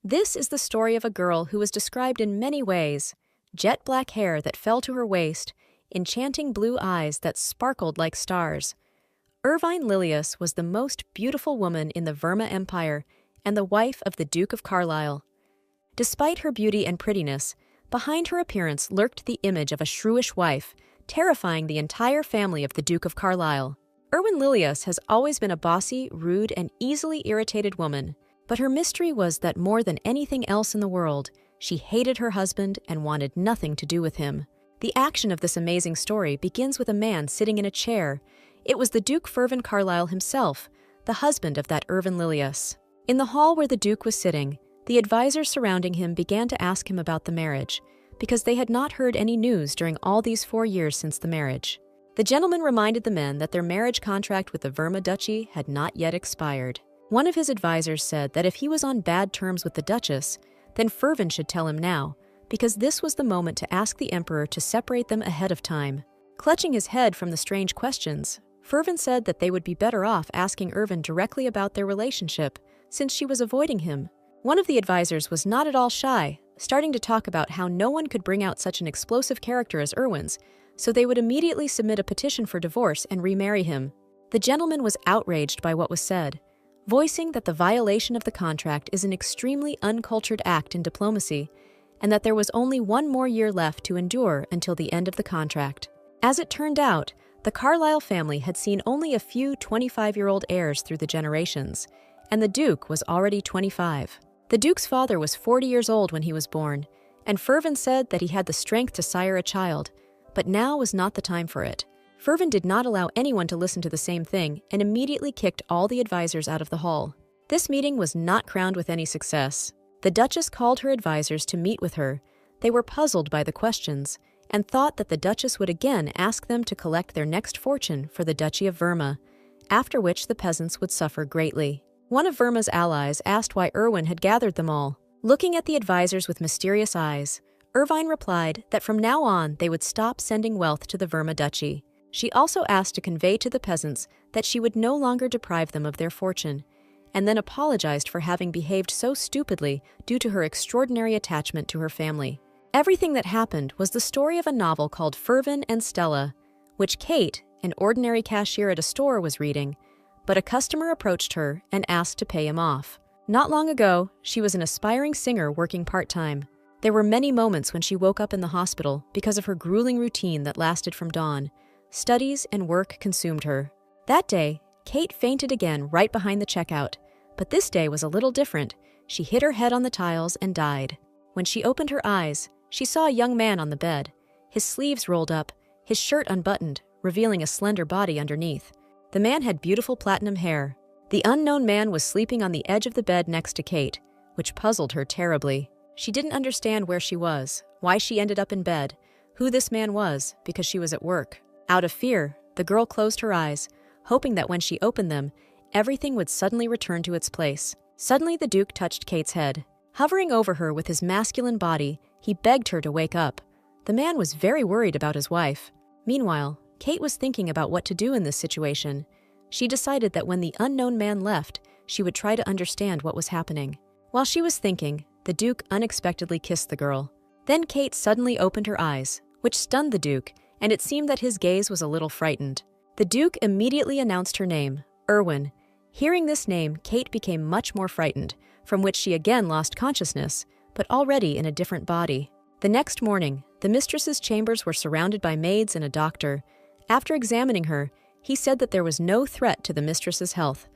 This is the story of a girl who was described in many ways: jet black hair that fell to her waist, enchanting blue eyes that sparkled like stars. Irvine Lilius was the most beautiful woman in the Verma Empire and the wife of the Duke of Carlisle. Despite her beauty and prettiness, behind her appearance lurked the image of a shrewish wife, terrifying the entire family of the Duke of Carlisle. Irvine Lilius has always been a bossy, rude, and easily irritated woman, but her mystery was that more than anything else in the world, she hated her husband and wanted nothing to do with him. The action of this amazing story begins with a man sitting in a chair. It was the Duke Fervin Carlisle himself, the husband of that Irvine Lilius. In the hall where the Duke was sitting, the advisors surrounding him began to ask him about the marriage, because they had not heard any news during all these 4 years since the marriage. The gentleman reminded the men that their marriage contract with the Verma Duchy had not yet expired. One of his advisors said that if he was on bad terms with the Duchess, then Fervin should tell him now, because this was the moment to ask the Emperor to separate them ahead of time. Clutching his head from the strange questions, Fervin said that they would be better off asking Irvine directly about their relationship, since she was avoiding him. One of the advisors was not at all shy, starting to talk about how no one could bring out such an explosive character as Irwine's, so they would immediately submit a petition for divorce and remarry him. The gentleman was outraged by what was said, voicing that the violation of the contract is an extremely uncultured act in diplomacy, and that there was only 1 more year left to endure until the end of the contract. As it turned out, the Carlisle family had seen only a few 25-year-old heirs through the generations, and the Duke was already 25. The Duke's father was 40 years old when he was born, and Fervin said that he had the strength to sire a child, but now was not the time for it. Fervin did not allow anyone to listen to the same thing and immediately kicked all the advisors out of the hall. This meeting was not crowned with any success. The Duchess called her advisors to meet with her. They were puzzled by the questions and thought that the Duchess would again ask them to collect their next fortune for the Duchy of Verma, after which the peasants would suffer greatly. One of Verma's allies asked why Irwine had gathered them all. Looking at the advisors with mysterious eyes, Irvine replied that from now on they would stop sending wealth to the Verma Duchy. She also asked to convey to the peasants that she would no longer deprive them of their fortune, and then apologized for having behaved so stupidly due to her extraordinary attachment to her family. Everything that happened was the story of a novel called Fervin and Stella, which Kate, an ordinary cashier at a store, was reading, but a customer approached her and asked to pay him off. Not long ago, she was an aspiring singer working part-time. There were many moments when she woke up in the hospital because of her grueling routine that lasted from dawn. Studies and work consumed her. That day, Kate fainted again right behind the checkout, but this day was a little different. She hit her head on the tiles and died. When she opened her eyes, she saw a young man on the bed, his sleeves rolled up, his shirt unbuttoned, revealing a slender body underneath. The man had beautiful platinum hair. The unknown man was sleeping on the edge of the bed next to Kate, which puzzled her terribly. She didn't understand where she was, why she ended up in bed, who this man was, because she was at work. Out of fear, the girl closed her eyes, hoping that when she opened them, everything would suddenly return to its place. Suddenly the Duke touched Kate's head. Hovering over her with his masculine body, he begged her to wake up. The man was very worried about his wife. Meanwhile, Kate was thinking about what to do in this situation. She decided that when the unknown man left, she would try to understand what was happening. While she was thinking, the Duke unexpectedly kissed the girl. Then Kate suddenly opened her eyes, which stunned the Duke, and it seemed that his gaze was a little frightened. The Duke immediately announced her name, Irwine. Hearing this name, Kate became much more frightened, from which she again lost consciousness, but already in a different body. The next morning, the mistress's chambers were surrounded by maids and a doctor. After examining her, he said that there was no threat to the mistress's health.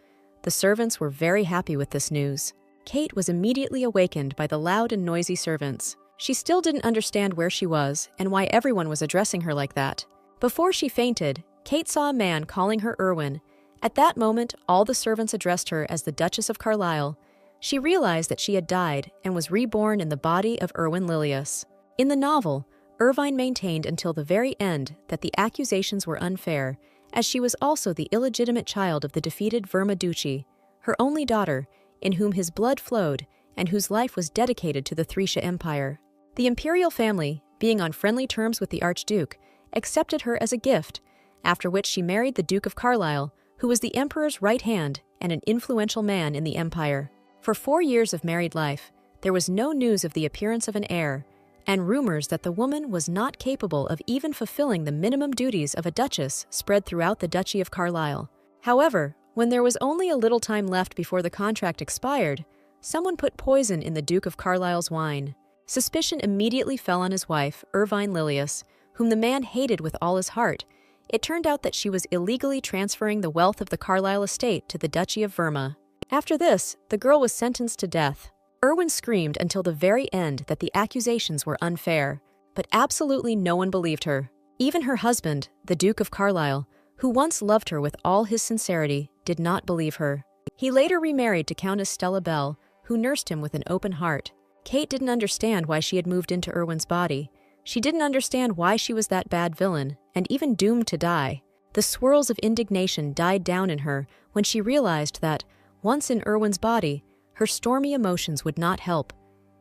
The servants were very happy with this news. Kate was immediately awakened by the loud and noisy servants. She still didn't understand where she was and why everyone was addressing her like that. Before she fainted, Kate saw a man calling her Irwine. At that moment, all the servants addressed her as the Duchess of Carlisle. She realized that she had died and was reborn in the body of Irwine Lilius. In the novel, Irvine maintained until the very end that the accusations were unfair, as she was also the illegitimate child of the defeated Verma Duchy, her only daughter, in whom his blood flowed and whose life was dedicated to the Thracia Empire. The imperial family, being on friendly terms with the Archduke, accepted her as a gift, after which she married the Duke of Carlisle, who was the emperor's right hand and an influential man in the empire. For 4 years of married life, There was no news of the appearance of an heir, and rumors that the woman was not capable of even fulfilling the minimum duties of a duchess spread throughout the Duchy of Carlisle. However, when there was only a little time left before the contract expired, someone put poison in the Duke of Carlisle's wine. Suspicion immediately fell on his wife, Irvine Lilius, whom the man hated with all his heart. It turned out that she was illegally transferring the wealth of the Carlisle estate to the Duchy of Verma. After this, the girl was sentenced to death. Irwin screamed until the very end that the accusations were unfair, but absolutely no one believed her. Even her husband, the Duke of Carlisle, who once loved her with all his sincerity, did not believe her. He later remarried to Countess Stella Bell, who nursed him with an open heart. Kate didn't understand why she had moved into Irwin's body. She didn't understand why she was that bad villain, and even doomed to die. The swirls of indignation died down in her when she realized that, once in Irwin's body, her stormy emotions would not help.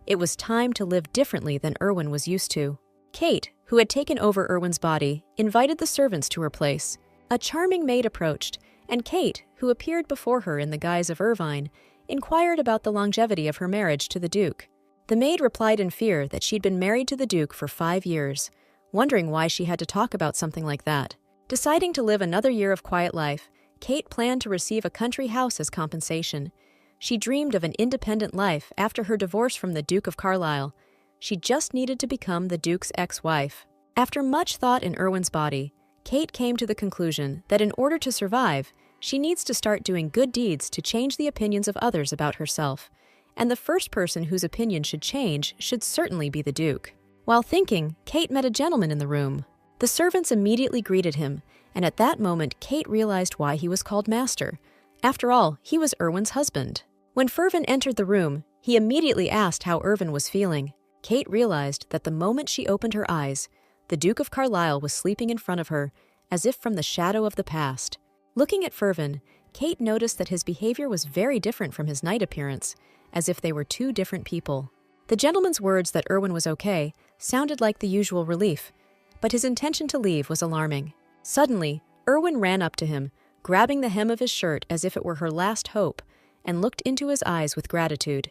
It was time to live differently than Irwin was used to. Kate, who had taken over Irwin's body, invited the servants to her place. A charming maid approached, and Kate, who appeared before her in the guise of Irvine, inquired about the longevity of her marriage to the Duke. The maid replied in fear that she'd been married to the Duke for 5 years, wondering why she had to talk about something like that. Deciding to live another year of quiet life, Kate planned to receive a country house as compensation. She dreamed of an independent life after her divorce from the Duke of Carlisle. She just needed to become the Duke's ex-wife. After much thought in Irwin's body, Kate came to the conclusion that in order to survive, she needs to start doing good deeds to change the opinions of others about herself. And the first person whose opinion should change should certainly be the Duke. While thinking, Kate met a gentleman in the room. The servants immediately greeted him, and at that moment Kate realized why he was called Master. After all, he was Irwin's husband. When Fervin entered the room, he immediately asked how Irvin was feeling. Kate realized that the moment she opened her eyes, the Duke of Carlisle was sleeping in front of her, as if from the shadow of the past. Looking at Fervin, Kate noticed that his behavior was very different from his night appearance, as if they were two different people. The gentleman's words that Irwin was okay sounded like the usual relief, but his intention to leave was alarming. Suddenly, Irwin ran up to him, grabbing the hem of his shirt as if it were her last hope, and looked into his eyes with gratitude.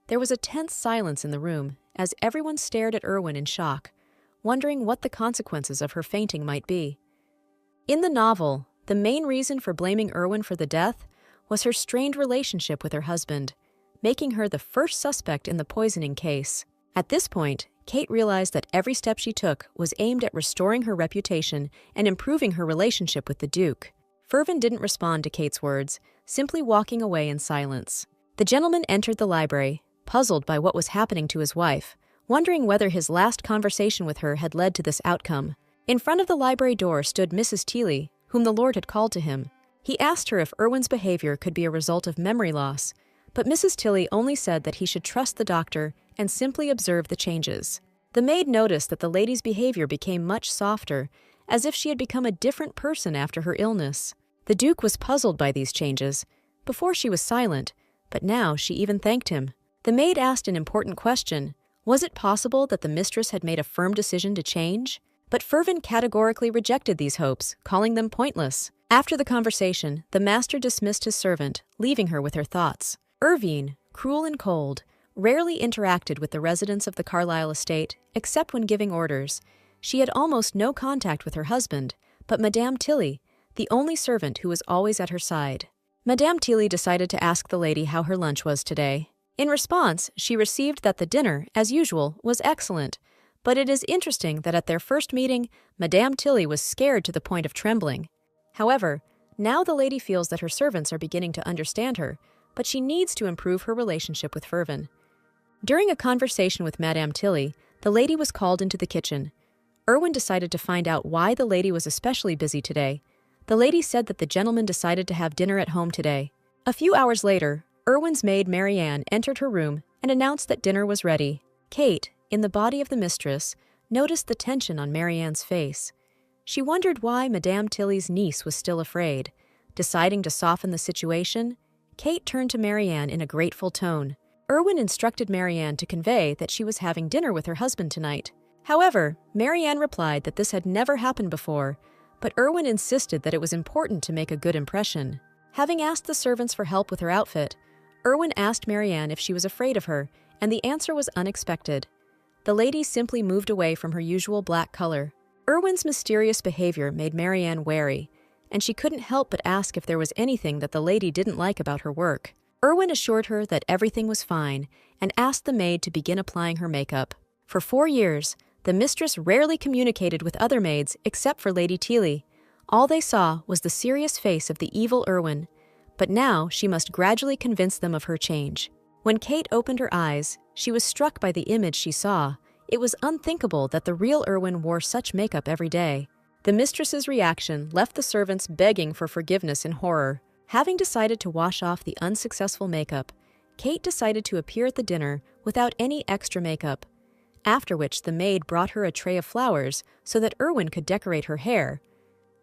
There was a tense silence in the room as everyone stared at Irwin in shock, wondering what the consequences of her fainting might be. In the novel, the main reason for blaming Irwin for the death was her strained relationship with her husband, making her the first suspect in the poisoning case. At this point, Kate realized that every step she took was aimed at restoring her reputation and improving her relationship with the Duke. Fervin didn't respond to Kate's words, simply walking away in silence. The gentleman entered the library, puzzled by what was happening to his wife, wondering whether his last conversation with her had led to this outcome. In front of the library door stood Mrs. Teeley, whom the Lord had called to him. He asked her if Irwin's behavior could be a result of memory loss, but Mrs. Tilly only said that he should trust the doctor and simply observe the changes. The maid noticed that the lady's behavior became much softer, as if she had become a different person after her illness. The Duke was puzzled by these changes. Before she was silent, but now she even thanked him. The maid asked an important question. Was it possible that the mistress had made a firm decision to change? But Fervin categorically rejected these hopes, calling them pointless. After the conversation, the master dismissed his servant, leaving her with her thoughts. Irvine, cruel and cold, rarely interacted with the residents of the Carlisle estate, except when giving orders. She had almost no contact with her husband, but Madame Tilly, the only servant who was always at her side. Madame Tilly decided to ask the lady how her lunch was today. In response, she received that the dinner, as usual, was excellent, but it is interesting that at their first meeting, Madame Tilly was scared to the point of trembling. However, now the lady feels that her servants are beginning to understand her, but she needs to improve her relationship with Fervin. During a conversation with Madame Tilly, the lady was called into the kitchen. Irwin decided to find out why the lady was especially busy today. The lady said that the gentleman decided to have dinner at home today. A few hours later, Irwin's maid Marianne entered her room and announced that dinner was ready. Kate, in the body of the mistress, noticed the tension on Marianne's face. She wondered why Madame Tilly's niece was still afraid. Deciding to soften the situation, Kate turned to Marianne in a grateful tone. Irwin instructed Marianne to convey that she was having dinner with her husband tonight. However, Marianne replied that this had never happened before, but Irwin insisted that it was important to make a good impression. Having asked the servants for help with her outfit, Irwin asked Marianne if she was afraid of her and the answer was unexpected. The lady simply moved away from her usual black color. Erwin's mysterious behavior made Marianne wary, and she couldn't help but ask if there was anything that the lady didn't like about her work. Erwin assured her that everything was fine and asked the maid to begin applying her makeup. For 4 years, the mistress rarely communicated with other maids except for Lady Teely. All they saw was the serious face of the evil Erwin, but now she must gradually convince them of her change. When Kate opened her eyes, she was struck by the image she saw. It was unthinkable that the real Erwin wore such makeup every day. The mistress's reaction left the servants begging for forgiveness in horror. Having decided to wash off the unsuccessful makeup, Kate decided to appear at the dinner without any extra makeup, after which the maid brought her a tray of flowers so that Erwin could decorate her hair.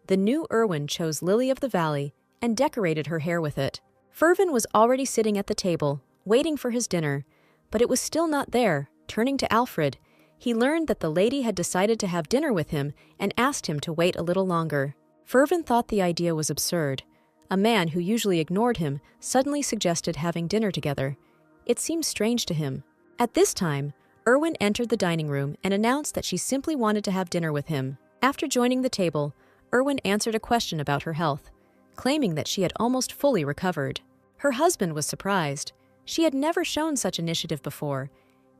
The new Erwin chose Lily of the Valley and decorated her hair with it. Fervin was already sitting at the table, waiting for his dinner, but it was still not there. Turning to Alfred, he learned that the lady had decided to have dinner with him and asked him to wait a little longer. Fervin thought the idea was absurd. A man who usually ignored him suddenly suggested having dinner together. It seemed strange to him. At this time, Erwin entered the dining room and announced that she simply wanted to have dinner with him. After joining the table, Erwin answered a question about her health, claiming that she had almost fully recovered. Her husband was surprised. She had never shown such initiative before.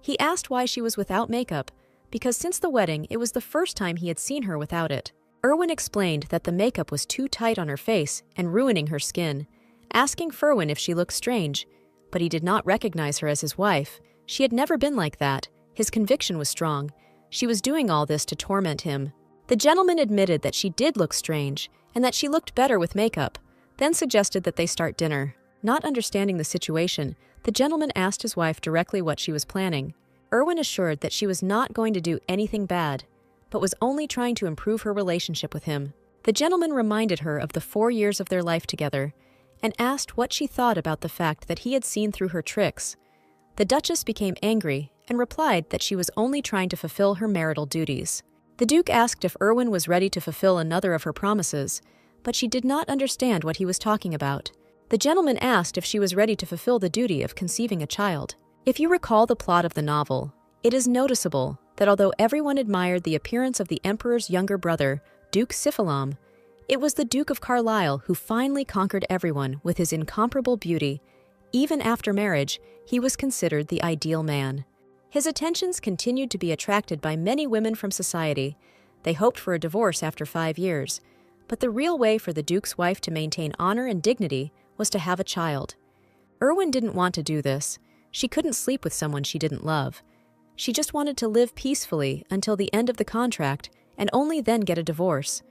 He asked why she was without makeup, because since the wedding it was the first time he had seen her without it. Erwin explained that the makeup was too tight on her face and ruining her skin, asking Ferwin if she looked strange, but he did not recognize her as his wife. She had never been like that. His conviction was strong. She was doing all this to torment him. The gentleman admitted that she did look strange and that she looked better with makeup, then suggested that they start dinner. Not understanding the situation, the gentleman asked his wife directly what she was planning. Erwin assured that she was not going to do anything bad, but was only trying to improve her relationship with him. The gentleman reminded her of the 4 years of their life together and asked what she thought about the fact that he had seen through her tricks. The Duchess became angry and replied that she was only trying to fulfill her marital duties. The Duke asked if Erwin was ready to fulfill another of her promises, but she did not understand what he was talking about. The gentleman asked if she was ready to fulfill the duty of conceiving a child. If you recall the plot of the novel, it is noticeable that although everyone admired the appearance of the Emperor's younger brother, Duke Syphilam, it was the Duke of Carlisle who finally conquered everyone with his incomparable beauty. Even after marriage, he was considered the ideal man. His attentions continued to be attracted by many women from society. They hoped for a divorce after 5 years, but the real way for the Duke's wife to maintain honor and dignity was to have a child. Erwin didn't want to do this. She couldn't sleep with someone she didn't love. She just wanted to live peacefully until the end of the contract and only then get a divorce.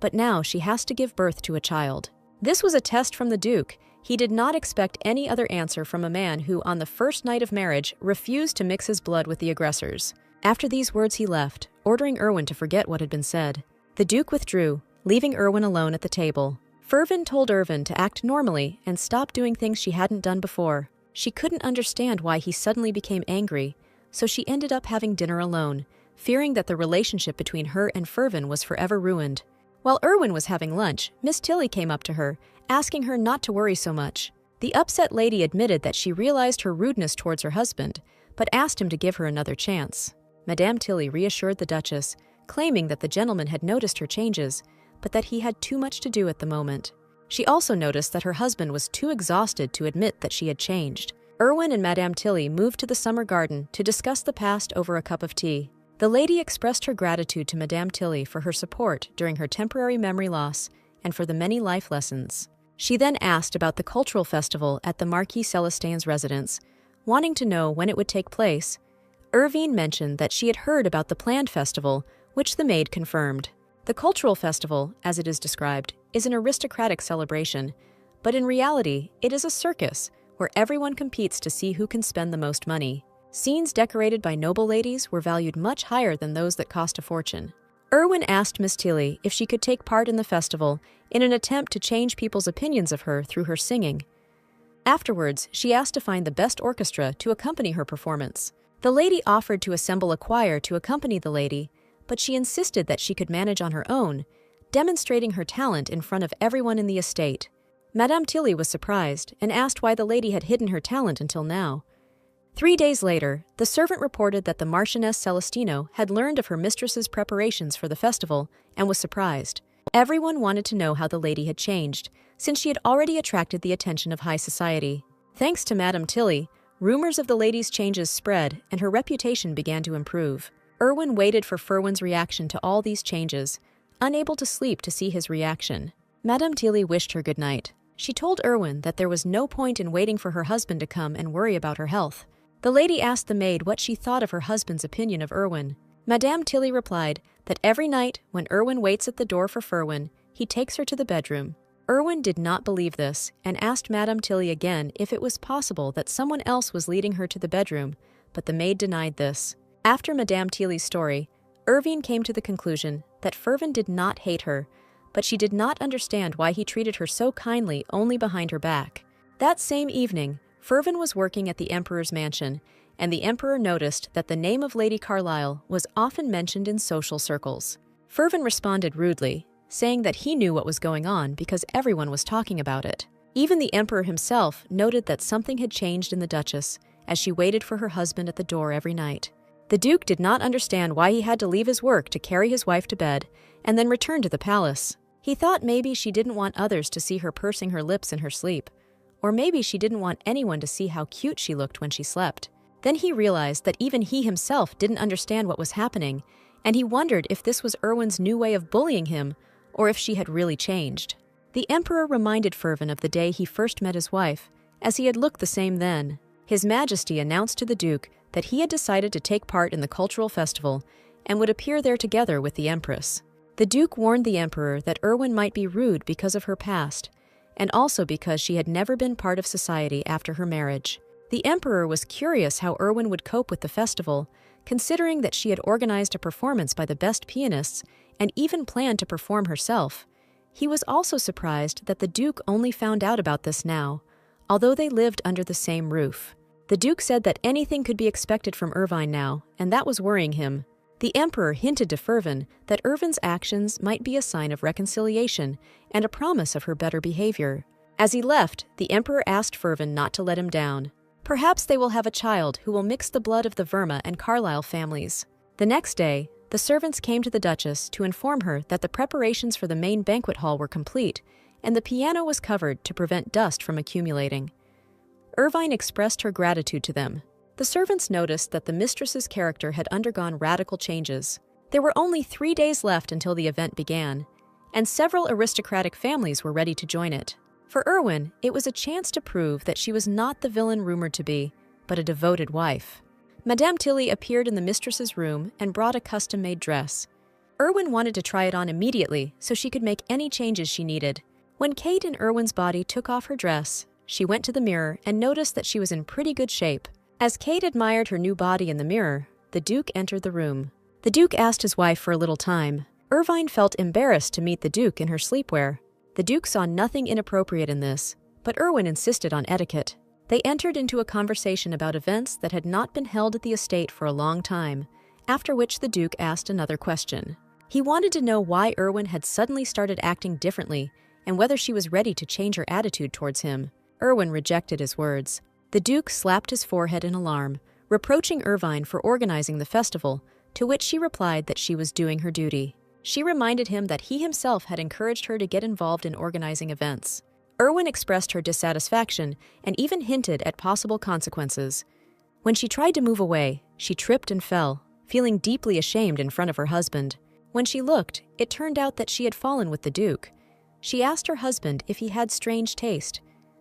But now she has to give birth to a child. This was a test from the Duke. He did not expect any other answer from a man who, on the first night of marriage, refused to mix his blood with the aggressors. After these words he left, ordering Erwin to forget what had been said. The Duke withdrew, leaving Erwin alone at the table. Fervin told Erwin to act normally and stop doing things she hadn't done before. She couldn't understand why he suddenly became angry, so she ended up having dinner alone, fearing that the relationship between her and Fervin was forever ruined. While Erwin was having lunch, Miss Tilly came up to her, asking her not to worry so much. The upset lady admitted that she realized her rudeness towards her husband, but asked him to give her another chance. Madame Tilly reassured the Duchess, claiming that the gentleman had noticed her changes, but that he had too much to do at the moment. She also noticed that her husband was too exhausted to admit that she had changed. Erwin and Madame Tilly moved to the summer garden to discuss the past over a cup of tea. The lady expressed her gratitude to Madame Tilly for her support during her temporary memory loss and for the many life lessons. She then asked about the cultural festival at the Marquis Celestine's residence, wanting to know when it would take place. Irvine mentioned that she had heard about the planned festival, which the maid confirmed. The cultural festival, as it is described, is an aristocratic celebration, but in reality, it is a circus where everyone competes to see who can spend the most money. Scenes decorated by noble ladies were valued much higher than those that cost a fortune. Erwin asked Miss Tilly if she could take part in the festival in an attempt to change people's opinions of her through her singing. Afterwards, she asked to find the best orchestra to accompany her performance. The lady offered to assemble a choir to accompany the lady, but she insisted that she could manage on her own, demonstrating her talent in front of everyone in the estate. Madame Tilly was surprised and asked why the lady had hidden her talent until now. 3 days later, the servant reported that the Marchioness Celestino had learned of her mistress's preparations for the festival and was surprised. Everyone wanted to know how the lady had changed, since she had already attracted the attention of high society. Thanks to Madame Tilly, rumors of the lady's changes spread and her reputation began to improve. Erwin waited for Ferwin's reaction to all these changes, unable to sleep to see his reaction. Madame Tilly wished her good night. She told Erwin that there was no point in waiting for her husband to come and worry about her health. The lady asked the maid what she thought of her husband's opinion of Erwin. Madame Tilly replied that every night when Erwin waits at the door for Ferwin, he takes her to the bedroom. Erwin did not believe this and asked Madame Tilly again if it was possible that someone else was leading her to the bedroom, but the maid denied this. After Madame Tilly's story, Erwin came to the conclusion that Ferwin did not hate her, but she did not understand why he treated her so kindly only behind her back. That same evening, Ferwin was working at the Emperor's mansion, and the Emperor noticed that the name of Lady Carlisle was often mentioned in social circles. Ferwin responded rudely, saying that he knew what was going on because everyone was talking about it. Even the Emperor himself noted that something had changed in the Duchess as she waited for her husband at the door every night. The Duke did not understand why he had to leave his work to carry his wife to bed and then return to the palace. He thought maybe she didn't want others to see her pursing her lips in her sleep, or maybe she didn't want anyone to see how cute she looked when she slept. Then he realized that even he himself didn't understand what was happening, and he wondered if this was Erwin's new way of bullying him, or if she had really changed. The Emperor reminded Ferwin of the day he first met his wife, as he had looked the same then. His Majesty announced to the Duke that he had decided to take part in the cultural festival and would appear there together with the Empress. The Duke warned the Emperor that Erwin might be rude because of her past, and also because she had never been part of society after her marriage. The Emperor was curious how Erwin would cope with the festival, considering that she had organized a performance by the best pianists and even planned to perform herself. He was also surprised that the Duke only found out about this now, although they lived under the same roof. The Duke said that anything could be expected from Erwin now, and that was worrying him. The Emperor hinted to Ferwin that Erwin's actions might be a sign of reconciliation and a promise of her better behavior. As he left, the Emperor asked Ferwin not to let him down. Perhaps they will have a child who will mix the blood of the Verma and Carlisle families. The next day, the servants came to the Duchess to inform her that the preparations for the main banquet hall were complete, and the piano was covered to prevent dust from accumulating. Erwin expressed her gratitude to them. The servants noticed that the mistress's character had undergone radical changes. There were only 3 days left until the event began, and several aristocratic families were ready to join it. For Erwin, it was a chance to prove that she was not the villain rumored to be, but a devoted wife. Madame Tilly appeared in the mistress's room and brought a custom-made dress. Erwin wanted to try it on immediately so she could make any changes she needed. When Kate in Erwin's body took off her dress, she went to the mirror and noticed that she was in pretty good shape. As Kate admired her new body in the mirror, the Duke entered the room. The Duke asked his wife for a little time. Erwin felt embarrassed to meet the Duke in her sleepwear. The Duke saw nothing inappropriate in this, but Erwin insisted on etiquette. They entered into a conversation about events that had not been held at the estate for a long time, after which the Duke asked another question. He wanted to know why Erwin had suddenly started acting differently and whether she was ready to change her attitude towards him. Erwin rejected his words. The Duke slapped his forehead in alarm, reproaching Erwin for organizing the festival, to which she replied that she was doing her duty. She reminded him that he himself had encouraged her to get involved in organizing events. Erwin expressed her dissatisfaction and even hinted at possible consequences. When she tried to move away, she tripped and fell, feeling deeply ashamed in front of her husband. When she looked, it turned out that she had fallen with the Duke. She asked her husband if he had strange taste,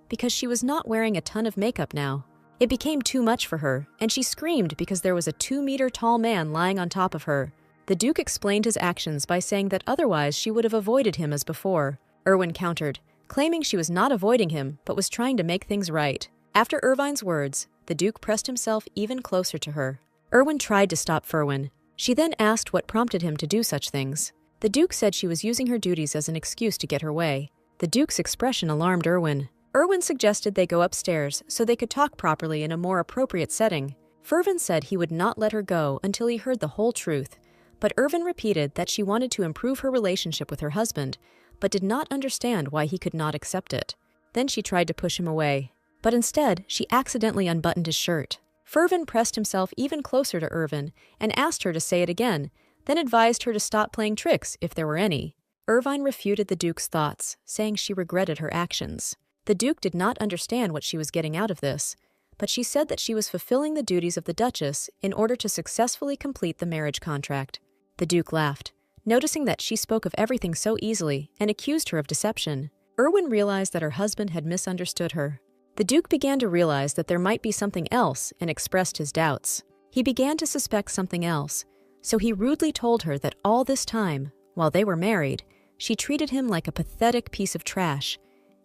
because she was not wearing a ton of makeup now. It became too much for her, and she screamed because there was a 2-meter-tall man lying on top of her. The Duke explained his actions by saying that otherwise she would have avoided him as before. Erwin countered, claiming she was not avoiding him, but was trying to make things right. After Erwin's words, the Duke pressed himself even closer to her. Erwin tried to stop Ferwin. She then asked what prompted him to do such things. The Duke said she was using her duties as an excuse to get her way. The Duke's expression alarmed Erwin. Erwin suggested they go upstairs so they could talk properly in a more appropriate setting. Ferwin said he would not let her go until he heard the whole truth, but Erwin repeated that she wanted to improve her relationship with her husband, but did not understand why he could not accept it. Then she tried to push him away, but instead she accidentally unbuttoned his shirt. Fervin pressed himself even closer to Irvine and asked her to say it again, then advised her to stop playing tricks if there were any. Irvine refuted the Duke's thoughts, saying she regretted her actions. The Duke did not understand what she was getting out of this, but she said that she was fulfilling the duties of the Duchess in order to successfully complete the marriage contract. The Duke laughed, noticing that she spoke of everything so easily, and accused her of deception. Irwin realized that her husband had misunderstood her. The Duke began to realize that there might be something else and expressed his doubts. He began to suspect something else, so he rudely told her that all this time, while they were married, she treated him like a pathetic piece of trash,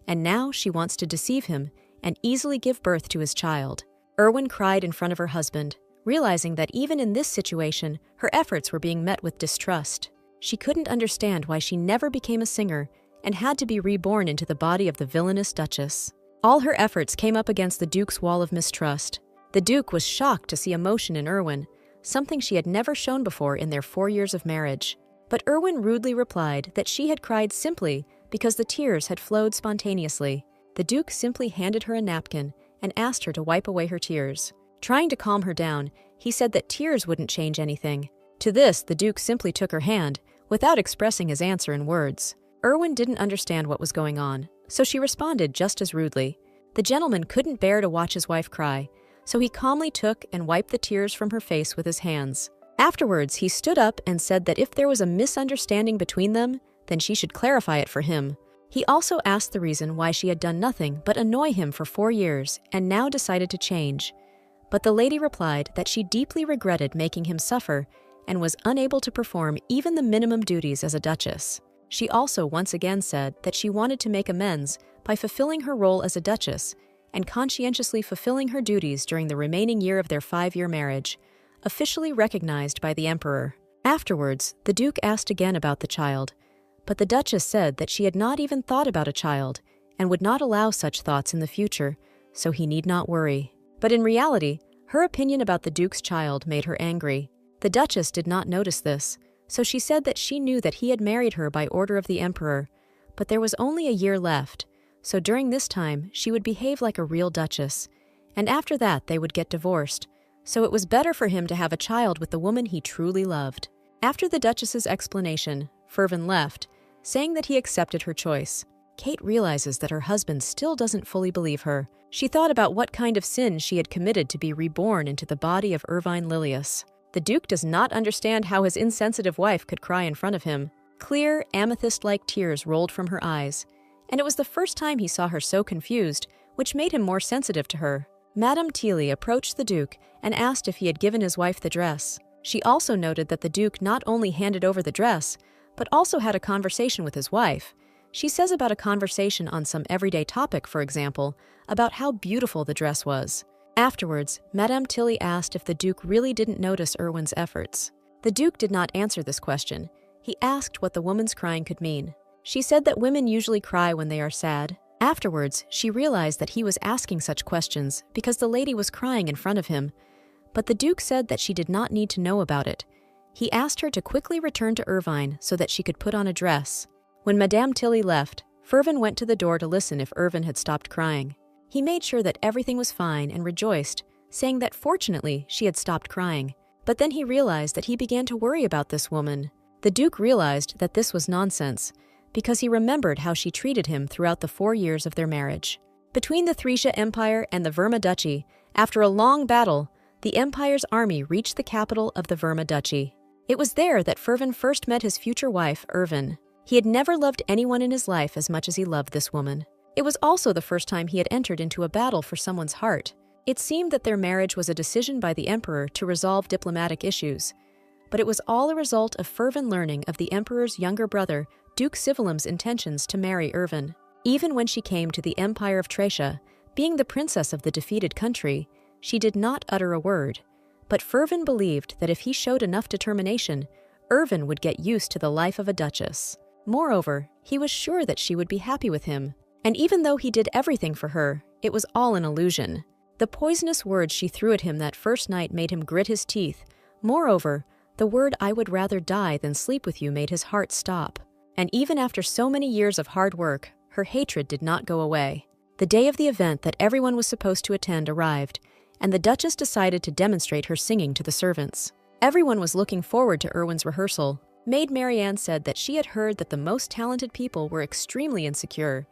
and now she wants to deceive him and easily give birth to his child. Irwin cried in front of her husband, realizing that even in this situation, her efforts were being met with distrust. She couldn't understand why she never became a singer and had to be reborn into the body of the villainous Duchess. All her efforts came up against the Duke's wall of mistrust. The Duke was shocked to see emotion in Irwin, something she had never shown before in their 4 years of marriage. But Irwin rudely replied that she had cried simply because the tears had flowed spontaneously. The Duke simply handed her a napkin and asked her to wipe away her tears. Trying to calm her down, he said that tears wouldn't change anything. To this, the Duke simply took her hand, without expressing his answer in words. Irwin didn't understand what was going on, so she responded just as rudely. The gentleman couldn't bear to watch his wife cry, so he calmly took and wiped the tears from her face with his hands. Afterwards, he stood up and said that if there was a misunderstanding between them, then she should clarify it for him. He also asked the reason why she had done nothing but annoy him for 4 years and now decided to change. But the lady replied that she deeply regretted making him suffer and was unable to perform even the minimum duties as a duchess. She also once again said that she wanted to make amends by fulfilling her role as a duchess and conscientiously fulfilling her duties during the remaining year of their 5-year marriage, officially recognized by the emperor. Afterwards, the Duke asked again about the child, but the Duchess said that she had not even thought about a child and would not allow such thoughts in the future, so he need not worry. But in reality, her opinion about the Duke's child made her angry. The Duchess did not notice this, so she said that she knew that he had married her by order of the emperor, but there was only a year left, so during this time she would behave like a real duchess, and after that they would get divorced, so it was better for him to have a child with the woman he truly loved. After the Duchess's explanation, Fervin left, saying that he accepted her choice. Kate realizes that her husband still doesn't fully believe her. She thought about what kind of sin she had committed to be reborn into the body of Irvine Lilius. The Duke does not understand how his insensitive wife could cry in front of him. Clear, amethyst-like tears rolled from her eyes, and it was the first time he saw her so confused, which made him more sensitive to her. Madame Tilly approached the Duke and asked if he had given his wife the dress. She also noted that the Duke not only handed over the dress, but also had a conversation with his wife. She says about a conversation on some everyday topic, for example, about how beautiful the dress was. Afterwards, Madame Tilly asked if the Duke really didn't notice Irwin's efforts. The Duke did not answer this question. He asked what the woman's crying could mean. She said that women usually cry when they are sad. Afterwards, she realized that he was asking such questions because the lady was crying in front of him. But the Duke said that she did not need to know about it. He asked her to quickly return to Irvine so that she could put on a dress. When Madame Tilly left, Fervin went to the door to listen if Irvine had stopped crying. He made sure that everything was fine and rejoiced, saying that fortunately she had stopped crying. But then he realized that he began to worry about this woman. The Duke realized that this was nonsense, because he remembered how she treated him throughout the 4 years of their marriage. Between the Thracia Empire and the Verma Duchy, after a long battle, the Empire's army reached the capital of the Verma Duchy. It was there that Fervin first met his future wife, Irvine. He had never loved anyone in his life as much as he loved this woman. It was also the first time he had entered into a battle for someone's heart. It seemed that their marriage was a decision by the emperor to resolve diplomatic issues, but it was all a result of Fervin learning of the emperor's younger brother, Duke Sivilim's intentions to marry Irvine. Even when she came to the Empire of Thracia, being the princess of the defeated country, she did not utter a word. But Fervin believed that if he showed enough determination, Irvine would get used to the life of a duchess. Moreover, he was sure that she would be happy with him. And even though he did everything for her, it was all an illusion. The poisonous words she threw at him that first night made him grit his teeth. Moreover, the word "I would rather die than sleep with you" made his heart stop. And even after so many years of hard work, her hatred did not go away. The day of the event that everyone was supposed to attend arrived, and the Duchess decided to demonstrate her singing to the servants. Everyone was looking forward to Erwin's rehearsal. Maid Marianne said that she had heard that the most talented people were extremely insecure,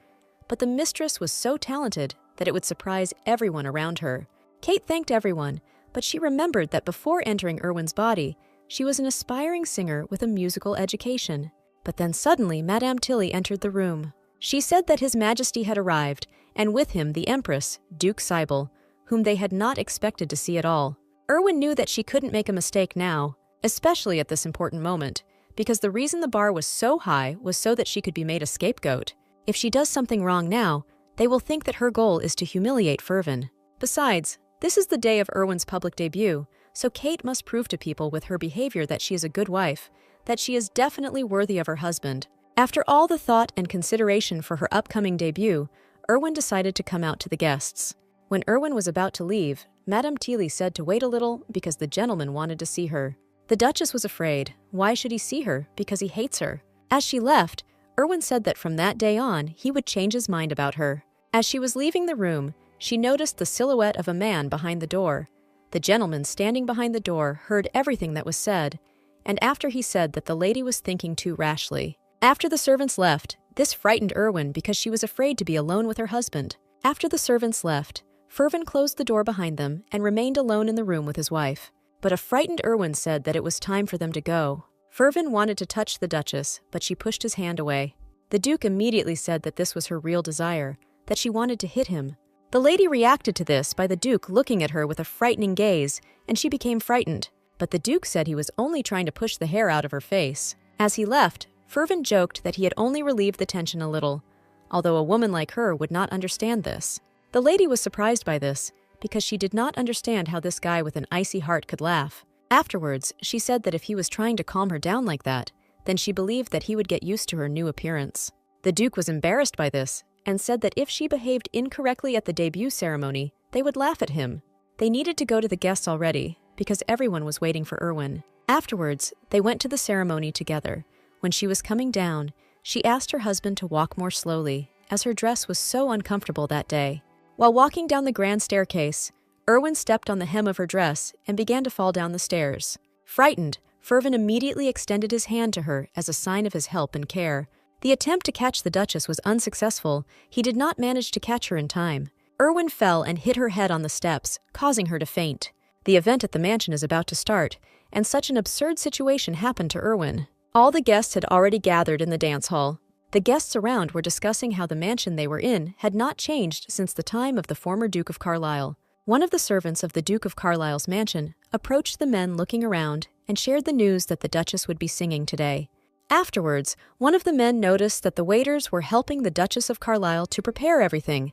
but the mistress was so talented that it would surprise everyone around her. Kate thanked everyone, but she remembered that before entering Erwin's body, she was an aspiring singer with a musical education. But then suddenly Madame Tilly entered the room. She said that His Majesty had arrived, and with him the Empress, Duke Cybele, whom they had not expected to see at all. Erwin knew that she couldn't make a mistake now, especially at this important moment, because the reason the bar was so high was so that she could be made a scapegoat. If she does something wrong now, they will think that her goal is to humiliate Fervin. Besides, this is the day of Erwin's public debut, so Kate must prove to people with her behavior that she is a good wife, that she is definitely worthy of her husband. After all the thought and consideration for her upcoming debut, Erwin decided to come out to the guests. When Erwin was about to leave, Madame Tilly said to wait a little because the gentleman wanted to see her. The Duchess was afraid. Why should he see her? Because he hates her. As she left, Erwin said that from that day on, he would change his mind about her. As she was leaving the room, she noticed the silhouette of a man behind the door. The gentleman standing behind the door heard everything that was said, and after he said that the lady was thinking too rashly. After the servants left, this frightened Erwin because she was afraid to be alone with her husband. After the servants left, Fervin closed the door behind them and remained alone in the room with his wife. But a frightened Erwin said that it was time for them to go. Fervin wanted to touch the Duchess, but she pushed his hand away. The Duke immediately said that this was her real desire, that she wanted to hit him. The lady reacted to this by the Duke looking at her with a frightening gaze, and she became frightened. But the Duke said he was only trying to push the hair out of her face. As he left, Fervin joked that he had only relieved the tension a little, although a woman like her would not understand this. The lady was surprised by this, because she did not understand how this guy with an icy heart could laugh. Afterwards, she said that if he was trying to calm her down like that, then she believed that he would get used to her new appearance. The Duke was embarrassed by this, and said that if she behaved incorrectly at the debut ceremony, they would laugh at him. They needed to go to the guests already, because everyone was waiting for Erwin. Afterwards, they went to the ceremony together. When she was coming down, she asked her husband to walk more slowly, as her dress was so uncomfortable that day. While walking down the grand staircase, Erwin stepped on the hem of her dress and began to fall down the stairs. Frightened, Fervin immediately extended his hand to her as a sign of his help and care. The attempt to catch the Duchess was unsuccessful. He did not manage to catch her in time. Erwin fell and hit her head on the steps, causing her to faint. The event at the mansion is about to start, and such an absurd situation happened to Erwin. All the guests had already gathered in the dance hall. The guests around were discussing how the mansion they were in had not changed since the time of the former Duke of Carlisle. One of the servants of the Duke of Carlisle's mansion approached the men looking around and shared the news that the Duchess would be singing today. Afterwards, one of the men noticed that the waiters were helping the Duchess of Carlisle to prepare everything.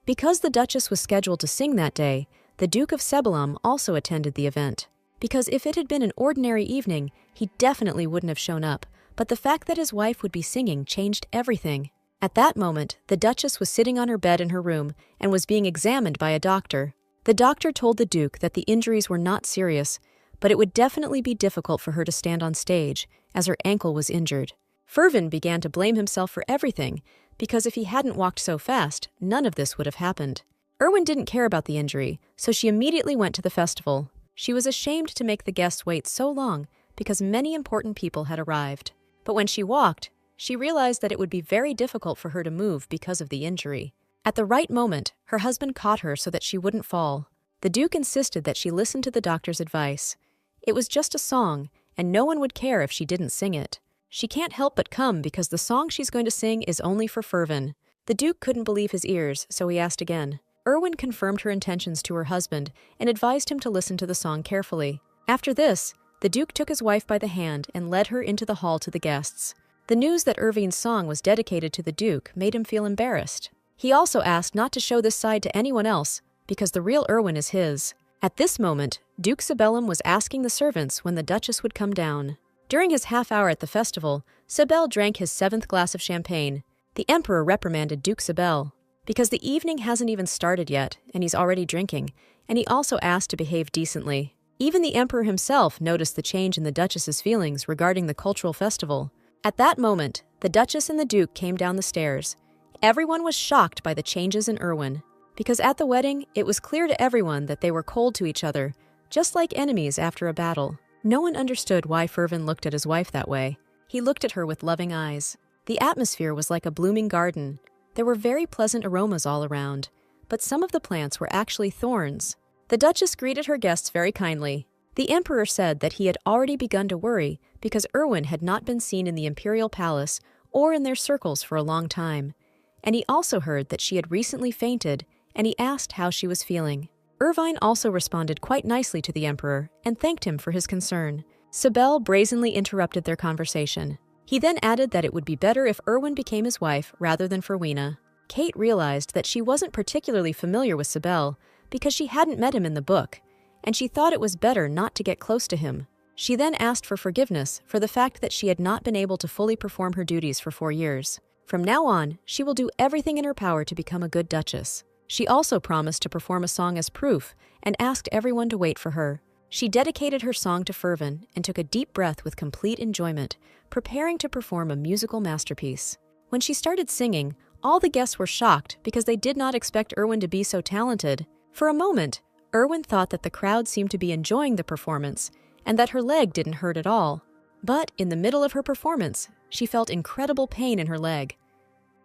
Because the Duchess was scheduled to sing that day, the Duke of Sebelum also attended the event. Because if it had been an ordinary evening, he definitely wouldn't have shown up, but the fact that his wife would be singing changed everything. At that moment, the Duchess was sitting on her bed in her room and was being examined by a doctor. The doctor told the Duke that the injuries were not serious, but it would definitely be difficult for her to stand on stage, as her ankle was injured. Fervin began to blame himself for everything, because if he hadn't walked so fast, none of this would have happened. Erwin didn't care about the injury, so she immediately went to the festival. She was ashamed to make the guests wait so long, because many important people had arrived. But when she walked, she realized that it would be very difficult for her to move because of the injury. At the right moment, her husband caught her so that she wouldn't fall. The Duke insisted that she listen to the doctor's advice. It was just a song, and no one would care if she didn't sing it. She can't help but come because the song she's going to sing is only for Fervin. The Duke couldn't believe his ears, so he asked again. Erwin confirmed her intentions to her husband and advised him to listen to the song carefully. After this, the Duke took his wife by the hand and led her into the hall to the guests. The news that Erwin's song was dedicated to the Duke made him feel embarrassed. He also asked not to show this side to anyone else, because the real Erwin is his. At this moment, Duke Sebelum was asking the servants when the Duchess would come down. During his half hour at the festival, Sebel drank his 7th glass of champagne. The Emperor reprimanded Duke Sebel, because the evening hasn't even started yet, and he's already drinking, and he also asked to behave decently. Even the Emperor himself noticed the change in the Duchess's feelings regarding the cultural festival. At that moment, the Duchess and the Duke came down the stairs. Everyone was shocked by the changes in Erwin. because at the wedding, it was clear to everyone that they were cold to each other, just like enemies after a battle. No one understood why Fervin looked at his wife that way. He looked at her with loving eyes. The atmosphere was like a blooming garden. There were very pleasant aromas all around, but some of the plants were actually thorns. The Duchess greeted her guests very kindly. The Emperor said that he had already begun to worry because Erwin had not been seen in the imperial palace or in their circles for a long time. And he also heard that she had recently fainted, and he asked how she was feeling. Irvine also responded quite nicely to the Emperor and thanked him for his concern. Sibel brazenly interrupted their conversation. He then added that it would be better if Erwin became his wife rather than Ferwina. Kate realized that she wasn't particularly familiar with Sibel because she hadn't met him in the book, and she thought it was better not to get close to him. She then asked for forgiveness for the fact that she had not been able to fully perform her duties for 4 years. From now on, she will do everything in her power to become a good Duchess. She also promised to perform a song as proof and asked everyone to wait for her. She dedicated her song to Fervin and took a deep breath with complete enjoyment, preparing to perform a musical masterpiece. When she started singing, all the guests were shocked because they did not expect Erwin to be so talented. For a moment, Erwin thought that the crowd seemed to be enjoying the performance and that her leg didn't hurt at all. But in the middle of her performance, she felt incredible pain in her leg.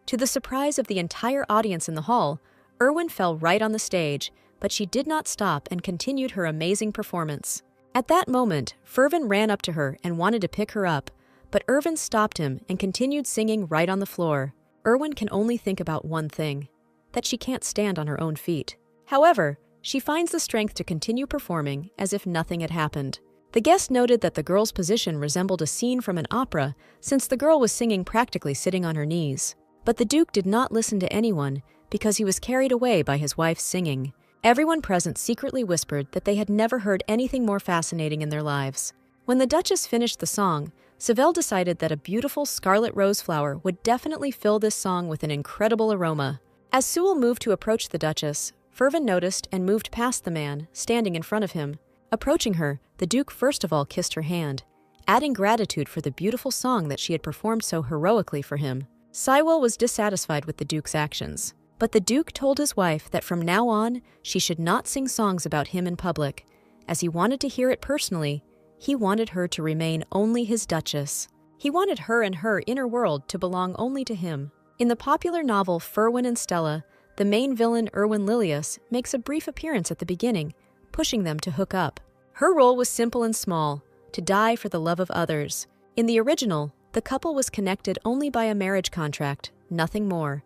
To the surprise of the entire audience in the hall, Erwin fell right on the stage, but she did not stop and continued her amazing performance. At that moment, Fervin ran up to her and wanted to pick her up, but Erwin stopped him and continued singing right on the floor. Erwin can only think about one thing, that she can't stand on her own feet. However, she finds the strength to continue performing as if nothing had happened. The guest noted that the girl's position resembled a scene from an opera since the girl was singing practically sitting on her knees. But the Duke did not listen to anyone because he was carried away by his wife's singing. Everyone present secretly whispered that they had never heard anything more fascinating in their lives. When the Duchess finished the song, Sibel decided that a beautiful scarlet rose flower would definitely fill this song with an incredible aroma. As Sewell moved to approach the Duchess, Fervin noticed and moved past the man, standing in front of him. Approaching her, the Duke first of all kissed her hand, adding gratitude for the beautiful song that she had performed so heroically for him. Sewell was dissatisfied with the Duke's actions, but the Duke told his wife that from now on, she should not sing songs about him in public. As he wanted to hear it personally, he wanted her to remain only his Duchess. He wanted her and her inner world to belong only to him. In the popular novel Ferwin and Stella, the main villain Erwin Lilius makes a brief appearance at the beginning, pushing them to hook up. Her role was simple and small, to die for the love of others. In the original, the couple was connected only by a marriage contract, nothing more.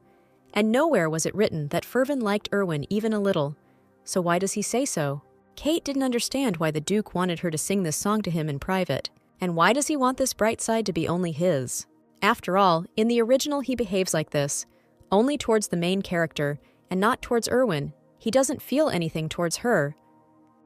And nowhere was it written that Fervin liked Erwin even a little. So why does he say so? Kate didn't understand why the Duke wanted her to sing this song to him in private. And why does he want this bright side to be only his? After all, in the original he behaves like this, only towards the main character, and not towards Erwin. He doesn't feel anything towards her.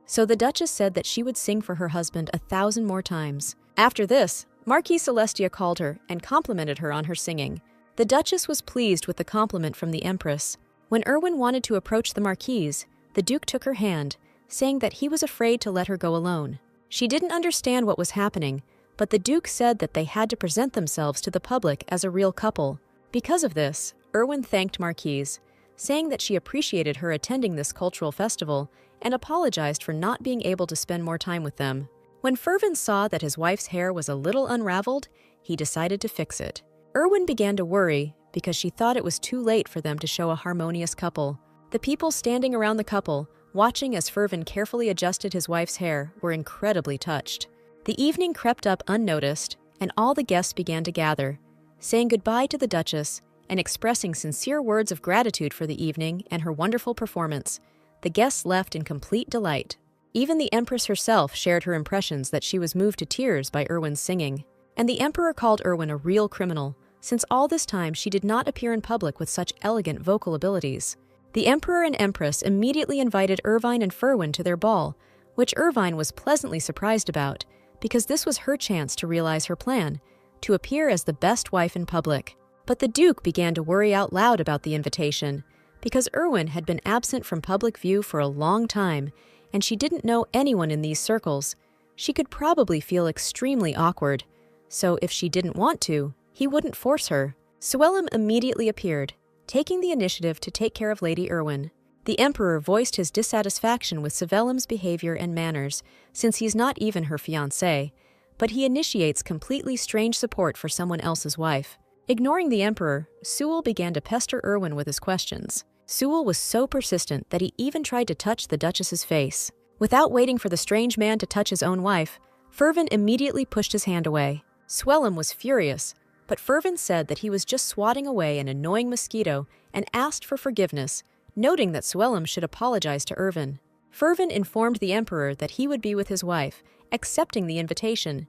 So the Duchess said that she would sing for her husband 1,000 more times. After this, Marquis Celestia called her and complimented her on her singing. The Duchess was pleased with the compliment from the Empress. When Erwin wanted to approach the Marquise, the Duke took her hand, saying that he was afraid to let her go alone. She didn't understand what was happening, but the Duke said that they had to present themselves to the public as a real couple. Because of this, Erwin thanked Marquise, saying that she appreciated her attending this cultural festival and apologized for not being able to spend more time with them. When Fervin saw that his wife's hair was a little unraveled, he decided to fix it. Erwin began to worry because she thought it was too late for them to show a harmonious couple. The people standing around the couple, watching as Fervin carefully adjusted his wife's hair, were incredibly touched. The evening crept up unnoticed, and all the guests began to gather, saying goodbye to the Duchess and expressing sincere words of gratitude for the evening and her wonderful performance. The guests left in complete delight. Even the Empress herself shared her impressions that she was moved to tears by Erwin's singing. And the Emperor called Erwin a real criminal, since all this time she did not appear in public with such elegant vocal abilities. The Emperor and Empress immediately invited Irvine and Ferwin to their ball, which Irvine was pleasantly surprised about, because this was her chance to realize her plan, to appear as the best wife in public. But the Duke began to worry out loud about the invitation, because Erwin had been absent from public view for a long time, and she didn't know anyone in these circles. She could probably feel extremely awkward. So if she didn't want to, he wouldn't force her. Suellem immediately appeared, taking the initiative to take care of Lady Erwin. The emperor voiced his dissatisfaction with Savelim's behavior and manners, since he's not even her fiancé, but he initiates completely strange support for someone else's wife. Ignoring the emperor, Sewell began to pester Erwin with his questions. Sewell was so persistent that he even tried to touch the Duchess's face. Without waiting for the strange man to touch his own wife, Fervin immediately pushed his hand away. Swellum was furious, but Fervin said that he was just swatting away an annoying mosquito and asked for forgiveness, noting that Swellum should apologize to Erwin. Fervin informed the emperor that he would be with his wife, accepting the invitation.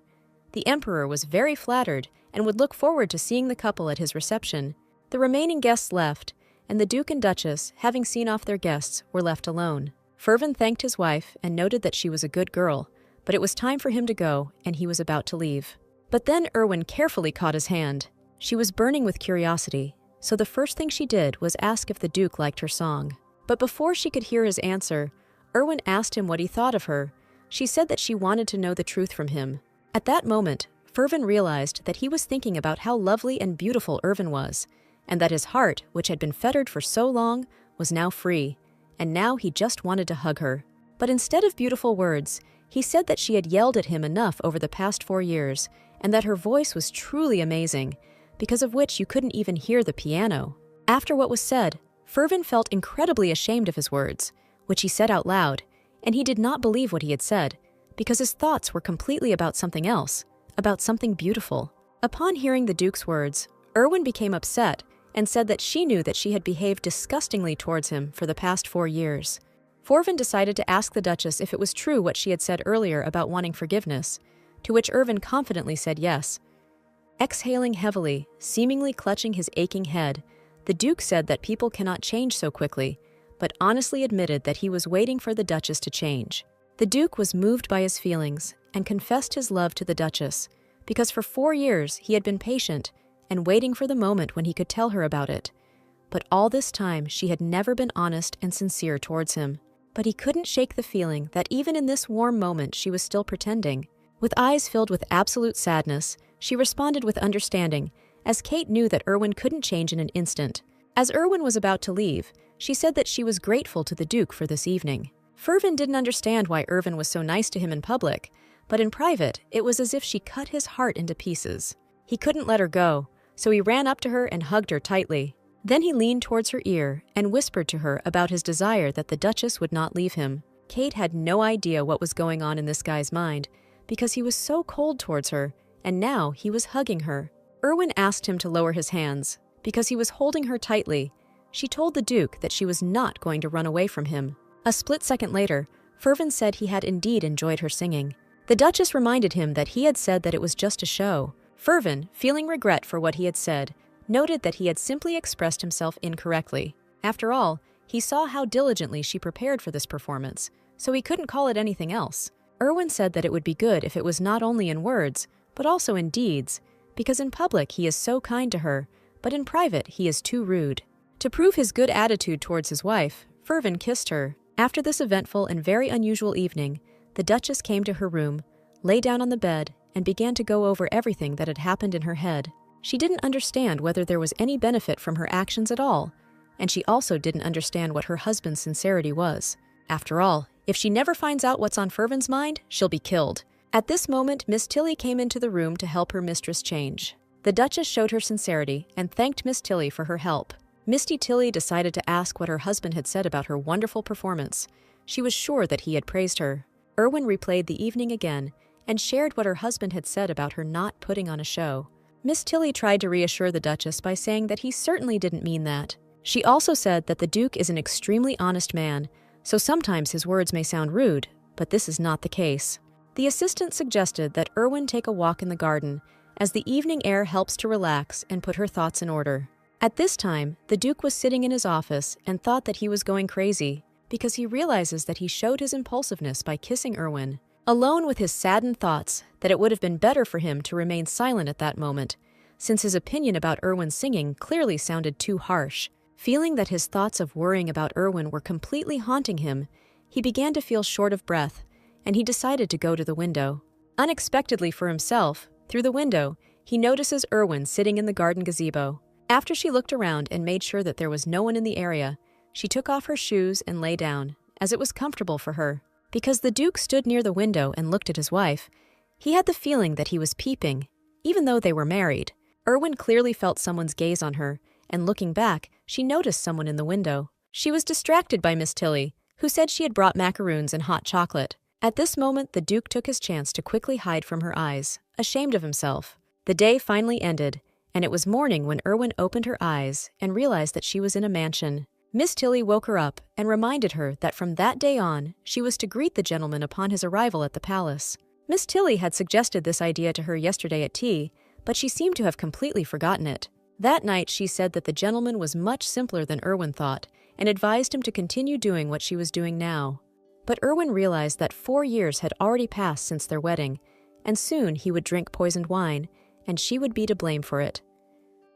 The emperor was very flattered and would look forward to seeing the couple at his reception. The remaining guests left, and the Duke and Duchess, having seen off their guests, were left alone. Fervin thanked his wife and noted that she was a good girl, but it was time for him to go, and he was about to leave. But then Erwin carefully caught his hand. She was burning with curiosity, so the first thing she did was ask if the Duke liked her song. But before she could hear his answer, Erwin asked him what he thought of her. She said that she wanted to know the truth from him. At that moment, Fervin realized that he was thinking about how lovely and beautiful Erwin was, and that his heart, which had been fettered for so long, was now free, and now he just wanted to hug her. But instead of beautiful words, he said that she had yelled at him enough over the past 4 years, and that her voice was truly amazing, because of which you couldn't even hear the piano. After what was said, Fervin felt incredibly ashamed of his words, which he said out loud, and he did not believe what he had said, because his thoughts were completely about something else, about something beautiful. Upon hearing the Duke's words, Erwin became upset and said that she knew that she had behaved disgustingly towards him for the past 4 years. Fervin decided to ask the Duchess if it was true what she had said earlier about wanting forgiveness, to which Erwin confidently said yes. Exhaling heavily, seemingly clutching his aching head, the Duke said that people cannot change so quickly, but honestly admitted that he was waiting for the Duchess to change. The Duke was moved by his feelings and confessed his love to the Duchess, because for 4 years he had been patient and waiting for the moment when he could tell her about it. But all this time she had never been honest and sincere towards him. But he couldn't shake the feeling that even in this warm moment she was still pretending. With eyes filled with absolute sadness, she responded with understanding, as Kate knew that Erwin couldn't change in an instant. As Erwin was about to leave, she said that she was grateful to the Duke for this evening. Fervin didn't understand why Erwin was so nice to him in public, but in private, it was as if she cut his heart into pieces. He couldn't let her go, so he ran up to her and hugged her tightly. Then he leaned towards her ear and whispered to her about his desire that the Duchess would not leave him. Kate had no idea what was going on in this guy's mind, because he was so cold towards her, and now he was hugging her. Erwin asked him to lower his hands, because he was holding her tightly. She told the Duke that she was not going to run away from him. A split second later, Fervin said he had indeed enjoyed her singing. The Duchess reminded him that he had said that it was just a show. Fervin, feeling regret for what he had said, noted that he had simply expressed himself incorrectly. After all, he saw how diligently she prepared for this performance, so he couldn't call it anything else. Erwin said that it would be good if it was not only in words, but also in deeds, because in public he is so kind to her, but in private he is too rude. To prove his good attitude towards his wife, Fervin kissed her. After this eventful and very unusual evening, the Duchess came to her room, lay down on the bed, and began to go over everything that had happened in her head. She didn't understand whether there was any benefit from her actions at all, and she also didn't understand what her husband's sincerity was. After all, if she never finds out what's on Fervin's mind, she'll be killed. At this moment, Miss Tilly came into the room to help her mistress change. The Duchess showed her sincerity and thanked Miss Tilly for her help. Misty Tilly decided to ask what her husband had said about her wonderful performance. She was sure that he had praised her. Erwin replayed the evening again and shared what her husband had said about her not putting on a show. Miss Tilly tried to reassure the Duchess by saying that he certainly didn't mean that. She also said that the Duke is an extremely honest man, so sometimes his words may sound rude, but this is not the case. The assistant suggested that Erwin take a walk in the garden, as the evening air helps to relax and put her thoughts in order. At this time, the Duke was sitting in his office and thought that he was going crazy, because he realizes that he showed his impulsiveness by kissing Erwin. Alone with his saddened thoughts that it would have been better for him to remain silent at that moment, since his opinion about Erwin's singing clearly sounded too harsh. Feeling that his thoughts of worrying about Erwin were completely haunting him, he began to feel short of breath, and he decided to go to the window. Unexpectedly for himself, through the window, he notices Erwin sitting in the garden gazebo. After she looked around and made sure that there was no one in the area, She took off her shoes and lay down, as it was comfortable for her. Because the Duke stood near the window and looked at his wife, he had the feeling that he was peeping, even though they were married. Erwin clearly felt someone's gaze on her, and looking back, she noticed someone in the window. She was distracted by Miss Tilly, who said she had brought macaroons and hot chocolate. At this moment, the Duke took his chance to quickly hide from her eyes, ashamed of himself. The day finally ended, and it was morning when Erwin opened her eyes and realized that she was in a mansion. Miss Tilly woke her up and reminded her that from that day on, she was to greet the gentleman upon his arrival at the palace. Miss Tilly had suggested this idea to her yesterday at tea, but she seemed to have completely forgotten it. That night, she said that the gentleman was much simpler than Erwin thought, and advised him to continue doing what she was doing now. But Erwin realized that 4 years had already passed since their wedding, and soon he would drink poisoned wine, and she would be to blame for it.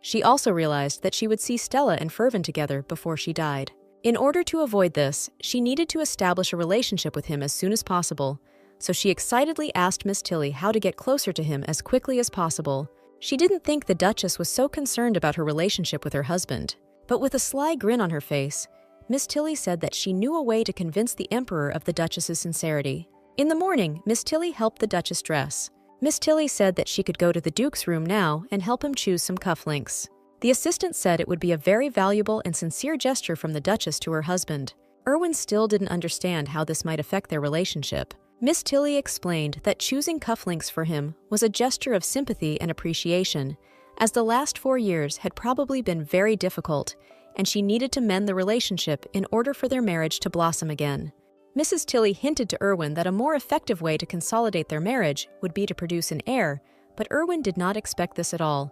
She also realized that she would see Stella and Fervin together before she died. In order to avoid this, she needed to establish a relationship with him as soon as possible, so she excitedly asked Miss Tilly how to get closer to him as quickly as possible. She didn't think the Duchess was so concerned about her relationship with her husband, but with a sly grin on her face, Miss Tilly said that she knew a way to convince the Emperor of the Duchess's sincerity. In the morning, Miss Tilly helped the Duchess dress. Miss Tilly said that she could go to the Duke's room now and help him choose some cufflinks. The assistant said it would be a very valuable and sincere gesture from the Duchess to her husband. Erwin still didn't understand how this might affect their relationship. Miss Tilly explained that choosing cufflinks for him was a gesture of sympathy and appreciation, as the last 4 years had probably been very difficult, and she needed to mend the relationship in order for their marriage to blossom again. Mrs. Tilly hinted to Erwin that a more effective way to consolidate their marriage would be to produce an heir, but Erwin did not expect this at all.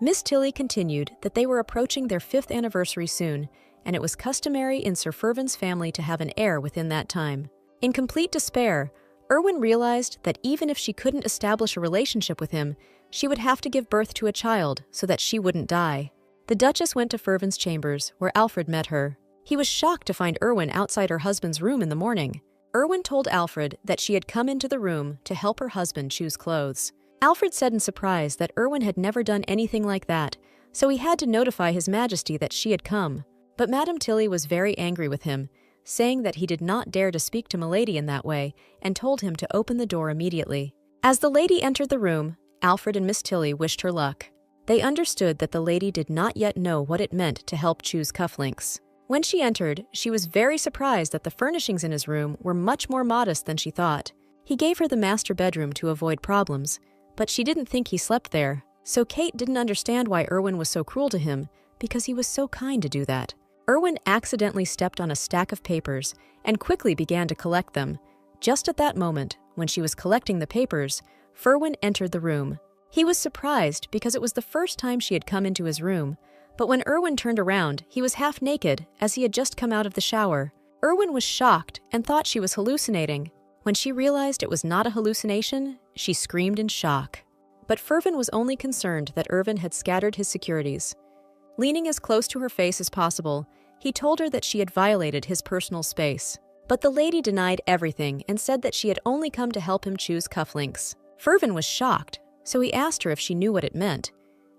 Miss Tilly continued that they were approaching their 5th anniversary soon, and it was customary in Sir Fervin's family to have an heir within that time. In complete despair, Erwin realized that even if she couldn't establish a relationship with him, she would have to give birth to a child so that she wouldn't die. The Duchess went to Fervin's chambers, where Alfred met her. He was shocked to find Erwin outside her husband's room in the morning. Erwin told Alfred that she had come into the room to help her husband choose clothes. Alfred said in surprise that Erwin had never done anything like that, so he had to notify His Majesty that she had come. But Madame Tilly was very angry with him, saying that he did not dare to speak to Milady in that way, and told him to open the door immediately. As the lady entered the room, Alfred and Miss Tilly wished her luck. They understood that the lady did not yet know what it meant to help choose cufflinks. When she entered, she was very surprised that the furnishings in his room were much more modest than she thought. He gave her the master bedroom to avoid problems, but she didn't think he slept there, so Kate didn't understand why Erwin was so cruel to him, because he was so kind to do that. Erwin accidentally stepped on a stack of papers and quickly began to collect them. Just at that moment, when she was collecting the papers, Ferwin entered the room. He was surprised because it was the first time she had come into his room, but when Erwin turned around, he was half naked as he had just come out of the shower. Erwin was shocked and thought she was hallucinating. When she realized it was not a hallucination, she screamed in shock. But Fervin was only concerned that Erwin had scattered his securities. Leaning as close to her face as possible, he told her that she had violated his personal space. But the lady denied everything and said that she had only come to help him choose cufflinks. Fervin was shocked, so he asked her if she knew what it meant.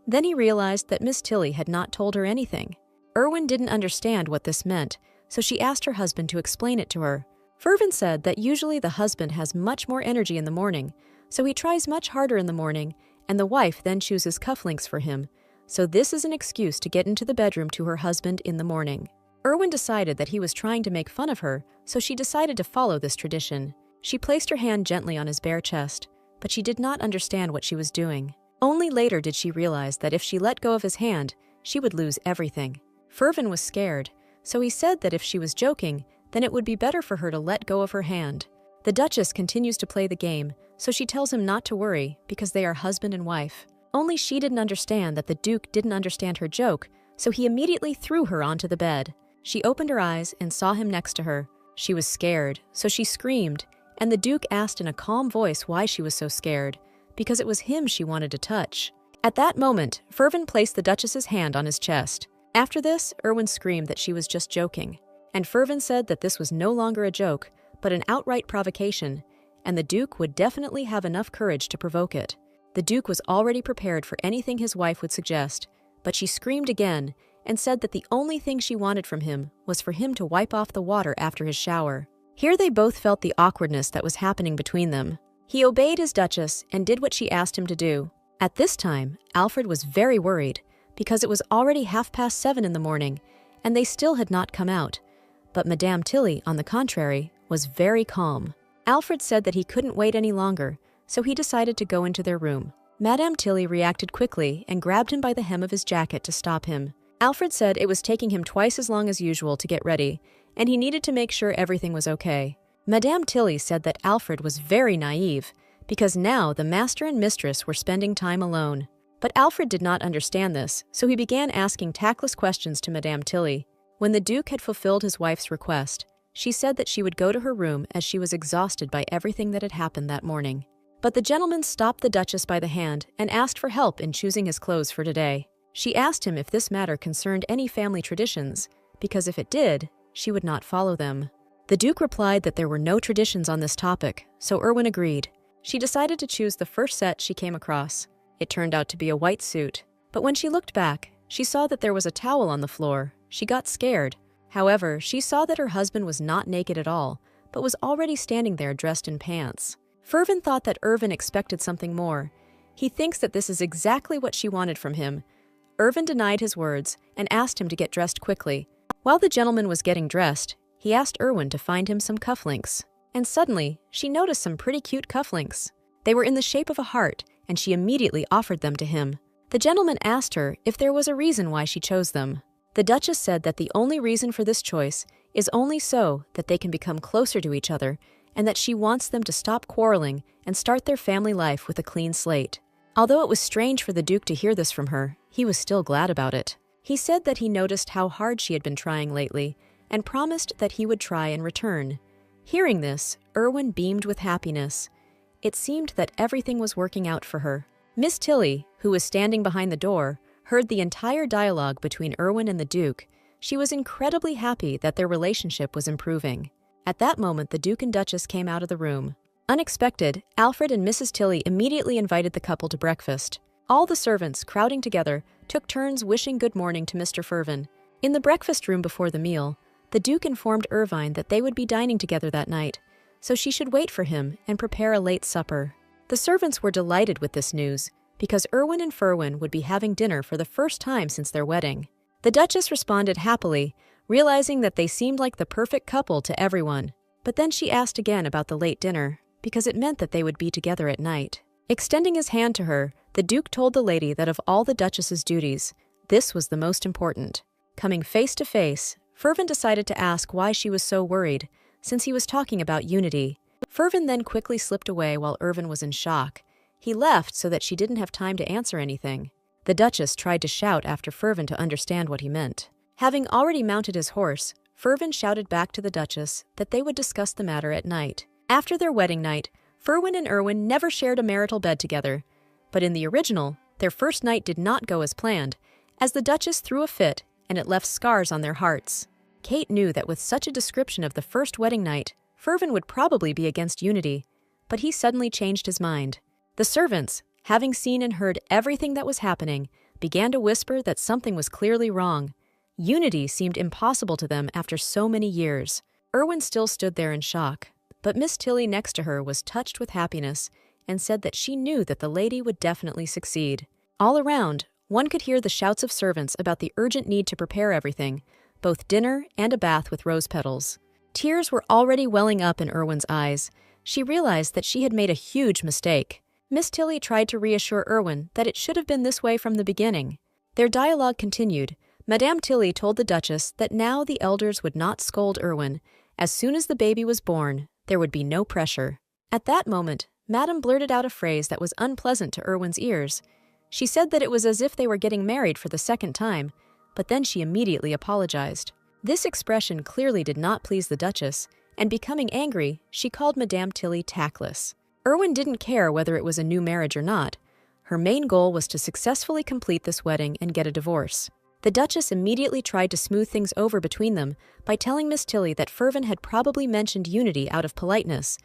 Then he realized that Miss Tilly had not told her anything. Erwin didn't understand what this meant, so she asked her husband to explain it to her. Fervin said that usually the husband has much more energy in the morning, so he tries much harder in the morning, and the wife then chooses cufflinks for him, so this is an excuse to get into the bedroom to her husband in the morning. Erwin decided that he was trying to make fun of her, so she decided to follow this tradition. She placed her hand gently on his bare chest, but she did not understand what she was doing. Only later did she realize that if she let go of his hand, she would lose everything. Fervin was scared, so he said that if she was joking, then it would be better for her to let go of her hand. The Duchess continues to play the game, so she tells him not to worry because they are husband and wife. Only she didn't understand that the Duke didn't understand her joke, so he immediately threw her onto the bed. She opened her eyes and saw him next to her. She was scared, so she screamed, and the Duke asked in a calm voice why she was so scared, because it was him she wanted to touch. At that moment, Fervin placed the Duchess's hand on his chest. After this, Erwin screamed that she was just joking, and Fervin said that this was no longer a joke, but an outright provocation, and the Duke would definitely have enough courage to provoke it. The Duke was already prepared for anything his wife would suggest, but she screamed again, and said that the only thing she wanted from him was for him to wipe off the water after his shower. Here they both felt the awkwardness that was happening between them. He obeyed his Duchess and did what she asked him to do. At this time, Alfred was very worried because it was already 7:30 in the morning and they still had not come out. But Madame Tilly, on the contrary, was very calm. Alfred said that he couldn't wait any longer, so he decided to go into their room. Madame Tilly reacted quickly and grabbed him by the hem of his jacket to stop him. Alfred said it was taking him twice as long as usual to get ready, and he needed to make sure everything was okay. Madame Tilly said that Alfred was very naive, because now the master and mistress were spending time alone. But Alfred did not understand this, so he began asking tactless questions to Madame Tilly. When the Duke had fulfilled his wife's request, she said that she would go to her room as she was exhausted by everything that had happened that morning. But the gentleman stopped the Duchess by the hand and asked for help in choosing his clothes for today. She asked him if this matter concerned any family traditions, because if it did, she would not follow them. The Duke replied that there were no traditions on this topic, so Erwin agreed. She decided to choose the first set she came across. It turned out to be a white suit, but when she looked back, she saw that there was a towel on the floor. She got scared. However, she saw that her husband was not naked at all, but was already standing there dressed in pants. Fervin thought that Erwin expected something more. He thinks that this is exactly what she wanted from him. Erwin denied his words and asked him to get dressed quickly. While the gentleman was getting dressed, he asked Erwin to find him some cufflinks. And suddenly, she noticed some pretty cute cufflinks. They were in the shape of a heart, and she immediately offered them to him. The gentleman asked her if there was a reason why she chose them. The Duchess said that the only reason for this choice is only so that they can become closer to each other, and that she wants them to stop quarreling and start their family life with a clean slate. Although it was strange for the Duke to hear this from her, he was still glad about it. He said that he noticed how hard she had been trying lately, and promised that he would try in return. Hearing this, Erwin beamed with happiness. It seemed that everything was working out for her. Miss Tilly, who was standing behind the door, heard the entire dialogue between Erwin and the Duke. She was incredibly happy that their relationship was improving. At that moment, the Duke and Duchess came out of the room. Unexpected, Alfred and Mrs. Tilly immediately invited the couple to breakfast. All the servants, crowding together, took turns wishing good morning to Mr. Fervin. In the breakfast room before the meal, the Duke informed Irvine that they would be dining together that night, so she should wait for him and prepare a late supper. The servants were delighted with this news, because Erwin and Ferwin would be having dinner for the first time since their wedding. The Duchess responded happily, realizing that they seemed like the perfect couple to everyone. But then she asked again about the late dinner, because it meant that they would be together at night. Extending his hand to her, the Duke told the lady that of all the Duchess's duties, this was the most important. Coming face to face, Fervin decided to ask why she was so worried, since he was talking about unity. Fervin then quickly slipped away while Erwin was in shock. He left so that she didn't have time to answer anything. The Duchess tried to shout after Fervin to understand what he meant. Having already mounted his horse, Fervin shouted back to the Duchess that they would discuss the matter at night. After their wedding night, Ferwin and Erwin never shared a marital bed together. But in the original, their first night did not go as planned, as the Duchess threw a fit and it left scars on their hearts. Kate knew that with such a description of the first wedding night, Fervin would probably be against unity, but he suddenly changed his mind. The servants, having seen and heard everything that was happening, began to whisper that something was clearly wrong. Unity seemed impossible to them after so many years. Erwin still stood there in shock, but Miss Tilly next to her was touched with happiness and said that she knew that the lady would definitely succeed. All around, one could hear the shouts of servants about the urgent need to prepare everything, both dinner and a bath with rose petals. Tears were already welling up in Erwin's eyes. She realized that she had made a huge mistake. Miss Tilly tried to reassure Erwin that it should have been this way from the beginning. Their dialogue continued. Madame Tilly told the Duchess that now the elders would not scold Erwin. As soon as the baby was born, there would be no pressure. At that moment, Madame blurted out a phrase that was unpleasant to Erwin's ears. She said that it was as if they were getting married for the second time, but then she immediately apologized. This expression clearly did not please the Duchess, and becoming angry, she called Madame Tilly tactless. Erwin didn't care whether it was a new marriage or not. Her main goal was to successfully complete this wedding and get a divorce. The Duchess immediately tried to smooth things over between them by telling Miss Tilly that Fervin had probably mentioned unity out of politeness,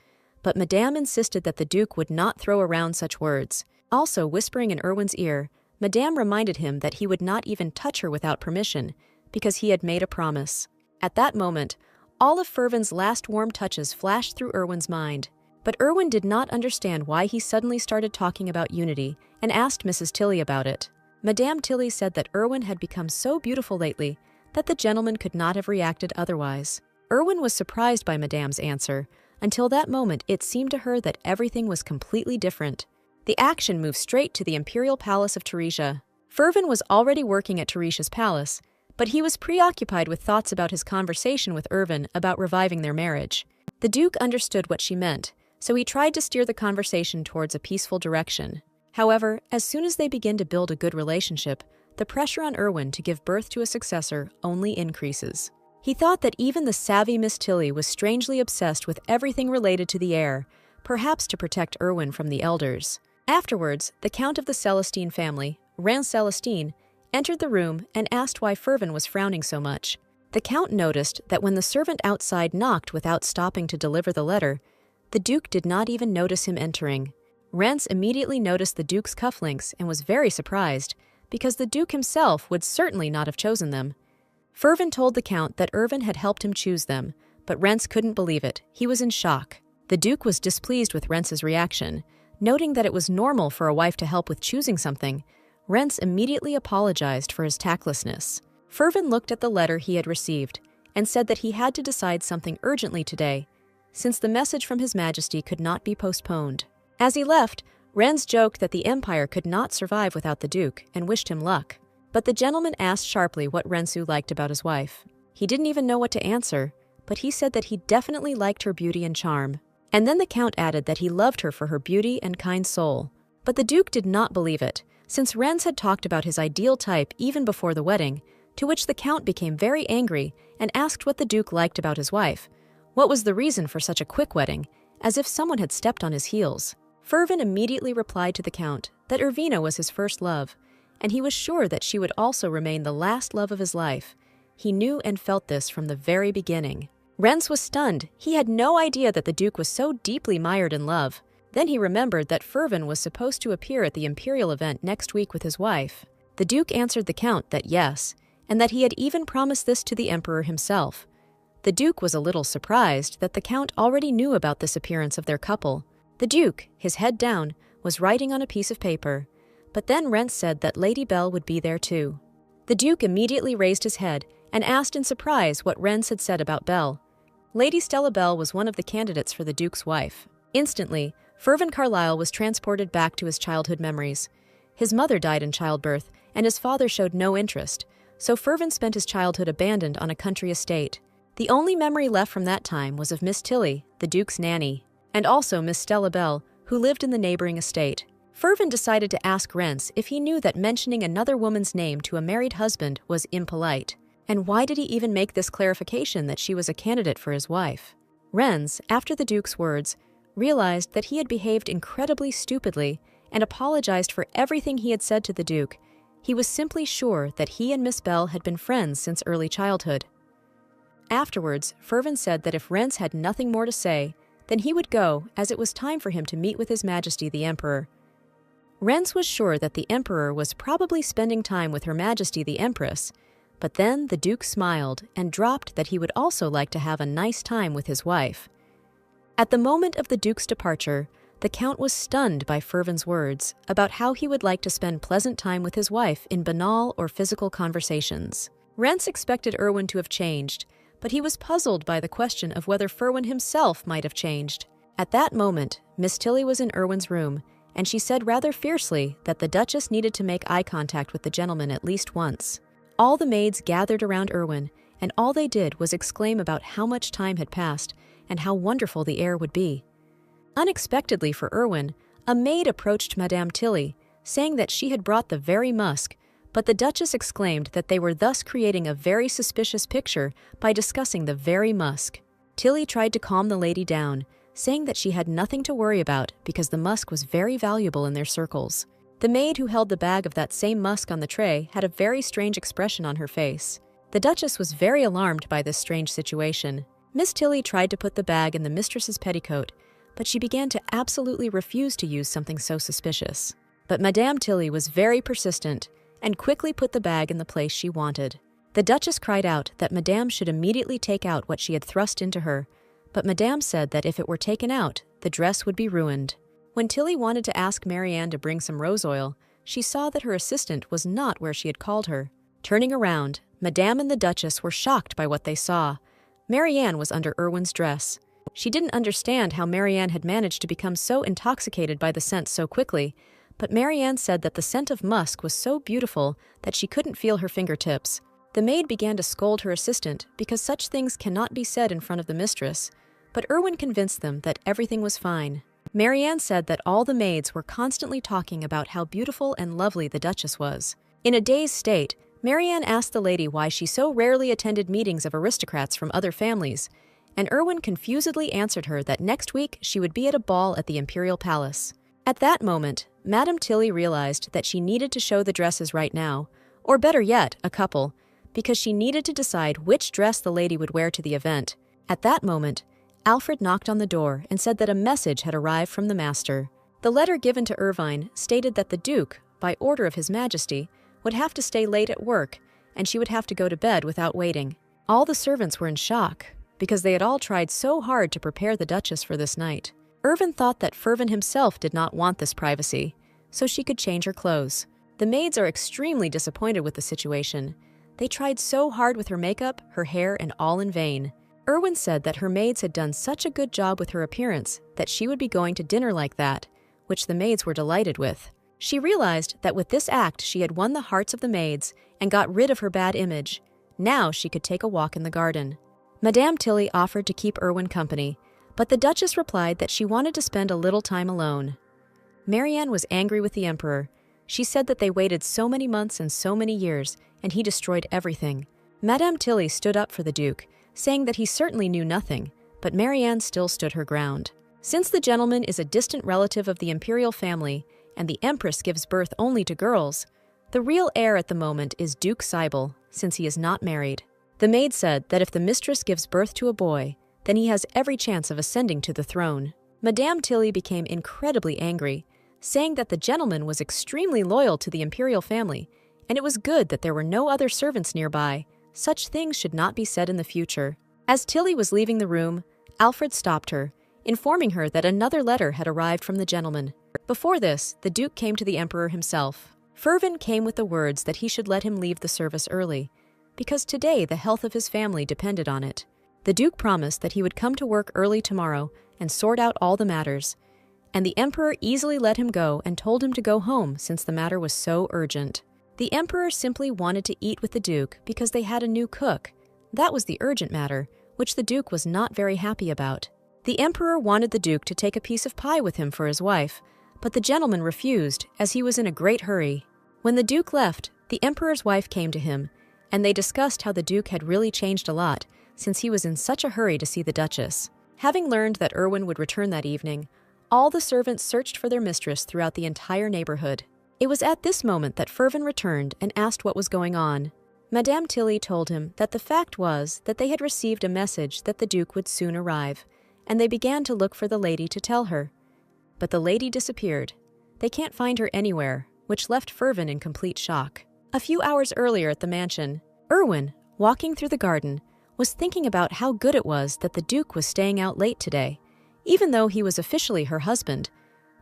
but Madame insisted that the Duke would not throw around such words. Also whispering in Erwin's ear, Madame reminded him that he would not even touch her without permission, because he had made a promise. At that moment, all of Fervin's last warm touches flashed through Erwin's mind. But Erwin did not understand why he suddenly started talking about Unity and asked Mrs. Tilly about it. Madame Tilly said that Erwin had become so beautiful lately that the gentleman could not have reacted otherwise. Erwin was surprised by Madame's answer. Until that moment, it seemed to her that everything was completely different. The action moved straight to the imperial palace of Teresia. Fervin was already working at Teresia's palace, but he was preoccupied with thoughts about his conversation with Erwin about reviving their marriage. The Duke understood what she meant, so he tried to steer the conversation towards a peaceful direction. However, as soon as they begin to build a good relationship, the pressure on Erwin to give birth to a successor only increases. He thought that even the savvy Miss Tilly was strangely obsessed with everything related to the heir, perhaps to protect Erwin from the elders. Afterwards, the Count of the Celestine family, Rance Celestine, entered the room and asked why Fervin was frowning so much. The Count noticed that when the servant outside knocked without stopping to deliver the letter, the Duke did not even notice him entering. Rance immediately noticed the Duke's cufflinks and was very surprised, because the Duke himself would certainly not have chosen them. Fervin told the Count that Erwin had helped him choose them, but Rance couldn't believe it. He was in shock. The Duke was displeased with Rance's reaction. Noting that it was normal for a wife to help with choosing something, Rance immediately apologized for his tactlessness. Fervin looked at the letter he had received and said that he had to decide something urgently today, since the message from His Majesty could not be postponed. As he left, Rance joked that the Empire could not survive without the Duke and wished him luck. But the gentleman asked sharply what Rensu liked about his wife. He didn't even know what to answer, but he said that he definitely liked her beauty and charm. And then the Count added that he loved her for her beauty and kind soul. But the Duke did not believe it, since Rance had talked about his ideal type even before the wedding, to which the Count became very angry and asked what the Duke liked about his wife. What was the reason for such a quick wedding, as if someone had stepped on his heels? Fervin immediately replied to the Count that Ervina was his first love, and he was sure that she would also remain the last love of his life. He knew and felt this from the very beginning. Rance was stunned. He had no idea that the Duke was so deeply mired in love. Then he remembered that Fervin was supposed to appear at the Imperial event next week with his wife. The Duke answered the Count that yes, and that he had even promised this to the Emperor himself. The Duke was a little surprised that the Count already knew about this appearance of their couple. The Duke, his head down, was writing on a piece of paper, but then Rance said that Lady Belle would be there too. The Duke immediately raised his head and asked in surprise what Rance had said about Belle. Lady Stella Belle was one of the candidates for the Duke's wife. Instantly, Fervin Carlyle was transported back to his childhood memories. His mother died in childbirth, and his father showed no interest, so Fervin spent his childhood abandoned on a country estate. The only memory left from that time was of Miss Tilly, the Duke's nanny, and also Miss Stella Belle, who lived in the neighboring estate. Fervin decided to ask Rance if he knew that mentioning another woman's name to a married husband was impolite. And why did he even make this clarification that she was a candidate for his wife? Rance, after the Duke's words, realized that he had behaved incredibly stupidly and apologized for everything he had said to the Duke. He was simply sure that he and Miss Belle had been friends since early childhood. Afterwards, Fervin said that if Rance had nothing more to say, then he would go, as it was time for him to meet with His Majesty the Emperor. Rance was sure that the Emperor was probably spending time with Her Majesty the Empress, but then the Duke smiled and dropped that he would also like to have a nice time with his wife. At the moment of the Duke's departure, the Count was stunned by Fervin's words about how he would like to spend pleasant time with his wife in banal or physical conversations. Rance expected Erwin to have changed, but he was puzzled by the question of whether Ferwin himself might have changed. At that moment, Miss Tilly was in Erwin's room, and she said rather fiercely that the Duchess needed to make eye contact with the gentleman at least once. All the maids gathered around Erwin, and all they did was exclaim about how much time had passed and how wonderful the heir would be. Unexpectedly for Erwin, a maid approached Madame Tilly, saying that she had brought the very musk, but the Duchess exclaimed that they were thus creating a very suspicious picture by discussing the very musk. Tilly tried to calm the lady down, saying that she had nothing to worry about because the musk was very valuable in their circles. The maid who held the bag of that same musk on the tray had a very strange expression on her face. The Duchess was very alarmed by this strange situation. Miss Tilly tried to put the bag in the mistress's petticoat, but she began to absolutely refuse to use something so suspicious. But Madame Tilly was very persistent and quickly put the bag in the place she wanted. The Duchess cried out that Madame should immediately take out what she had thrust into her, but Madame said that if it were taken out, the dress would be ruined. When Tilly wanted to ask Marianne to bring some rose oil, she saw that her assistant was not where she had called her. Turning around, Madame and the Duchess were shocked by what they saw. Marianne was under Erwin's dress. She didn't understand how Marianne had managed to become so intoxicated by the scent so quickly, but Marianne said that the scent of musk was so beautiful that she couldn't feel her fingertips. The maid began to scold her assistant because such things cannot be said in front of the mistress, but Erwin convinced them that everything was fine. Marianne said that all the maids were constantly talking about how beautiful and lovely the Duchess was. In a dazed state, Marianne asked the lady why she so rarely attended meetings of aristocrats from other families, and Erwin confusedly answered her that next week she would be at a ball at the Imperial Palace. At that moment, Madame Tilly realized that she needed to show the dresses right now, or better yet, a couple, because she needed to decide which dress the lady would wear to the event. At that moment, Alfred knocked on the door and said that a message had arrived from the master. The letter given to Irvine stated that the Duke, by order of His Majesty, would have to stay late at work, and she would have to go to bed without waiting. All the servants were in shock, because they had all tried so hard to prepare the Duchess for this night. Irvine thought that Fervin himself did not want this privacy, so she could change her clothes. The maids are extremely disappointed with the situation. They tried so hard with her makeup, her hair, and all in vain. Erwin said that her maids had done such a good job with her appearance that she would be going to dinner like that, which the maids were delighted with. She realized that with this act she had won the hearts of the maids and got rid of her bad image. Now she could take a walk in the garden. Madame Tilly offered to keep Erwin company, but the Duchess replied that she wanted to spend a little time alone. Marianne was angry with the Emperor. She said that they waited so many months and so many years, and he destroyed everything. Madame Tilly stood up for the Duke, saying that he certainly knew nothing, but Marianne still stood her ground. Since the gentleman is a distant relative of the imperial family, and the Empress gives birth only to girls, the real heir at the moment is Duke Seibel, since he is not married. The maid said that if the mistress gives birth to a boy, then he has every chance of ascending to the throne. Madame Tilly became incredibly angry, saying that the gentleman was extremely loyal to the imperial family, and it was good that there were no other servants nearby. Such things should not be said in the future. As Tilly was leaving the room, Alfred stopped her, informing her that another letter had arrived from the gentleman. Before this, the Duke came to the Emperor himself. Fervin came with the words that he should let him leave the service early, because today the health of his family depended on it. The Duke promised that he would come to work early tomorrow and sort out all the matters, and the Emperor easily let him go and told him to go home since the matter was so urgent. The Emperor simply wanted to eat with the Duke because they had a new cook. That was the urgent matter, which the Duke was not very happy about. The Emperor wanted the Duke to take a piece of pie with him for his wife, but the gentleman refused, as he was in a great hurry. When the Duke left, the Emperor's wife came to him, and they discussed how the Duke had really changed a lot, since he was in such a hurry to see the Duchess. Having learned that Erwin would return that evening, all the servants searched for their mistress throughout the entire neighborhood. It was at this moment that Fervin returned and asked what was going on. Madame Tilly told him that the fact was that they had received a message that the Duke would soon arrive, and they began to look for the lady to tell her. But the lady disappeared. They can't find her anywhere, which left Fervin in complete shock. A few hours earlier at the mansion, Erwin, walking through the garden, was thinking about how good it was that the Duke was staying out late today, even though he was officially her husband.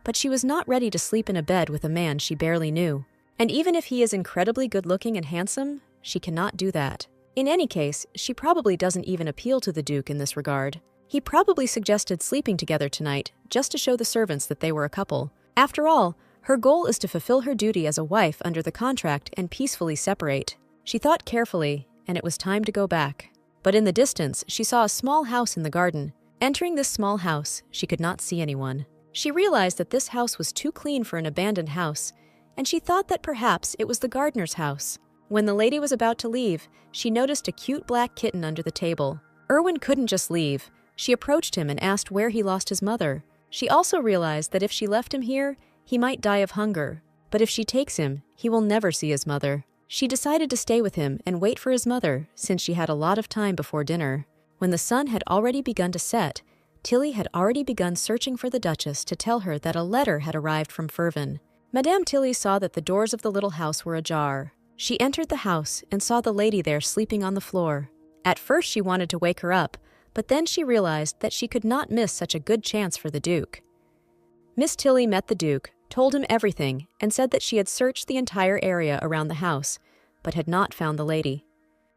But she was not ready to sleep in a bed with a man she barely knew. And even if he is incredibly good-looking and handsome, she cannot do that. In any case, she probably doesn't even appeal to the Duke in this regard. He probably suggested sleeping together tonight just to show the servants that they were a couple. After all, her goal is to fulfill her duty as a wife under the contract and peacefully separate. She thought carefully, and it was time to go back. But in the distance, she saw a small house in the garden. Entering this small house, she could not see anyone. She realized that this house was too clean for an abandoned house, and she thought that perhaps it was the gardener's house. When the lady was about to leave, she noticed a cute black kitten under the table. Erwin couldn't just leave. She approached him and asked where he lost his mother. She also realized that if she left him here, he might die of hunger. But if she takes him, he will never see his mother. She decided to stay with him and wait for his mother, since she had a lot of time before dinner. When the sun had already begun to set, Tilly had already begun searching for the Duchess to tell her that a letter had arrived from Fervin. Madame Tilly saw that the doors of the little house were ajar. She entered the house and saw the lady there sleeping on the floor. At first she wanted to wake her up, but then she realized that she could not miss such a good chance for the Duke. Miss Tilly met the Duke, told him everything, and said that she had searched the entire area around the house, but had not found the lady.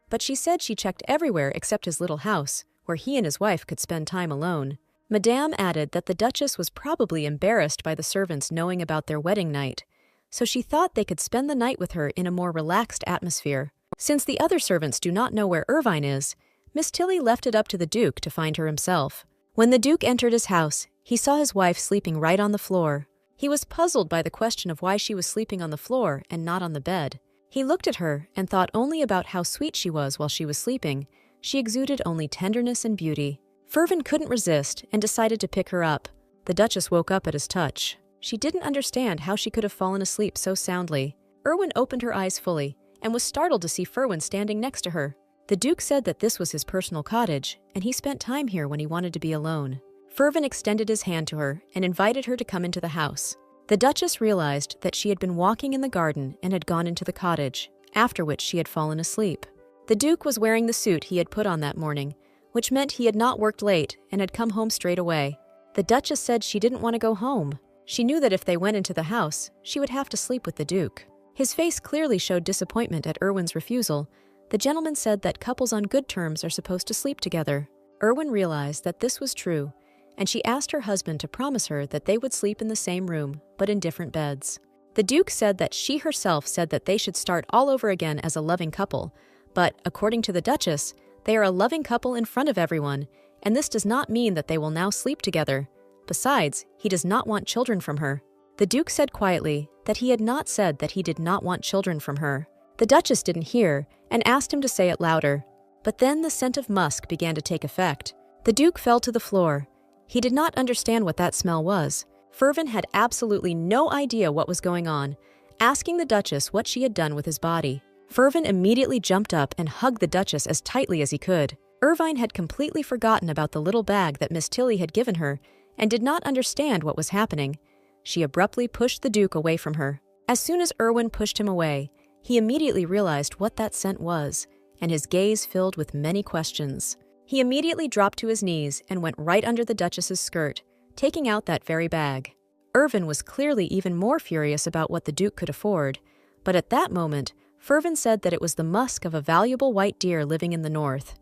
But she said she checked everywhere except his little house, where he and his wife could spend time alone. Madame added that the Duchess was probably embarrassed by the servants knowing about their wedding night, so she thought they could spend the night with her in a more relaxed atmosphere. Since the other servants do not know where Irvine is, Miss Tilly left it up to the Duke to find her himself. When the Duke entered his house, he saw his wife sleeping right on the floor. He was puzzled by the question of why she was sleeping on the floor and not on the bed. He looked at her and thought only about how sweet she was while she was sleeping. She exuded only tenderness and beauty. Fervin couldn't resist and decided to pick her up. The Duchess woke up at his touch. She didn't understand how she could have fallen asleep so soundly. Erwin opened her eyes fully and was startled to see Ferwin standing next to her. The Duke said that this was his personal cottage, and he spent time here when he wanted to be alone. Fervin extended his hand to her and invited her to come into the house. The Duchess realized that she had been walking in the garden and had gone into the cottage, after which she had fallen asleep. The Duke was wearing the suit he had put on that morning, which meant he had not worked late and had come home straight away. The Duchess said she didn't want to go home. She knew that if they went into the house, she would have to sleep with the Duke. His face clearly showed disappointment at Erwin's refusal. The gentleman said that couples on good terms are supposed to sleep together. Erwin realized that this was true, and she asked her husband to promise her that they would sleep in the same room, but in different beds. The Duke said that she herself said that they should start all over again as a loving couple, but, according to the Duchess, they are a loving couple in front of everyone, and this does not mean that they will now sleep together. Besides, he does not want children from her. The Duke said quietly that he had not said that he did not want children from her. The Duchess didn't hear and asked him to say it louder. But then the scent of musk began to take effect. The Duke fell to the floor. He did not understand what that smell was. Fervin had absolutely no idea what was going on, asking the Duchess what she had done with his body. Fervin immediately jumped up and hugged the Duchess as tightly as he could. Irvine had completely forgotten about the little bag that Miss Tilly had given her and did not understand what was happening. She abruptly pushed the Duke away from her. As soon as Erwin pushed him away, he immediately realized what that scent was, and his gaze filled with many questions. He immediately dropped to his knees and went right under the Duchess's skirt, taking out that very bag. Erwin was clearly even more furious about what the Duke could afford, but at that moment, Fervin said that it was the musk of a valuable white deer living in the north.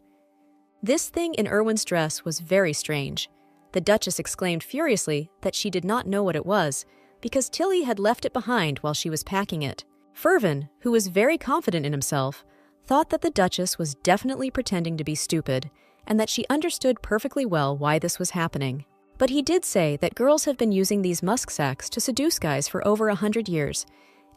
This thing in Erwin's dress was very strange. The Duchess exclaimed furiously that she did not know what it was, because Tilly had left it behind while she was packing it. Fervin, who was very confident in himself, thought that the Duchess was definitely pretending to be stupid, and that she understood perfectly well why this was happening. But he did say that girls have been using these musk sacks to seduce guys for over 100 years,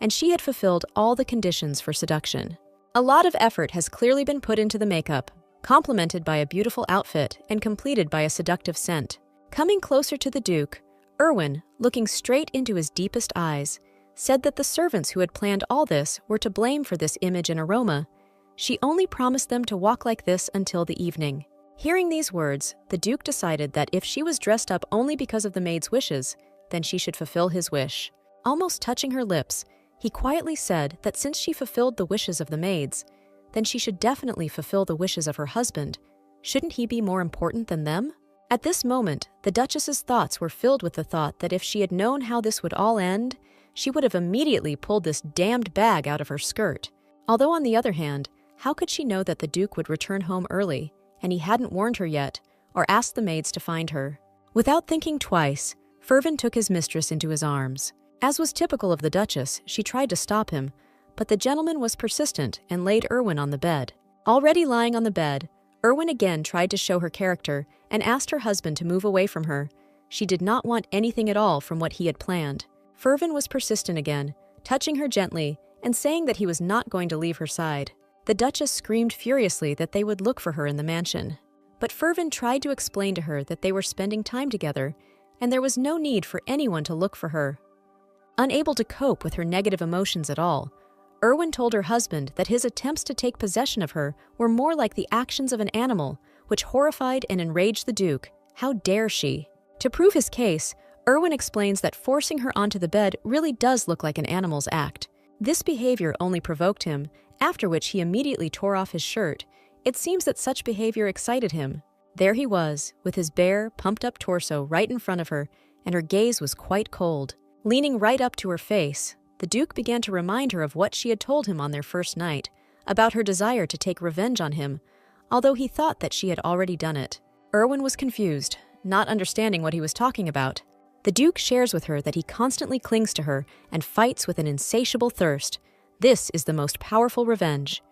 and she had fulfilled all the conditions for seduction. A lot of effort has clearly been put into the makeup, complemented by a beautiful outfit and completed by a seductive scent. Coming closer to the Duke, Erwin, looking straight into his deepest eyes, said that the servants who had planned all this were to blame for this image and aroma. She only promised them to walk like this until the evening. Hearing these words, the Duke decided that if she was dressed up only because of the maid's wishes, then she should fulfill his wish. Almost touching her lips, he quietly said that since she fulfilled the wishes of the maids, then she should definitely fulfill the wishes of her husband. Shouldn't he be more important than them? At this moment, the Duchess's thoughts were filled with the thought that if she had known how this would all end, she would have immediately pulled this damned bag out of her skirt. Although on the other hand, how could she know that the Duke would return home early, and he hadn't warned her yet, or asked the maids to find her? Without thinking twice, Fervin took his mistress into his arms. As was typical of the Duchess, she tried to stop him, but the gentleman was persistent and laid Erwin on the bed. Already lying on the bed, Erwin again tried to show her character and asked her husband to move away from her. She did not want anything at all from what he had planned. Fervin was persistent again, touching her gently and saying that he was not going to leave her side. The Duchess screamed furiously that they would look for her in the mansion. But Fervin tried to explain to her that they were spending time together, and there was no need for anyone to look for her. Unable to cope with her negative emotions at all, Erwin told her husband that his attempts to take possession of her were more like the actions of an animal, which horrified and enraged the Duke. How dare she? To prove his case, Erwin explains that forcing her onto the bed really does look like an animal's act. This behavior only provoked him, after which he immediately tore off his shirt. It seems that such behavior excited him. There he was, with his bare, pumped-up torso right in front of her, and her gaze was quite cold. Leaning right up to her face, the Duke began to remind her of what she had told him on their first night, about her desire to take revenge on him, although he thought that she had already done it. Erwin was confused, not understanding what he was talking about. The Duke shares with her that he constantly clings to her and fights with an insatiable thirst. This is the most powerful revenge.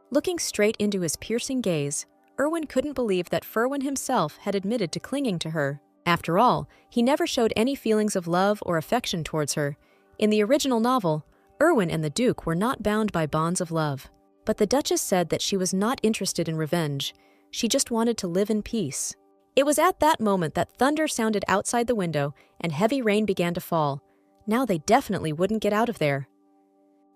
Looking straight into his piercing gaze, Erwin couldn't believe that Ferwin himself had admitted to clinging to her. After all, he never showed any feelings of love or affection towards her. In the original novel, Erwin and the Duke were not bound by bonds of love. But the Duchess said that she was not interested in revenge. She just wanted to live in peace. It was at that moment that thunder sounded outside the window and heavy rain began to fall. Now they definitely wouldn't get out of there.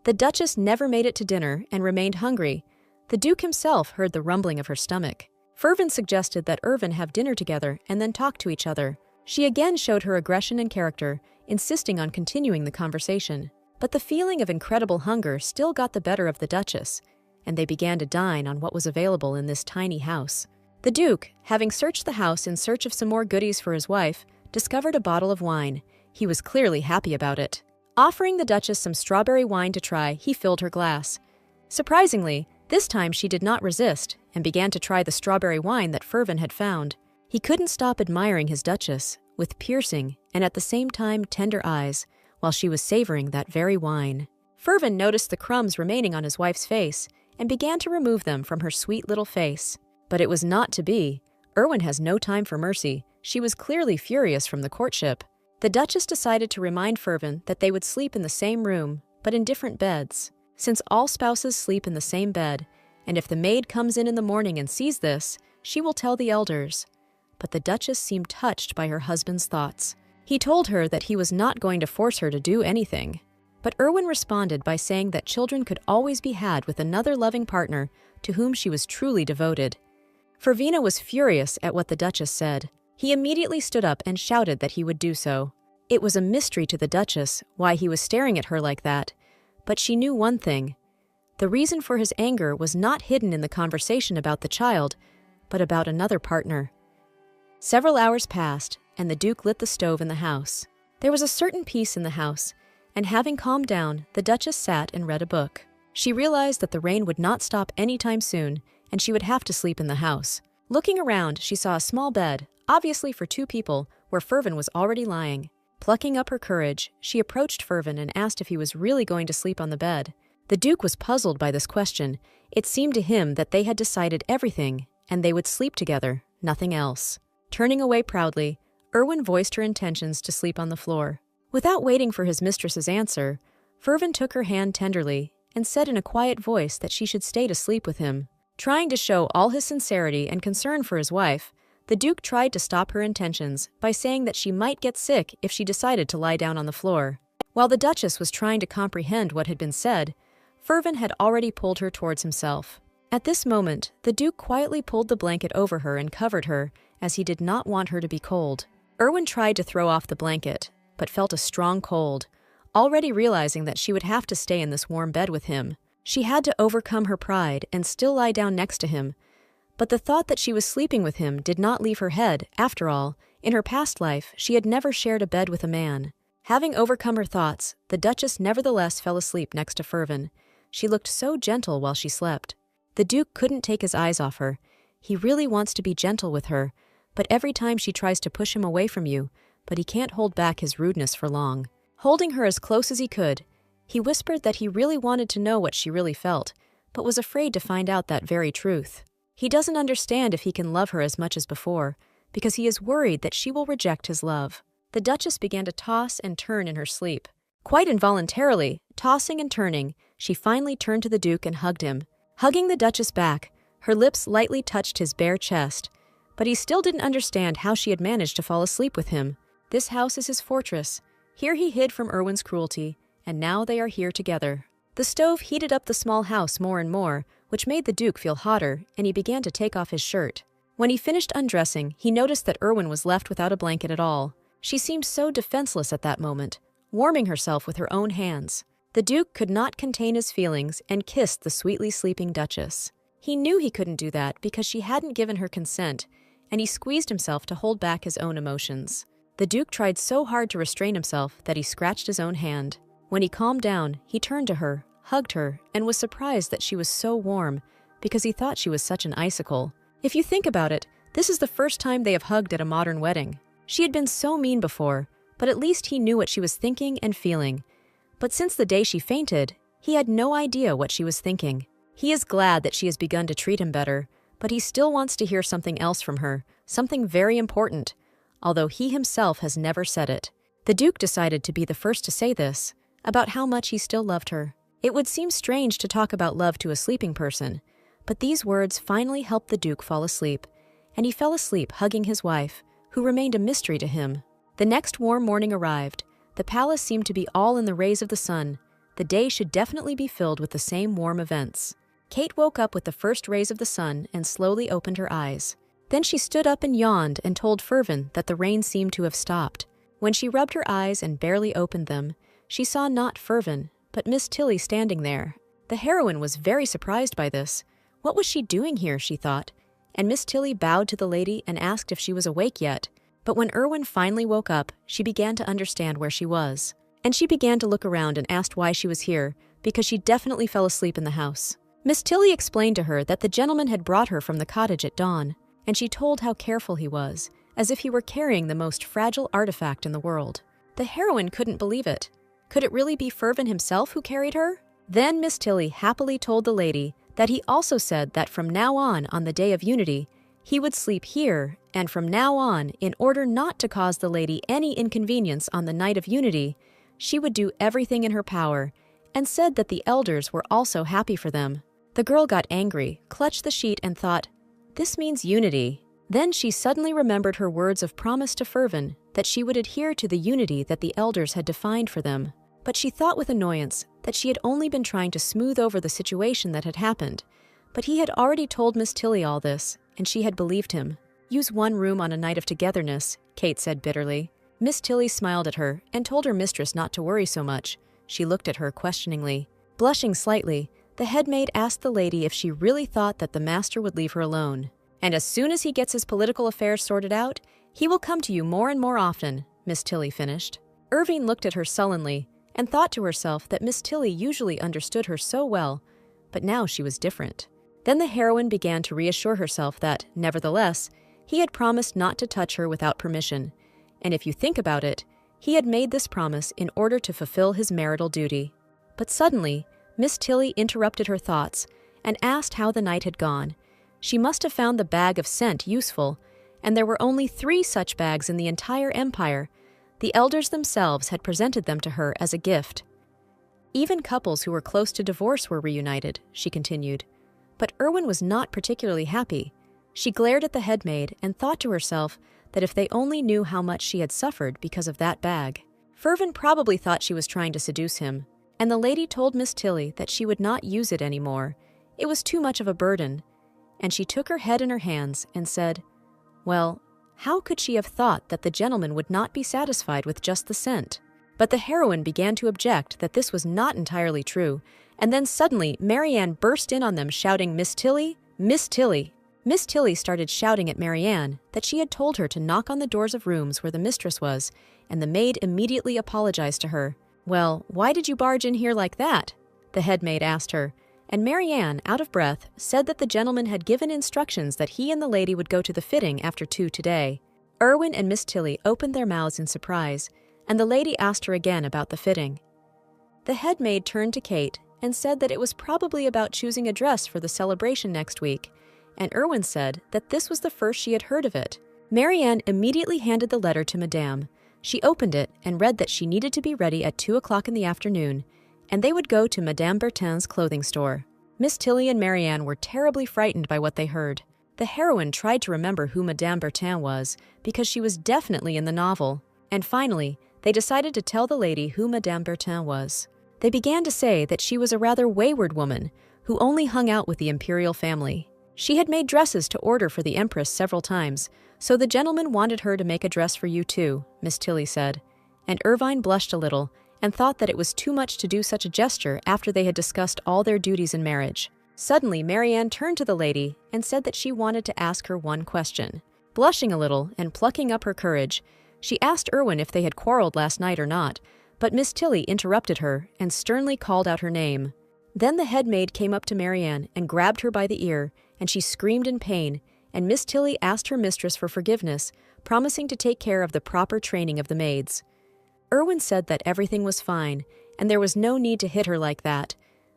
The Duchess never made it to dinner and remained hungry. The Duke himself heard the rumbling of her stomach. Fervin suggested that Erwin have dinner together and then talk to each other. She again showed her aggression and character, insisting on continuing the conversation. But the feeling of incredible hunger still got the better of the Duchess, and they began to dine on what was available in this tiny house. The Duke, having searched the house in search of some more goodies for his wife, discovered a bottle of wine. He was clearly happy about it. Offering the Duchess some strawberry wine to try, he filled her glass. Surprisingly, this time she did not resist and began to try the strawberry wine that Fervin had found. He couldn't stop admiring his Duchess, with piercing and at the same time tender eyes, while she was savoring that very wine. Fervin noticed the crumbs remaining on his wife's face and began to remove them from her sweet little face. But it was not to be. Erwin has no time for mercy. She was clearly furious from the courtship. The Duchess decided to remind Fervin that they would sleep in the same room, but in different beds. Since all spouses sleep in the same bed, and if the maid comes in the morning and sees this, she will tell the elders. But the Duchess seemed touched by her husband's thoughts. He told her that he was not going to force her to do anything. But Erwin responded by saying that children could always be had with another loving partner to whom she was truly devoted. Fervina was furious at what the Duchess said. He immediately stood up and shouted that he would do so. It was a mystery to the Duchess why he was staring at her like that, but she knew one thing. The reason for his anger was not hidden in the conversation about the child, but about another partner. Several hours passed, and the Duke lit the stove in the house. There was a certain peace in the house, and having calmed down, the Duchess sat and read a book. She realized that the rain would not stop anytime soon, and she would have to sleep in the house. Looking around, she saw a small bed, obviously for two people, where Fervin was already lying. Plucking up her courage, she approached Fervin and asked if he was really going to sleep on the bed. The Duke was puzzled by this question. It seemed to him that they had decided everything, and they would sleep together, nothing else. Turning away proudly, Erwin voiced her intentions to sleep on the floor. Without waiting for his mistress's answer, Fervin took her hand tenderly and said in a quiet voice that she should stay to sleep with him. Trying to show all his sincerity and concern for his wife, the Duke tried to stop her intentions by saying that she might get sick if she decided to lie down on the floor. While the Duchess was trying to comprehend what had been said, Fervin had already pulled her towards himself. At this moment, the Duke quietly pulled the blanket over her and covered her, as he did not want her to be cold. Erwin tried to throw off the blanket, but felt a strong cold, already realizing that she would have to stay in this warm bed with him. She had to overcome her pride and still lie down next to him. But the thought that she was sleeping with him did not leave her head. After all, in her past life, she had never shared a bed with a man. Having overcome her thoughts, the Duchess nevertheless fell asleep next to Fervin. She looked so gentle while she slept. The Duke couldn't take his eyes off her. He really wants to be gentle with her, but every time she tries to push him away from you, but he can't hold back his rudeness for long. Holding her as close as he could, he whispered that he really wanted to know what she really felt, but was afraid to find out that very truth. He doesn't understand if he can love her as much as before, because he is worried that she will reject his love. The Duchess began to toss and turn in her sleep. Quite involuntarily, tossing and turning, she finally turned to the Duke and hugged him. Hugging the Duchess back, her lips lightly touched his bare chest, but he still didn't understand how she had managed to fall asleep with him. This house is his fortress. Here he hid from Erwin's cruelty, and now they are here together. The stove heated up the small house more and more, which made the Duke feel hotter, and he began to take off his shirt. When he finished undressing, he noticed that Erwin was left without a blanket at all. She seemed so defenseless at that moment, warming herself with her own hands. The Duke could not contain his feelings and kissed the sweetly sleeping Duchess. He knew he couldn't do that because she hadn't given her consent, and he squeezed himself to hold back his own emotions. The Duke tried so hard to restrain himself that he scratched his own hand. When he calmed down, he turned to her, hugged her, and was surprised that she was so warm, because he thought she was such an icicle. If you think about it, this is the first time they have hugged at a modern wedding. She had been so mean before, but at least he knew what she was thinking and feeling. But since the day she fainted, he had no idea what she was thinking. He is glad that she has begun to treat him better, but he still wants to hear something else from her, something very important, although he himself has never said it. The Duke decided to be the first to say this, about how much he still loved her. It would seem strange to talk about love to a sleeping person, but these words finally helped the Duke fall asleep, and he fell asleep hugging his wife, who remained a mystery to him. The next warm morning arrived. The palace seemed to be all in the rays of the sun. The day should definitely be filled with the same warm events. Kate woke up with the first rays of the sun and slowly opened her eyes. Then she stood up and yawned and told Fervin that the rain seemed to have stopped. When she rubbed her eyes and barely opened them, she saw not Fervin, but Miss Tilly standing there. The heroine was very surprised by this. What was she doing here, she thought, and Miss Tilly bowed to the lady and asked if she was awake yet. But when Erwin finally woke up, she began to understand where she was. And she began to look around and asked why she was here, because she definitely fell asleep in the house. Miss Tilly explained to her that the gentleman had brought her from the cottage at dawn, and she told how careful he was, as if he were carrying the most fragile artifact in the world. The heroine couldn't believe it. Could it really be Fervin himself who carried her? Then Miss Tilly happily told the lady that he also said that from now on the day of Unity, he would sleep here, and from now on, in order not to cause the lady any inconvenience on the night of Unity, she would do everything in her power, and said that the elders were also happy for them. The girl got angry, clutched the sheet, and thought, "This means unity." Then she suddenly remembered her words of promise to Fervin that she would adhere to the unity that the elders had defined for them. But she thought with annoyance that she had only been trying to smooth over the situation that had happened. But he had already told Miss Tilly all this, and she had believed him. "Use one room on a night of togetherness," Kate said bitterly. Miss Tilly smiled at her and told her mistress not to worry so much. She looked at her questioningly. Blushing slightly, the headmaid asked the lady if she really thought that the master would leave her alone. "And as soon as he gets his political affairs sorted out, he will come to you more and more often," Miss Tilly finished. Irving looked at her sullenly and thought to herself that Miss Tilly usually understood her so well, but now she was different. Then the heroine began to reassure herself that, nevertheless, he had promised not to touch her without permission, and if you think about it, he had made this promise in order to fulfill his marital duty. But suddenly, Miss Tilly interrupted her thoughts and asked how the night had gone. She must have found the bag of scent useful, and there were only 3 such bags in the entire empire. The elders themselves had presented them to her as a gift. Even couples who were close to divorce were reunited, she continued. But Erwin was not particularly happy. She glared at the headmaid and thought to herself that if they only knew how much she had suffered because of that bag. Fervin probably thought she was trying to seduce him, and the lady told Miss Tilly that she would not use it anymore. It was too much of a burden. And she took her head in her hands and said, "Well, how could she have thought that the gentleman would not be satisfied with just the scent?" But the heroine began to object that this was not entirely true, and then suddenly Marianne burst in on them shouting, "Miss Tilly! Miss Tilly!" Miss Tilly started shouting at Marianne that she had told her to knock on the doors of rooms where the mistress was, and the maid immediately apologized to her. "Well, why did you barge in here like that?" the headmaid asked her, and Marianne, out of breath, said that the gentleman had given instructions that he and the lady would go to the fitting after 2 today. Erwin and Miss Tilly opened their mouths in surprise, and the lady asked her again about the fitting. The headmaid turned to Kate and said that it was probably about choosing a dress for the celebration next week, and Erwin said that this was the first she had heard of it. Marianne immediately handed the letter to Madame. She opened it and read that she needed to be ready at 2 o'clock in the afternoon, and they would go to Madame Bertin's clothing store. Miss Tilly and Marianne were terribly frightened by what they heard. The heroine tried to remember who Madame Bertin was, because she was definitely in the novel. And finally, they decided to tell the lady who Madame Bertin was. They began to say that she was a rather wayward woman who only hung out with the imperial family. She had made dresses to order for the Empress several times, so the gentleman wanted her to make a dress for you too, Miss Tilly said. And Irvine blushed a little and thought that it was too much to do such a gesture after they had discussed all their duties in marriage. Suddenly, Marianne turned to the lady and said that she wanted to ask her one question. Blushing a little and plucking up her courage, she asked Irwin if they had quarreled last night or not, but Miss Tilly interrupted her and sternly called out her name. Then the head maid came up to Marianne and grabbed her by the ear, and she screamed in pain, and Miss Tilly asked her mistress for forgiveness, promising to take care of the proper training of the maids. Irwin said that everything was fine, and there was no need to hit her like that,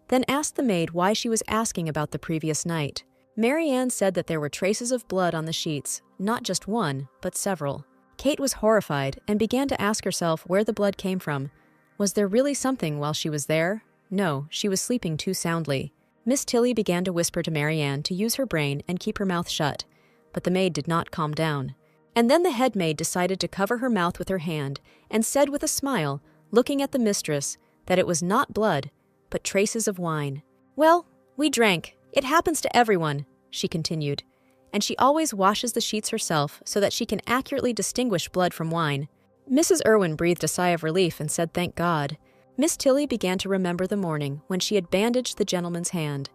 then asked the maid why she was asking about the previous night. Marianne said that there were traces of blood on the sheets, not just one, but several. Kate was horrified and began to ask herself where the blood came from. Was there really something while she was there? No, she was sleeping too soundly. Miss Tilly began to whisper to Marianne to use her brain and keep her mouth shut, but the maid did not calm down. And then the head maid decided to cover her mouth with her hand and said with a smile, looking at the mistress, that it was not blood, but traces of wine. Well, we drank. It happens to everyone, she continued, and she always washes the sheets herself so that she can accurately distinguish blood from wine. Mrs. Irwin breathed a sigh of relief and said thank God. Miss Tilly began to remember the morning when she had bandaged the gentleman's hand,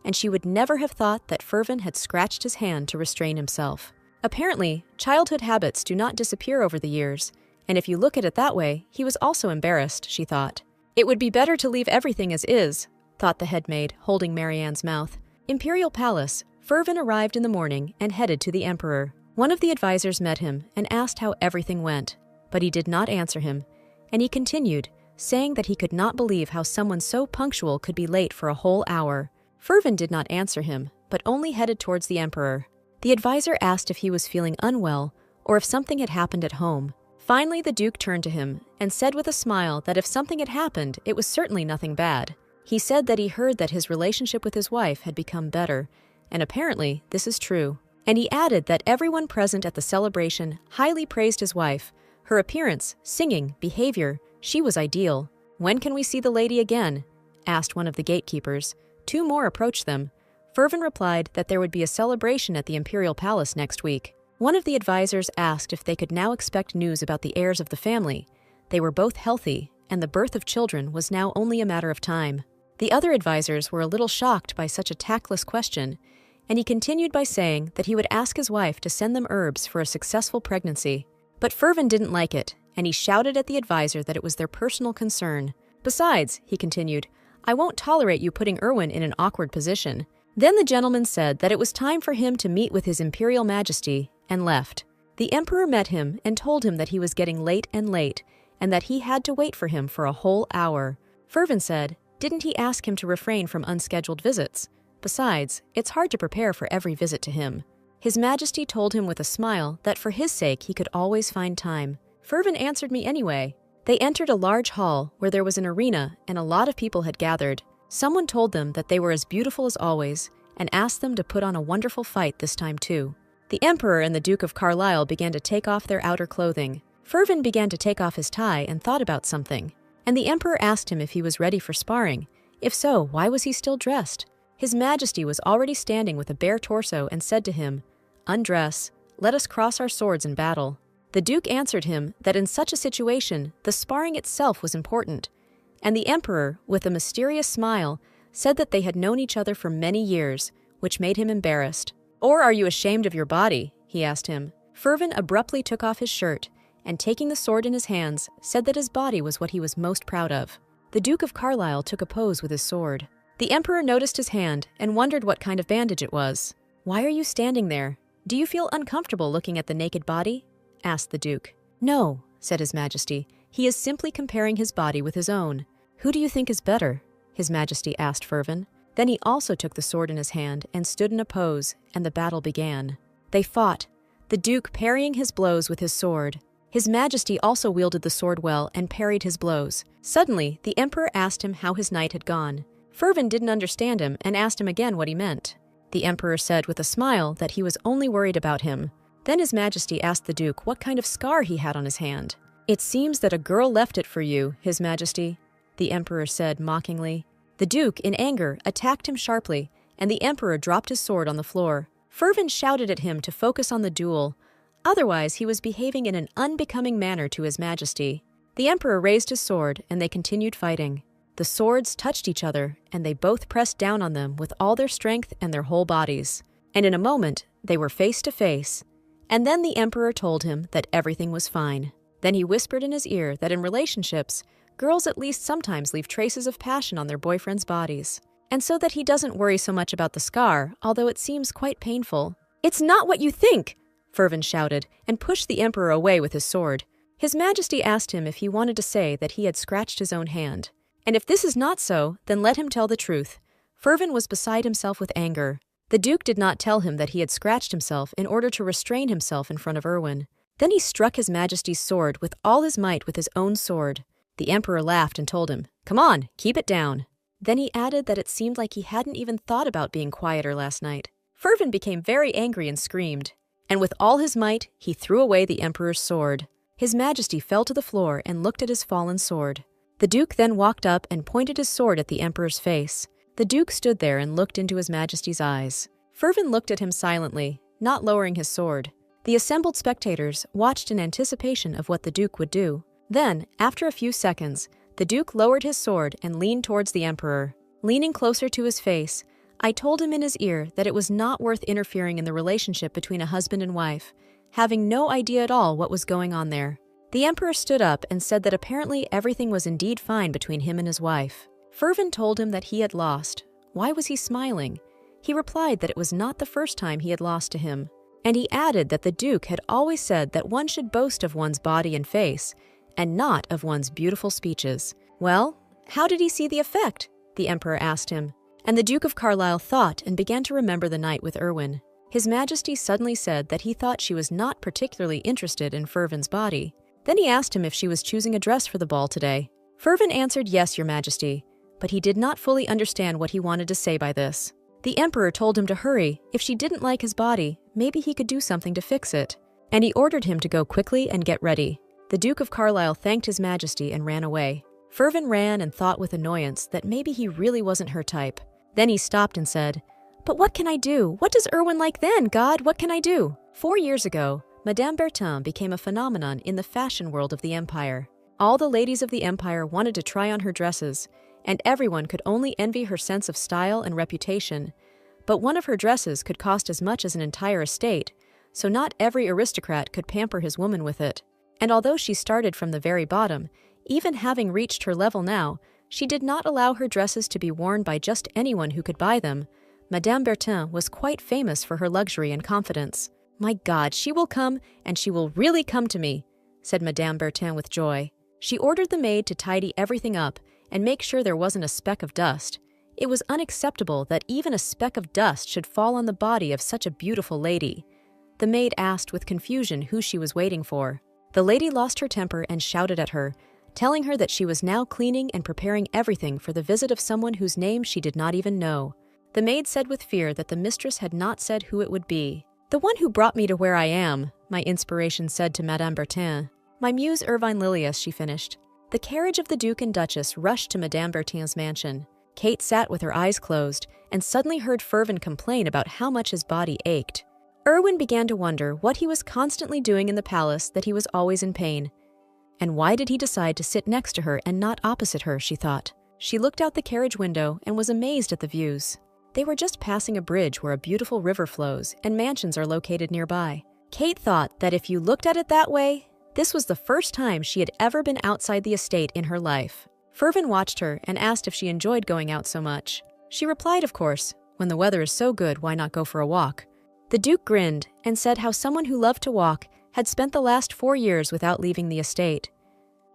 and she would never have thought that Fervin had scratched his hand to restrain himself. Apparently, childhood habits do not disappear over the years, and if you look at it that way, he was also embarrassed, she thought. It would be better to leave everything as is, thought the head maid, holding Marianne's mouth. Imperial Palace, Fervin arrived in the morning and headed to the Emperor. One of the advisors met him and asked how everything went, but he did not answer him, and he continued, saying that he could not believe how someone so punctual could be late for a whole hour. Fervin did not answer him, but only headed towards the Emperor. The advisor asked if he was feeling unwell or if something had happened at home. Finally, the Duke turned to him and said with a smile that if something had happened, it was certainly nothing bad. He said that he heard that his relationship with his wife had become better, and apparently this is true. And he added that everyone present at the celebration highly praised his wife. Her appearance, singing, behavior, she was ideal. When can we see the lady again? Asked one of the gatekeepers. Two more approached them. Fervin replied that there would be a celebration at the Imperial Palace next week. One of the advisors asked if they could now expect news about the heirs of the family. They were both healthy, and the birth of children was now only a matter of time. The other advisors were a little shocked by such a tactless question, and he continued by saying that he would ask his wife to send them herbs for a successful pregnancy. But Fervin didn't like it, and he shouted at the advisor that it was their personal concern. Besides, he continued, I won't tolerate you putting Irwin in an awkward position. Then the gentleman said that it was time for him to meet with His Imperial Majesty, and left. The Emperor met him and told him that he was getting late, and that he had to wait for him for a whole hour. Fervin said, didn't he ask him to refrain from unscheduled visits? Besides, it's hard to prepare for every visit to him. His Majesty told him with a smile that for his sake he could always find time. Fervin answered me anyway. They entered a large hall where there was an arena and a lot of people had gathered. Someone told them that they were as beautiful as always and asked them to put on a wonderful fight this time too. The Emperor and the Duke of Carlisle began to take off their outer clothing. Fervin began to take off his tie and thought about something, and the Emperor asked him if he was ready for sparring. If so, why was he still dressed? His Majesty was already standing with a bare torso and said to him, Undress, let us cross our swords in battle. The Duke answered him that in such a situation, the sparring itself was important, and the Emperor, with a mysterious smile, said that they had known each other for many years, which made him embarrassed. Or are you ashamed of your body? He asked him. Fervin abruptly took off his shirt, and taking the sword in his hands, said that his body was what he was most proud of. The Duke of Carlisle took a pose with his sword. The Emperor noticed his hand and wondered what kind of bandage it was. Why are you standing there? Do you feel uncomfortable looking at the naked body? Asked the Duke. No, said His Majesty. He is simply comparing his body with his own. Who do you think is better? His Majesty asked Fervin. Then he also took the sword in his hand and stood in a pose, and the battle began. They fought, the Duke parrying his blows with his sword. His Majesty also wielded the sword well and parried his blows. Suddenly, the Emperor asked him how his night had gone. Fervin didn't understand him and asked him again what he meant. The Emperor said with a smile that he was only worried about him. Then His Majesty asked the Duke what kind of scar he had on his hand. It seems that a girl left it for you, His Majesty, the Emperor said mockingly. The Duke, in anger, attacked him sharply and the emperor dropped his sword on the floor. Fervin shouted at him to focus on the duel. Otherwise, he was behaving in an unbecoming manner to his majesty. The emperor raised his sword, and they continued fighting. The swords touched each other, and they both pressed down on them with all their strength and their whole bodies. And in a moment, they were face to face. And then the emperor told him that everything was fine. Then he whispered in his ear that in relationships, girls at least sometimes leave traces of passion on their boyfriends' bodies. And so that he doesn't worry so much about the scar, although it seems quite painful. "It's not what you think!" Fervin shouted, and pushed the emperor away with his sword. His Majesty asked him if he wanted to say that he had scratched his own hand. And if this is not so, then let him tell the truth. Fervin was beside himself with anger. The Duke did not tell him that he had scratched himself in order to restrain himself in front of Erwin. Then he struck his Majesty's sword with all his might with his own sword. The emperor laughed and told him, "Come on, keep it down." Then he added that it seemed like he hadn't even thought about being quieter last night. Fervin became very angry and screamed. And with all his might, he threw away the emperor's sword. His Majesty fell to the floor and looked at his fallen sword. The Duke then walked up and pointed his sword at the emperor's face. The Duke stood there and looked into his Majesty's eyes. Fervin looked at him silently, not lowering his sword. The assembled spectators watched in anticipation of what the Duke would do. Then, after a few seconds, the Duke lowered his sword and leaned towards the emperor. Leaning closer to his face, I told him in his ear that it was not worth interfering in the relationship between a husband and wife, having no idea at all what was going on there. The emperor stood up and said that apparently everything was indeed fine between him and his wife. Fervin told him that he had lost. Why was he smiling? He replied that it was not the first time he had lost to him. And he added that the Duke had always said that one should boast of one's body and face, and not of one's beautiful speeches. Well, how did he see the effect? The emperor asked him. And the Duke of Carlisle thought and began to remember the night with Erwin. His Majesty suddenly said that he thought she was not particularly interested in Fervin's body. Then he asked him if she was choosing a dress for the ball today. Fervin answered, "Yes, Your Majesty," but he did not fully understand what he wanted to say by this. The emperor told him to hurry. If she didn't like his body, maybe he could do something to fix it. And he ordered him to go quickly and get ready. The Duke of Carlisle thanked His Majesty and ran away. Fervin ran and thought with annoyance that maybe he really wasn't her type. Then he stopped and said, "But what can I do? What does Erwin like then, God? What can I do?" 4 years ago, Madame Bertin became a phenomenon in the fashion world of the Empire. All the ladies of the Empire wanted to try on her dresses, and everyone could only envy her sense of style and reputation. But one of her dresses could cost as much as an entire estate, so not every aristocrat could pamper his woman with it. And although she started from the very bottom, even having reached her level now, she did not allow her dresses to be worn by just anyone who could buy them. Madame Bertin was quite famous for her luxury and confidence. "My God, she will come, and she will really come to me," said Madame Bertin with joy. She ordered the maid to tidy everything up and make sure there wasn't a speck of dust. It was unacceptable that even a speck of dust should fall on the body of such a beautiful lady. The maid asked with confusion who she was waiting for. The lady lost her temper and shouted at her, telling her that she was now cleaning and preparing everything for the visit of someone whose name she did not even know. The maid said with fear that the mistress had not said who it would be. "The one who brought me to where I am," my inspiration said to Madame Bertin. "My muse Irvine Lilius," she finished. The carriage of the Duke and Duchess rushed to Madame Bertin's mansion. Kate sat with her eyes closed and suddenly heard Fervin complain about how much his body ached. Erwin began to wonder what he was constantly doing in the palace that he was always in pain. And why did he decide to sit next to her and not opposite her, she thought. She looked out the carriage window and was amazed at the views. They were just passing a bridge where a beautiful river flows and mansions are located nearby. Kate thought that if you looked at it that way, this was the first time she had ever been outside the estate in her life. Fervin watched her and asked if she enjoyed going out so much. She replied, of course, when the weather is so good, why not go for a walk? The Duke grinned and said how someone who loved to walk had spent the last 4 years without leaving the estate.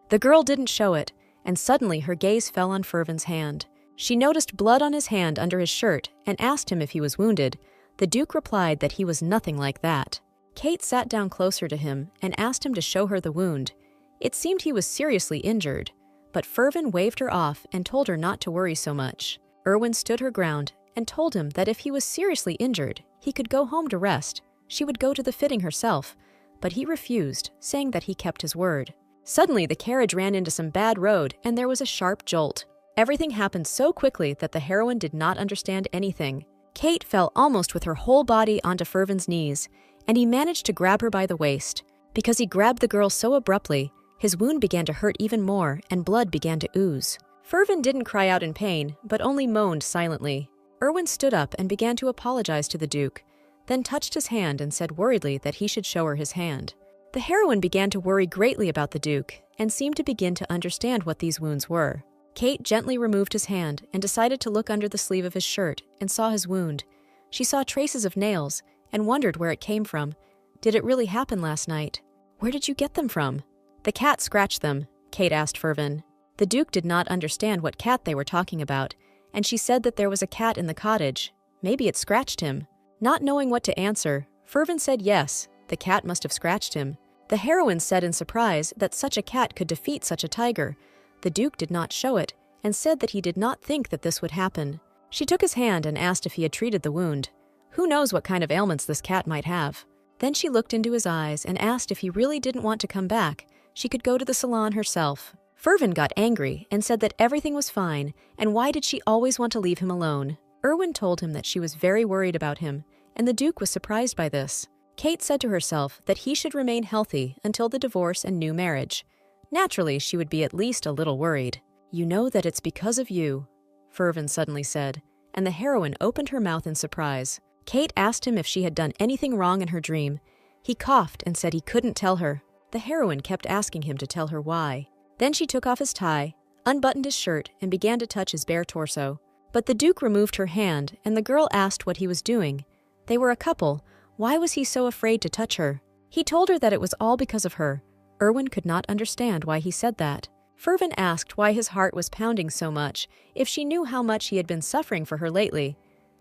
The girl didn't show it, and suddenly her gaze fell on Fervin's hand. She noticed blood on his hand under his shirt and asked him if he was wounded. The Duke replied that he was nothing like that. Kate sat down closer to him and asked him to show her the wound. It seemed he was seriously injured, but Fervin waved her off and told her not to worry so much. Erwin stood her ground and told him that if he was seriously injured, he could go home to rest. She would go to the fitting herself, but he refused, saying that he kept his word. Suddenly, the carriage ran into some bad road and there was a sharp jolt. Everything happened so quickly that the heroine did not understand anything. Kate fell almost with her whole body onto Fervin's knees, and he managed to grab her by the waist. Because he grabbed the girl so abruptly, his wound began to hurt even more and blood began to ooze. Fervin didn't cry out in pain, but only moaned silently. Erwin stood up and began to apologize to the Duke, then touched his hand and said worriedly that he should show her his hand. The heroine began to worry greatly about the Duke and seemed to begin to understand what these wounds were. Kate gently removed his hand and decided to look under the sleeve of his shirt and saw his wound. She saw traces of nails and wondered where it came from. Did it really happen last night? Where did you get them from? The cat scratched them, Kate asked Fervin. The Duke did not understand what cat they were talking about, and she said that there was a cat in the cottage. Maybe it scratched him. Not knowing what to answer, Fervin said yes, the cat must have scratched him. The heroine said in surprise that such a cat could defeat such a tiger. The Duke did not show it, and said that he did not think that this would happen. She took his hand and asked if he had treated the wound. Who knows what kind of ailments this cat might have? Then she looked into his eyes and asked if he really didn't want to come back. She could go to the salon herself. Fervin got angry and said that everything was fine, and why did she always want to leave him alone? Erwin told him that she was very worried about him, and the Duke was surprised by this. Kate said to herself that he should remain healthy until the divorce and new marriage. Naturally, she would be at least a little worried. "You know that it's because of you," Fervin suddenly said, and the heroine opened her mouth in surprise. Kate asked him if she had done anything wrong in her dream. He coughed and said he couldn't tell her. The heroine kept asking him to tell her why. Then she took off his tie, unbuttoned his shirt, and began to touch his bare torso. But the Duke removed her hand, and the girl asked what he was doing. They were a couple. Why was he so afraid to touch her? He told her that it was all because of her. Erwin could not understand why he said that. Fervin asked why his heart was pounding so much, if she knew how much he had been suffering for her lately.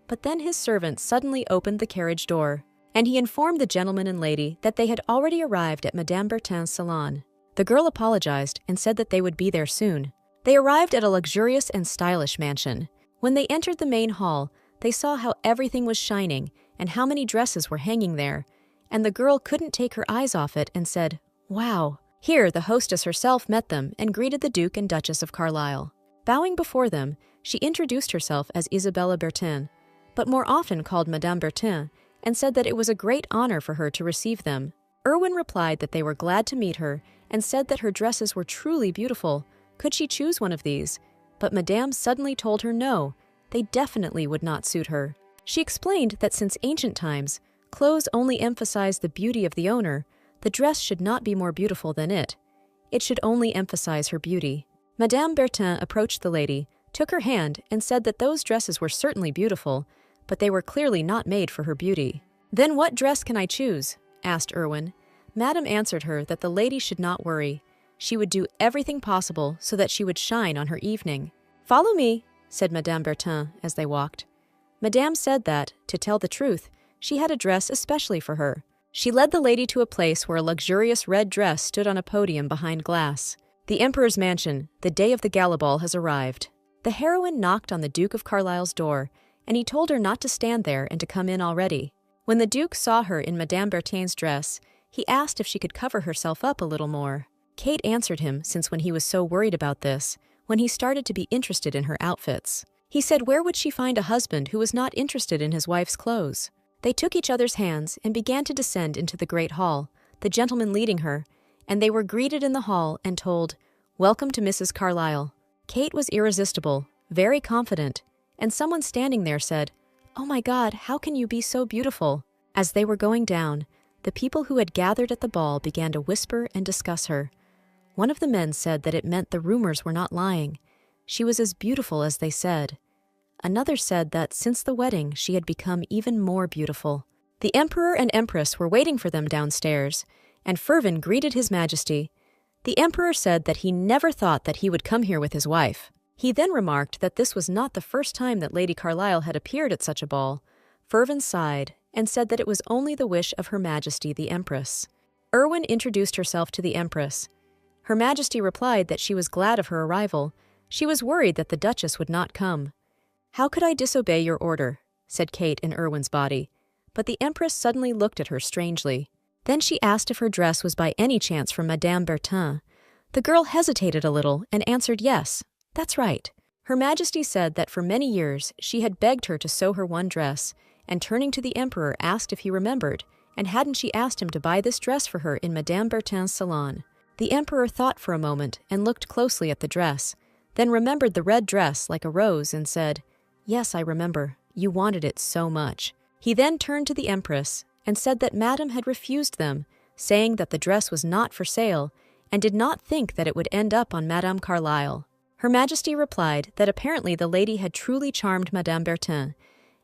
But then his servant suddenly opened the carriage door, and he informed the gentleman and lady that they had already arrived at Madame Bertin's salon. The girl apologized and said that they would be there soon. They arrived at a luxurious and stylish mansion. When they entered the main hall, they saw how everything was shining and how many dresses were hanging there, and the girl couldn't take her eyes off it and said, "Wow." Here, the hostess herself met them and greeted the Duke and Duchess of Carlisle. Bowing before them, she introduced herself as Isabella Bertin, but more often called Madame Bertin, and said that it was a great honor for her to receive them. Erwin replied that they were glad to meet her and said that her dresses were truly beautiful. Could she choose one of these? But Madame suddenly told her no, they definitely would not suit her. She explained that since ancient times, clothes only emphasize the beauty of the owner. The dress should not be more beautiful than it. It should only emphasize her beauty. Madame Bertin approached the lady, took her hand, and said that those dresses were certainly beautiful, but they were clearly not made for her beauty. "Then what dress can I choose?" asked Erwin. Madame answered her that the lady should not worry. She would do everything possible so that she would shine on her evening. "Follow me," said Madame Bertin as they walked. Madame said that, to tell the truth, she had a dress especially for her. She led the lady to a place where a luxurious red dress stood on a podium behind glass. "The Emperor's mansion, the day of the gala ball has arrived." The heroine knocked on the Duke of Carlisle's door, and he told her not to stand there and to come in already. When the Duke saw her in Madame Bertin's dress, he asked if she could cover herself up a little more. Kate answered him, since when he was so worried about this, when he started to be interested in her outfits. He said where would she find a husband who was not interested in his wife's clothes? They took each other's hands and began to descend into the great hall, the gentleman leading her, and they were greeted in the hall and told, "Welcome to Mrs. Carlisle." Kate was irresistible, very confident, and someone standing there said, "Oh my God, how can you be so beautiful?" As they were going down, the people who had gathered at the ball began to whisper and discuss her. One of the men said that it meant the rumors were not lying. She was as beautiful as they said. Another said that since the wedding she had become even more beautiful. The Emperor and Empress were waiting for them downstairs, and Fervin greeted His Majesty. The Emperor said that he never thought that he would come here with his wife. He then remarked that this was not the first time that Lady Carlisle had appeared at such a ball. Fervin sighed and said that it was only the wish of Her Majesty the Empress. Erwin introduced herself to the Empress. Her Majesty replied that she was glad of her arrival. She was worried that the Duchess would not come. "How could I disobey your order?" said Kate in Erwin's body, but the Empress suddenly looked at her strangely. Then she asked if her dress was by any chance from Madame Bertin. The girl hesitated a little and answered yes, that's right. Her Majesty said that for many years she had begged her to sew her one dress, and turning to the Emperor asked if he remembered, and hadn't she asked him to buy this dress for her in Madame Bertin's salon. The Emperor thought for a moment and looked closely at the dress, then remembered the red dress like a rose and said, "Yes, I remember. You wanted it so much." He then turned to the Empress and said that Madame had refused them, saying that the dress was not for sale and did not think that it would end up on Madame Carlyle. Her Majesty replied that apparently the lady had truly charmed Madame Bertin,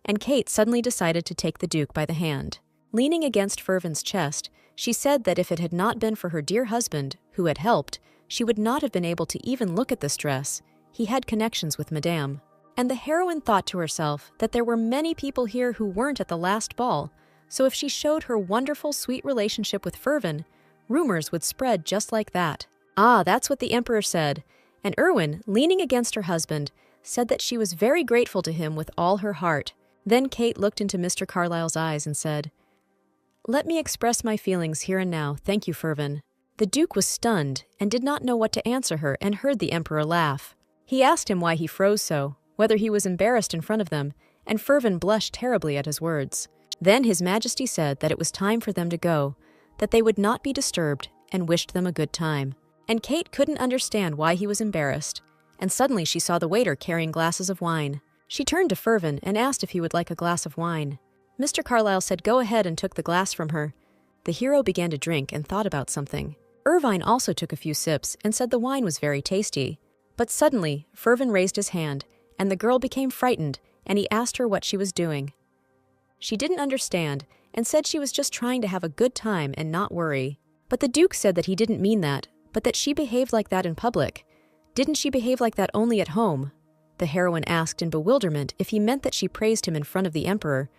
and Kate suddenly decided to take the Duke by the hand. Leaning against Fervin's chest, she said that if it had not been for her dear husband, who had helped, she would not have been able to even look at this dress. He had connections with Madame. And the heroine thought to herself that there were many people here who weren't at the last ball, so if she showed her wonderful, sweet relationship with Fervin, rumors would spread just like that. Ah, that's what the Emperor said, and Erwin, leaning against her husband, said that she was very grateful to him with all her heart. Then Kate looked into Mr. Carlyle's eyes and said, "Let me express my feelings here and now, thank you, Fervin." The Duke was stunned and did not know what to answer her and heard the Emperor laugh. He asked him why he froze so, whether he was embarrassed in front of them, and Fervin blushed terribly at his words. Then His Majesty said that it was time for them to go, that they would not be disturbed, and wished them a good time. And Kate couldn't understand why he was embarrassed, and suddenly she saw the waiter carrying glasses of wine. She turned to Fervin and asked if he would like a glass of wine. Mr. Carlyle said go ahead and took the glass from her. The hero began to drink and thought about something. Irvine also took a few sips and said the wine was very tasty. But suddenly, Fervin raised his hand, and the girl became frightened, and he asked her what she was doing. She didn't understand, and said she was just trying to have a good time and not worry. But the Duke said that he didn't mean that, but that she behaved like that in public. Didn't she behave like that only at home? The heroine asked in bewilderment if he meant that she praised him in front of the Emperor.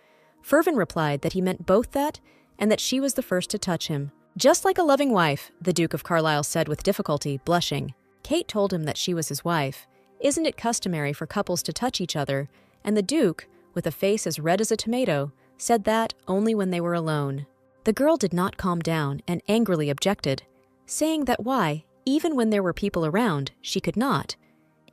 Fervin replied that he meant both that, and that she was the first to touch him. "Just like a loving wife," the Duke of Carlisle said with difficulty, blushing. Kate told him that she was his wife. Isn't it customary for couples to touch each other? And the Duke, with a face as red as a tomato, said that only when they were alone. The girl did not calm down and angrily objected, saying that why, even when there were people around, she could not.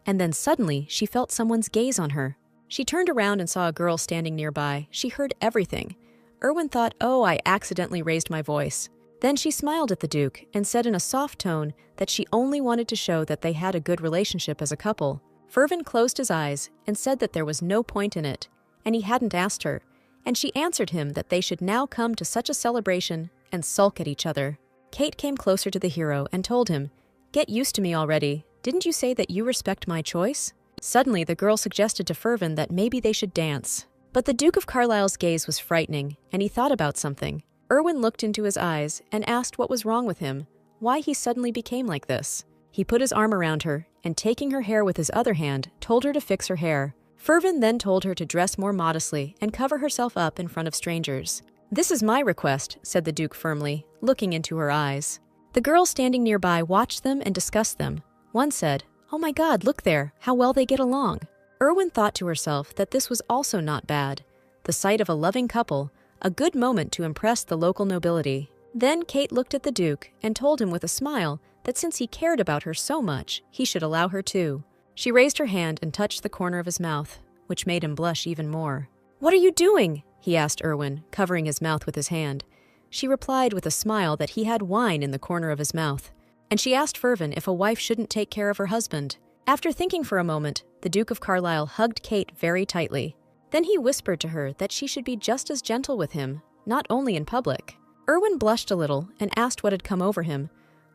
And then suddenly she felt someone's gaze on her. She turned around and saw a girl standing nearby. She heard everything. Erwin thought, "Oh, I accidentally raised my voice." Then she smiled at the Duke and said in a soft tone that she only wanted to show that they had a good relationship as a couple. Fervin closed his eyes and said that there was no point in it, and he hadn't asked her, and she answered him that they should now come to such a celebration and sulk at each other. Kate came closer to the hero and told him, "Get used to me already. Didn't you say that you respect my choice?" Suddenly, the girl suggested to Fervin that maybe they should dance. But the Duke of Carlisle's gaze was frightening, and he thought about something. Erwin looked into his eyes and asked what was wrong with him, why he suddenly became like this. He put his arm around her, and taking her hair with his other hand, told her to fix her hair. Fervin then told her to dress more modestly and cover herself up in front of strangers. "This is my request," said the Duke firmly, looking into her eyes. The girls standing nearby watched them and discussed them. One said, "Oh my God, look there, how well they get along." Erwin thought to herself that this was also not bad. The sight of a loving couple, a good moment to impress the local nobility. Then Kate looked at the Duke and told him with a smile that since he cared about her so much, he should allow her too. She raised her hand and touched the corner of his mouth, which made him blush even more. "What are you doing?" he asked Erwin, covering his mouth with his hand. She replied with a smile that he had wine in the corner of his mouth, and she asked Fervin if a wife shouldn't take care of her husband. After thinking for a moment, the Duke of Carlisle hugged Kate very tightly. Then he whispered to her that she should be just as gentle with him, not only in public. Erwin blushed a little and asked what had come over him.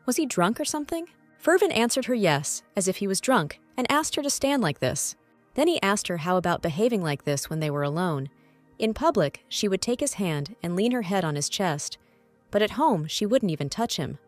Was he drunk or something? Fervin answered her yes, as if he was drunk, and asked her to stand like this. Then he asked her how about behaving like this when they were alone. In public, she would take his hand and lean her head on his chest, but at home she wouldn't even touch him.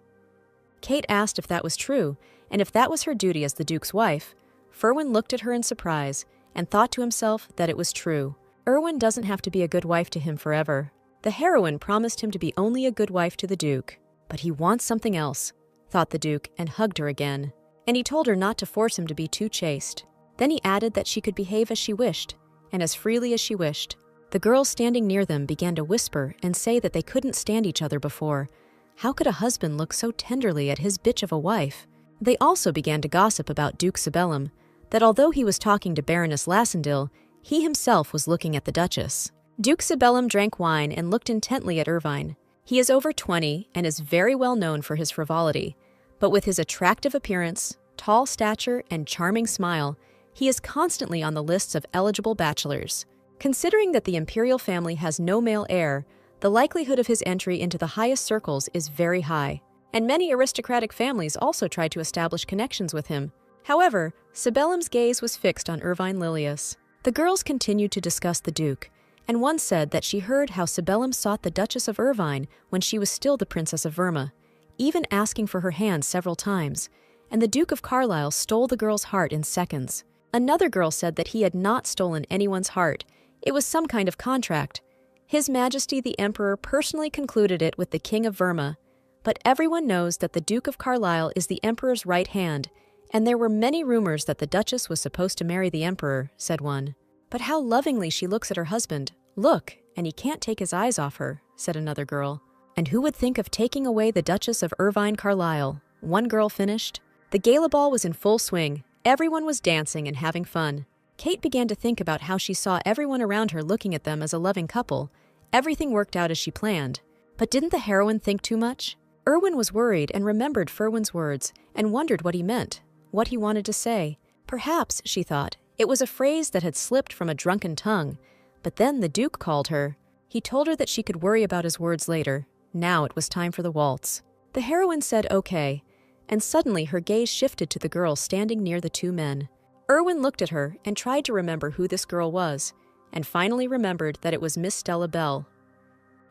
Kate asked if that was true, and if that was her duty as the Duke's wife. Ferwin looked at her in surprise and thought to himself that it was true. Erwin doesn't have to be a good wife to him forever. The heroine promised him to be only a good wife to the Duke. But he wants something else, thought the Duke, and hugged her again. And he told her not to force him to be too chaste. Then he added that she could behave as she wished, and as freely as she wished. The girls standing near them began to whisper and say that they couldn't stand each other before. How could a husband look so tenderly at his bitch of a wife? They also began to gossip about Duke Sibellum, that although he was talking to Baroness Lassendil, he himself was looking at the Duchess. Duke Sibellum drank wine and looked intently at Irvine. He is over 20 and is very well known for his frivolity, but with his attractive appearance, tall stature, and charming smile, he is constantly on the lists of eligible bachelors. Considering that the imperial family has no male heir, the likelihood of his entry into the highest circles is very high, and many aristocratic families also tried to establish connections with him. However, Sibellum's gaze was fixed on Irvine Lilius. The girls continued to discuss the Duke, and one said that she heard how Sibellum sought the Duchess of Irvine when she was still the Princess of Verma, even asking for her hand several times, and the Duke of Carlisle stole the girl's heart in seconds. Another girl said that he had not stolen anyone's heart. It was some kind of contract. His Majesty the Emperor personally concluded it with the King of Verma, but everyone knows that the Duke of Carlisle is the Emperor's right hand, and there were many rumors that the Duchess was supposed to marry the Emperor, said one. But how lovingly she looks at her husband. Look, and he can't take his eyes off her, said another girl. And who would think of taking away the Duchess of Irvine Carlisle? One girl finished. The gala ball was in full swing. Everyone was dancing and having fun. Kate began to think about how she saw everyone around her looking at them as a loving couple. Everything worked out as she planned. But didn't the heroine think too much? Erwin was worried and remembered Ferwin's words and wondered what he meant, what he wanted to say. Perhaps, she thought, it was a phrase that had slipped from a drunken tongue. But then the Duke called her. He told her that she could worry about his words later. Now it was time for the waltz. The heroine said okay, and suddenly her gaze shifted to the girl standing near the two men. Erwin looked at her and tried to remember who this girl was, and finally remembered that it was Miss Stella Bell.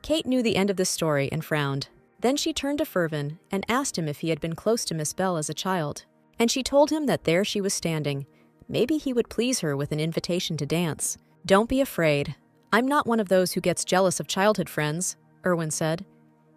Kate knew the end of this story and frowned. Then she turned to Fervin and asked him if he had been close to Miss Bell as a child, and she told him that there she was standing. Maybe he would please her with an invitation to dance. Don't be afraid. I'm not one of those who gets jealous of childhood friends, Erwin said.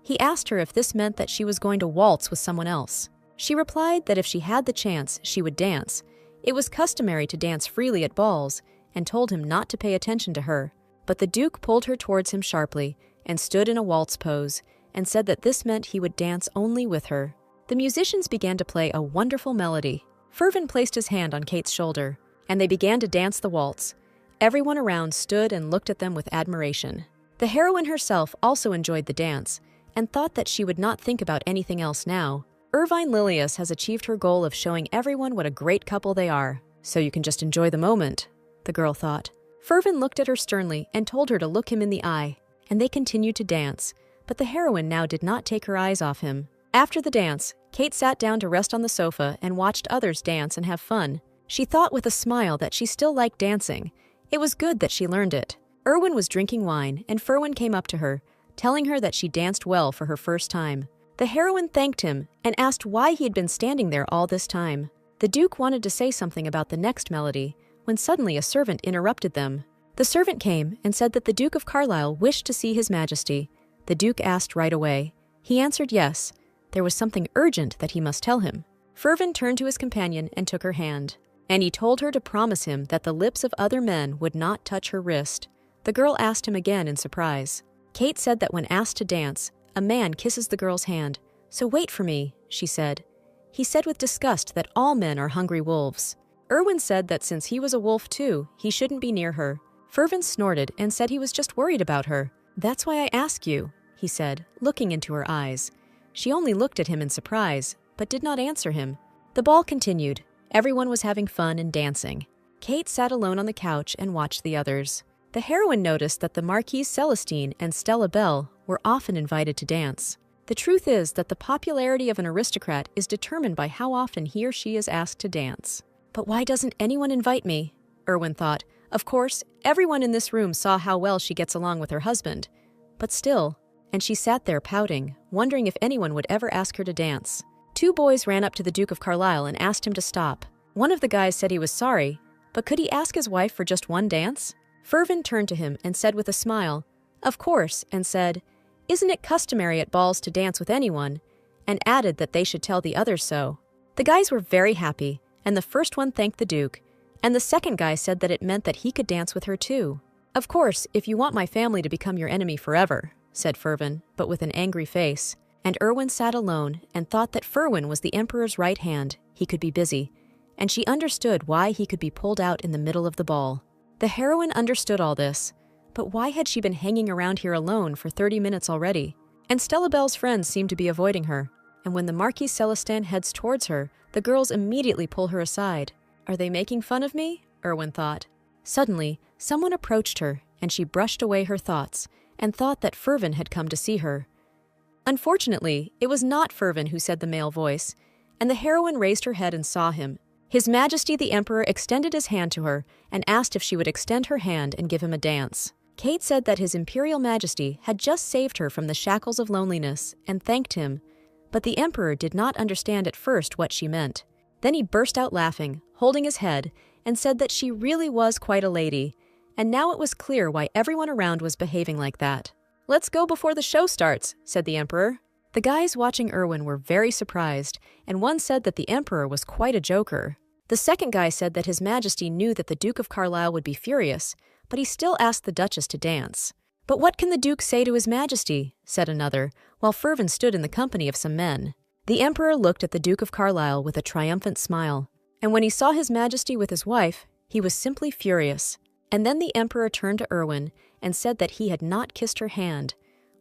He asked her if this meant that she was going to waltz with someone else. She replied that if she had the chance, she would dance. It was customary to dance freely at balls, and told him not to pay attention to her. But the Duke pulled her towards him sharply and stood in a waltz pose, and said that this meant he would dance only with her. The musicians began to play a wonderful melody. Fervin placed his hand on Kate's shoulder, and they began to dance the waltz. Everyone around stood and looked at them with admiration. The heroine herself also enjoyed the dance, and thought that she would not think about anything else now. Irvine Lilius has achieved her goal of showing everyone what a great couple they are, so you can just enjoy the moment, the girl thought. Fervin looked at her sternly and told her to look him in the eye, and they continued to dance, but the heroine now did not take her eyes off him. After the dance, Kate sat down to rest on the sofa and watched others dance and have fun. She thought with a smile that she still liked dancing. It was good that she learned it. Erwin was drinking wine, and Ferwin came up to her, telling her that she danced well for her first time. The heroine thanked him and asked why he had been standing there all this time. The Duke wanted to say something about the next melody, when suddenly a servant interrupted them. The servant came and said that the Duke of Carlisle wished to see His Majesty. The Duke asked right away. He answered yes. There was something urgent that he must tell him. Fervin turned to his companion and took her hand, and he told her to promise him that the lips of other men would not touch her wrist. The girl asked him again in surprise. Kate said that when asked to dance, a man kisses the girl's hand. So wait for me, she said. He said with disgust that all men are hungry wolves. Erwin said that since he was a wolf too, he shouldn't be near her. Fervin snorted and said he was just worried about her. That's why I ask you, he said, looking into her eyes. She only looked at him in surprise, but did not answer him. The ball continued. Everyone was having fun and dancing. Kate sat alone on the couch and watched the others. The heroine noticed that the Marquise Celestine and Stella Bell were often invited to dance. The truth is that the popularity of an aristocrat is determined by how often he or she is asked to dance. But why doesn't anyone invite me? Erwin thought. Of course, everyone in this room saw how well she gets along with her husband. But still, and she sat there pouting, wondering if anyone would ever ask her to dance. Two boys ran up to the Duke of Carlisle and asked him to stop. One of the guys said he was sorry, but could he ask his wife for just one dance? Fervin turned to him and said with a smile, "Of course," and said, "Isn't it customary at balls to dance with anyone?" and added that they should tell the others so. The guys were very happy, and the first one thanked the Duke, and the second guy said that it meant that he could dance with her too. "Of course, if you want my family to become your enemy forever," said Fervin, but with an angry face. And Erwin sat alone and thought that Ferwin was the Emperor's right hand. He could be busy. and she understood why he could be pulled out in the middle of the ball. The heroine understood all this, but why had she been hanging around here alone for 30 minutes already? And Stella Belle's friends seemed to be avoiding her, and when the Marquise Celestin heads towards her, the girls immediately pull her aside. Are they making fun of me? Erwin thought. Suddenly, someone approached her, and she brushed away her thoughts, and thought that Fervin had come to see her. Unfortunately, it was not Fervin who said the male voice, and the heroine raised her head and saw him. His Majesty the Emperor extended his hand to her and asked if she would extend her hand and give him a dance. Kate said that His Imperial Majesty had just saved her from the shackles of loneliness and thanked him, but the Emperor did not understand at first what she meant. Then he burst out laughing, holding his head, and said that she really was quite a lady, and now it was clear why everyone around was behaving like that. "Let's go before the show starts," said the Emperor. The guys watching Erwin were very surprised, and one said that the Emperor was quite a joker. The second guy said that His Majesty knew that the Duke of Carlisle would be furious, but he still asked the Duchess to dance. "But what can the Duke say to His Majesty?" said another, while Fervin stood in the company of some men. The Emperor looked at the Duke of Carlisle with a triumphant smile, and when he saw His Majesty with his wife, he was simply furious. And then the Emperor turned to Erwin and said that he had not kissed her hand.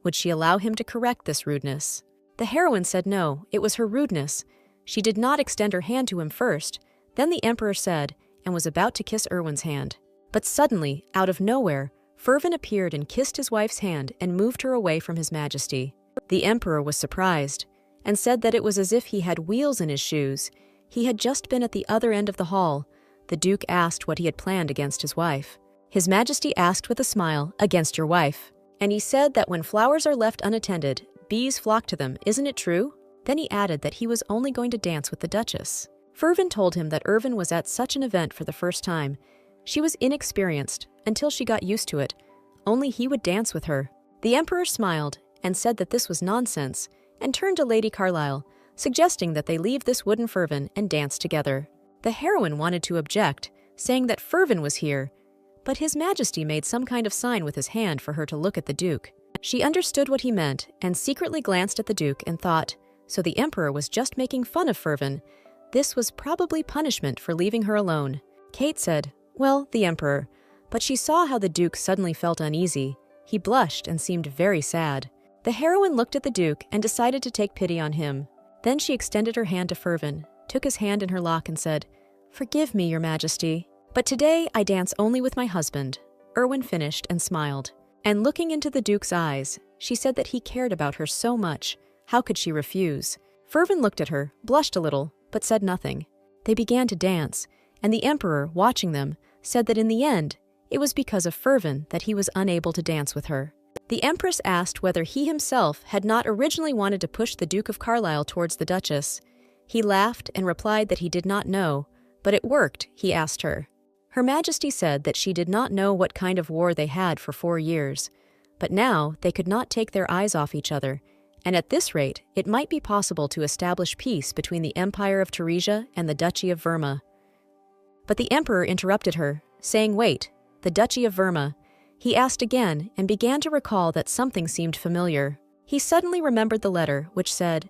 Would she allow him to correct this rudeness? The heroine said no, it was her rudeness. She did not extend her hand to him first. Then the Emperor said, and was about to kiss Erwin's hand. But suddenly, out of nowhere, Fervin appeared and kissed his wife's hand and moved her away from His Majesty. The Emperor was surprised, and said that it was as if he had wheels in his shoes. He had just been at the other end of the hall. The Duke asked what he had planned against his wife. His Majesty asked with a smile, "Against your wife." And he said that when flowers are left unattended, bees flock to them, isn't it true? Then he added that he was only going to dance with the Duchess. Fervin told him that Erwin was at such an event for the first time. She was inexperienced until she got used to it. Only he would dance with her. The Emperor smiled and said that this was nonsense and turned to Lady Carlisle, suggesting that they leave this wooden Fervin and dance together. The heroine wanted to object, saying that Fervin was here, but His Majesty made some kind of sign with his hand for her to look at the Duke. She understood what he meant and secretly glanced at the Duke and thought, so the Emperor was just making fun of Fervin. This was probably punishment for leaving her alone. Kate said, "Well, the Emperor," but she saw how the Duke suddenly felt uneasy. He blushed and seemed very sad. The heroine looked at the Duke and decided to take pity on him. Then she extended her hand to Fervin, took his hand in her lock and said, "Forgive me, Your Majesty, but today I dance only with my husband." Erwin finished and smiled. And looking into the Duke's eyes, she said that he cared about her so much. How could she refuse? Fervin looked at her, blushed a little, but said nothing. They began to dance, and the Emperor, watching them, said that in the end, it was because of Fervin that he was unable to dance with her. The Empress asked whether he himself had not originally wanted to push the Duke of Carlisle towards the Duchess. He laughed and replied that he did not know, but it worked, he asked her. Her Majesty said that she did not know what kind of war they had for 4 years, but now they could not take their eyes off each other, and at this rate, it might be possible to establish peace between the Empire of Teresia and the Duchy of Verma. But the Emperor interrupted her, saying, "Wait, the Duchy of Verma." He asked again and began to recall that something seemed familiar. He suddenly remembered the letter, which said,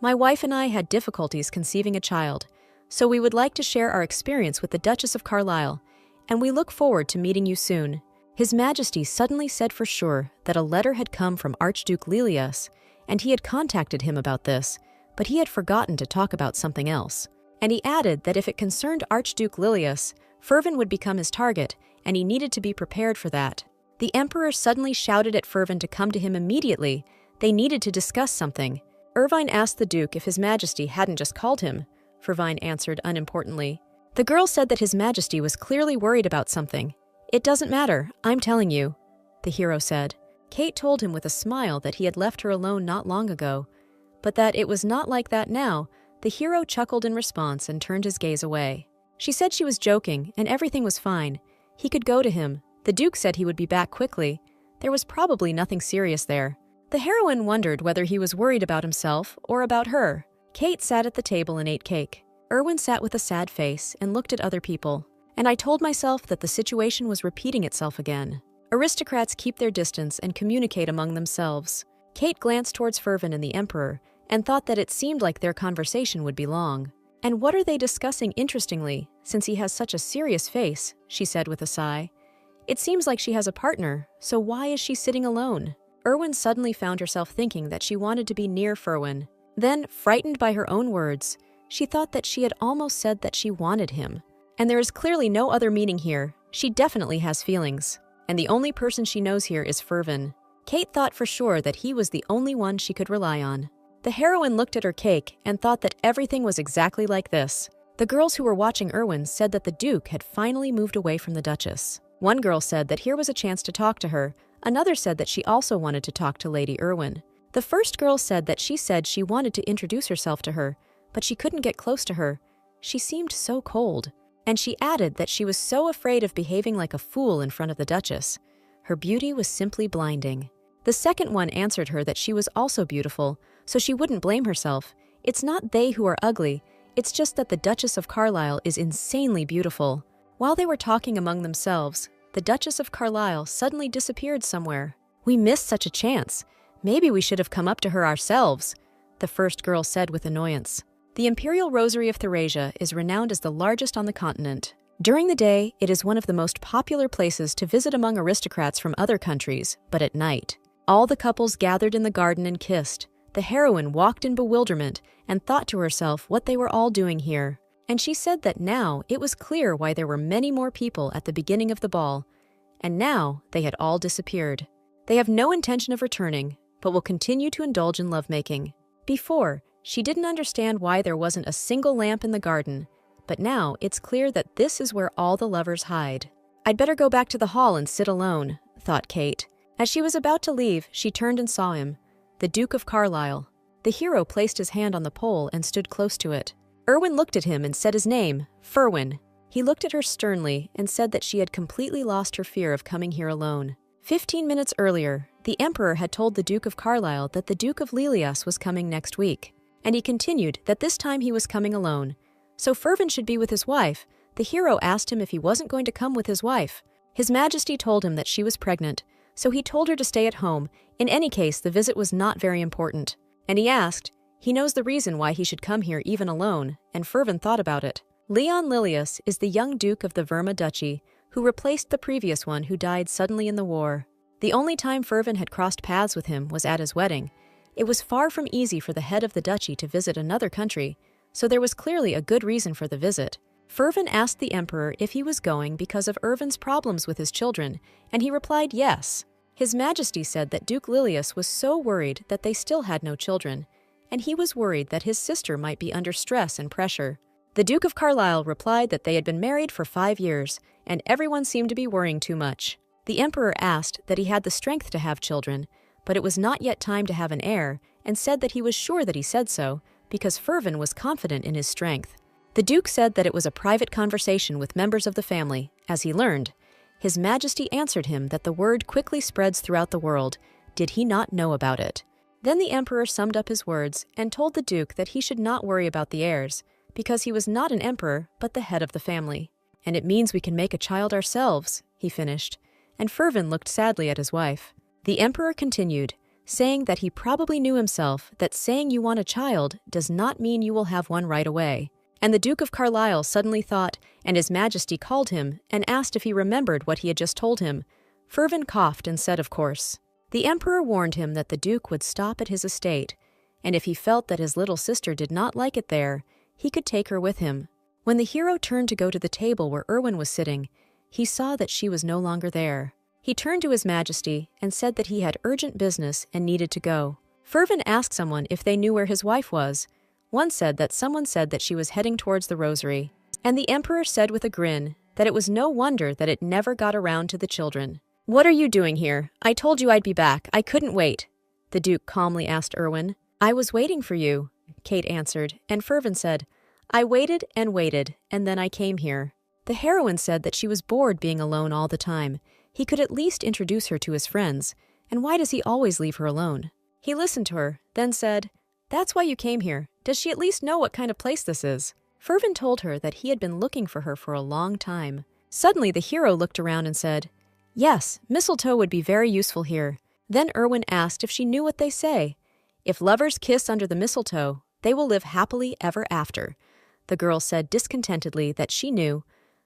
"My wife and I had difficulties conceiving a child, so we would like to share our experience with the Duchess of Carlisle, and we look forward to meeting you soon." His Majesty suddenly said for sure that a letter had come from Archduke Lilias, and he had contacted him about this, but he had forgotten to talk about something else. And he added that if it concerned Archduke Lilias, Fervin would become his target, and he needed to be prepared for that. The Emperor suddenly shouted at Fervin to come to him immediately. They needed to discuss something. Irvine asked the Duke if His Majesty hadn't just called him. Fervin answered unimportantly. The girl said that His Majesty was clearly worried about something. "It doesn't matter, I'm telling you," the hero said. Kate told him with a smile that he had left her alone not long ago, but that it was not like that now. The hero chuckled in response and turned his gaze away. She said she was joking and everything was fine. He could go to him. The Duke said he would be back quickly. There was probably nothing serious there. The heroine wondered whether he was worried about himself or about her. Kate sat at the table and ate cake. Erwin sat with a sad face and looked at other people. And I told myself that the situation was repeating itself again. Aristocrats keep their distance and communicate among themselves. Kate glanced towards Fervin and the Emperor and thought that it seemed like their conversation would be long. "And what are they discussing interestingly, since he has such a serious face?" she said with a sigh. "It seems like she has a partner, so why is she sitting alone?" Erwin suddenly found herself thinking that she wanted to be near Ferwin. Then, frightened by her own words, she thought that she had almost said that she wanted him. And there is clearly no other meaning here. She definitely has feelings. And the only person she knows here is Fervin. Kate thought for sure that he was the only one she could rely on. The heroine looked at her cake and thought that everything was exactly like this. The girls who were watching Erwin said that the Duke had finally moved away from the Duchess. One girl said that here was a chance to talk to her. Another said that she also wanted to talk to Lady Erwin. The first girl said that she said she wanted to introduce herself to her, but she couldn't get close to her. She seemed so cold. And she added that she was so afraid of behaving like a fool in front of the Duchess. Her beauty was simply blinding. The second one answered her that she was also beautiful, so she wouldn't blame herself. It's not they who are ugly, it's just that the Duchess of Carlisle is insanely beautiful. While they were talking among themselves, the Duchess of Carlisle suddenly disappeared somewhere. "We missed such a chance. Maybe we should have come up to her ourselves," the first girl said with annoyance. The Imperial Rosary of Thuresia is renowned as the largest on the continent. During the day, it is one of the most popular places to visit among aristocrats from other countries, but at night, all the couples gathered in the garden and kissed. The heroine walked in bewilderment and thought to herself what they were all doing here. And she said that now it was clear why there were many more people at the beginning of the ball, and now they had all disappeared. They have no intention of returning, but will continue to indulge in lovemaking. Before, she didn't understand why there wasn't a single lamp in the garden, but now it's clear that this is where all the lovers hide. "I'd better go back to the hall and sit alone," thought Kate. As she was about to leave, she turned and saw him, the Duke of Carlisle. The hero placed his hand on the pole and stood close to it. Erwin looked at him and said his name, Ferwin. He looked at her sternly and said that she had completely lost her fear of coming here alone. 15 minutes earlier, the Emperor had told the Duke of Carlisle that the Duke of Lilias was coming next week, and he continued that this time he was coming alone. So Fervin should be with his wife. The hero asked him if he wasn't going to come with his wife. His Majesty told him that she was pregnant, so he told her to stay at home. In any case, the visit was not very important. And he asked, he knows the reason why he should come here even alone, and Fervin thought about it. Leon Lilius is the young Duke of the Verma Duchy, who replaced the previous one who died suddenly in the war. The only time Fervin had crossed paths with him was at his wedding. It was far from easy for the head of the duchy to visit another country, so there was clearly a good reason for the visit. Fervin asked the Emperor if he was going because of Ervin's problems with his children, and he replied yes. His Majesty said that Duke Lilius was so worried that they still had no children, and he was worried that his sister might be under stress and pressure. The Duke of Carlisle replied that they had been married for 5 years, and everyone seemed to be worrying too much. The Emperor asked that he had the strength to have children, but it was not yet time to have an heir, and said that he was sure that he said so, because Fervin was confident in his strength. The Duke said that it was a private conversation with members of the family. As he learned, His Majesty answered him that the word quickly spreads throughout the world. Did he not know about it? Then the Emperor summed up his words and told the Duke that he should not worry about the heirs, because he was not an emperor, but the head of the family. "And it means we can make a child ourselves," he finished, and Fervin looked sadly at his wife. The Emperor continued, saying that he probably knew himself that saying you want a child does not mean you will have one right away. And the Duke of Carlisle suddenly thought, and His Majesty called him and asked if he remembered what he had just told him. Fervin coughed and said, of course. The Emperor warned him that the Duke would stop at his estate, and if he felt that his little sister did not like it there, he could take her with him. When the hero turned to go to the table where Erwin was sitting, he saw that she was no longer there. He turned to His Majesty and said that he had urgent business and needed to go. Fervin asked someone if they knew where his wife was. One said that someone said that she was heading towards the Rosary, and the Emperor said with a grin that it was no wonder that it never got around to the children. "What are you doing here? I told you I'd be back. I couldn't wait," the Duke calmly asked Erwin. "I was waiting for you," Kate answered, and Fervin said, "I waited, and then I came here." The heroine said that she was bored being alone all the time. He could at least introduce her to his friends, and why does he always leave her alone? He listened to her, then said, "That's why you came here. Does she at least know what kind of place this is?" Fervin told her that he had been looking for her for a long time. Suddenly the hero looked around and said, "Yes, mistletoe would be very useful here." Then Erwin asked if she knew what they say. If lovers kiss under the mistletoe, they will live happily ever after. The girl said discontentedly that she knew,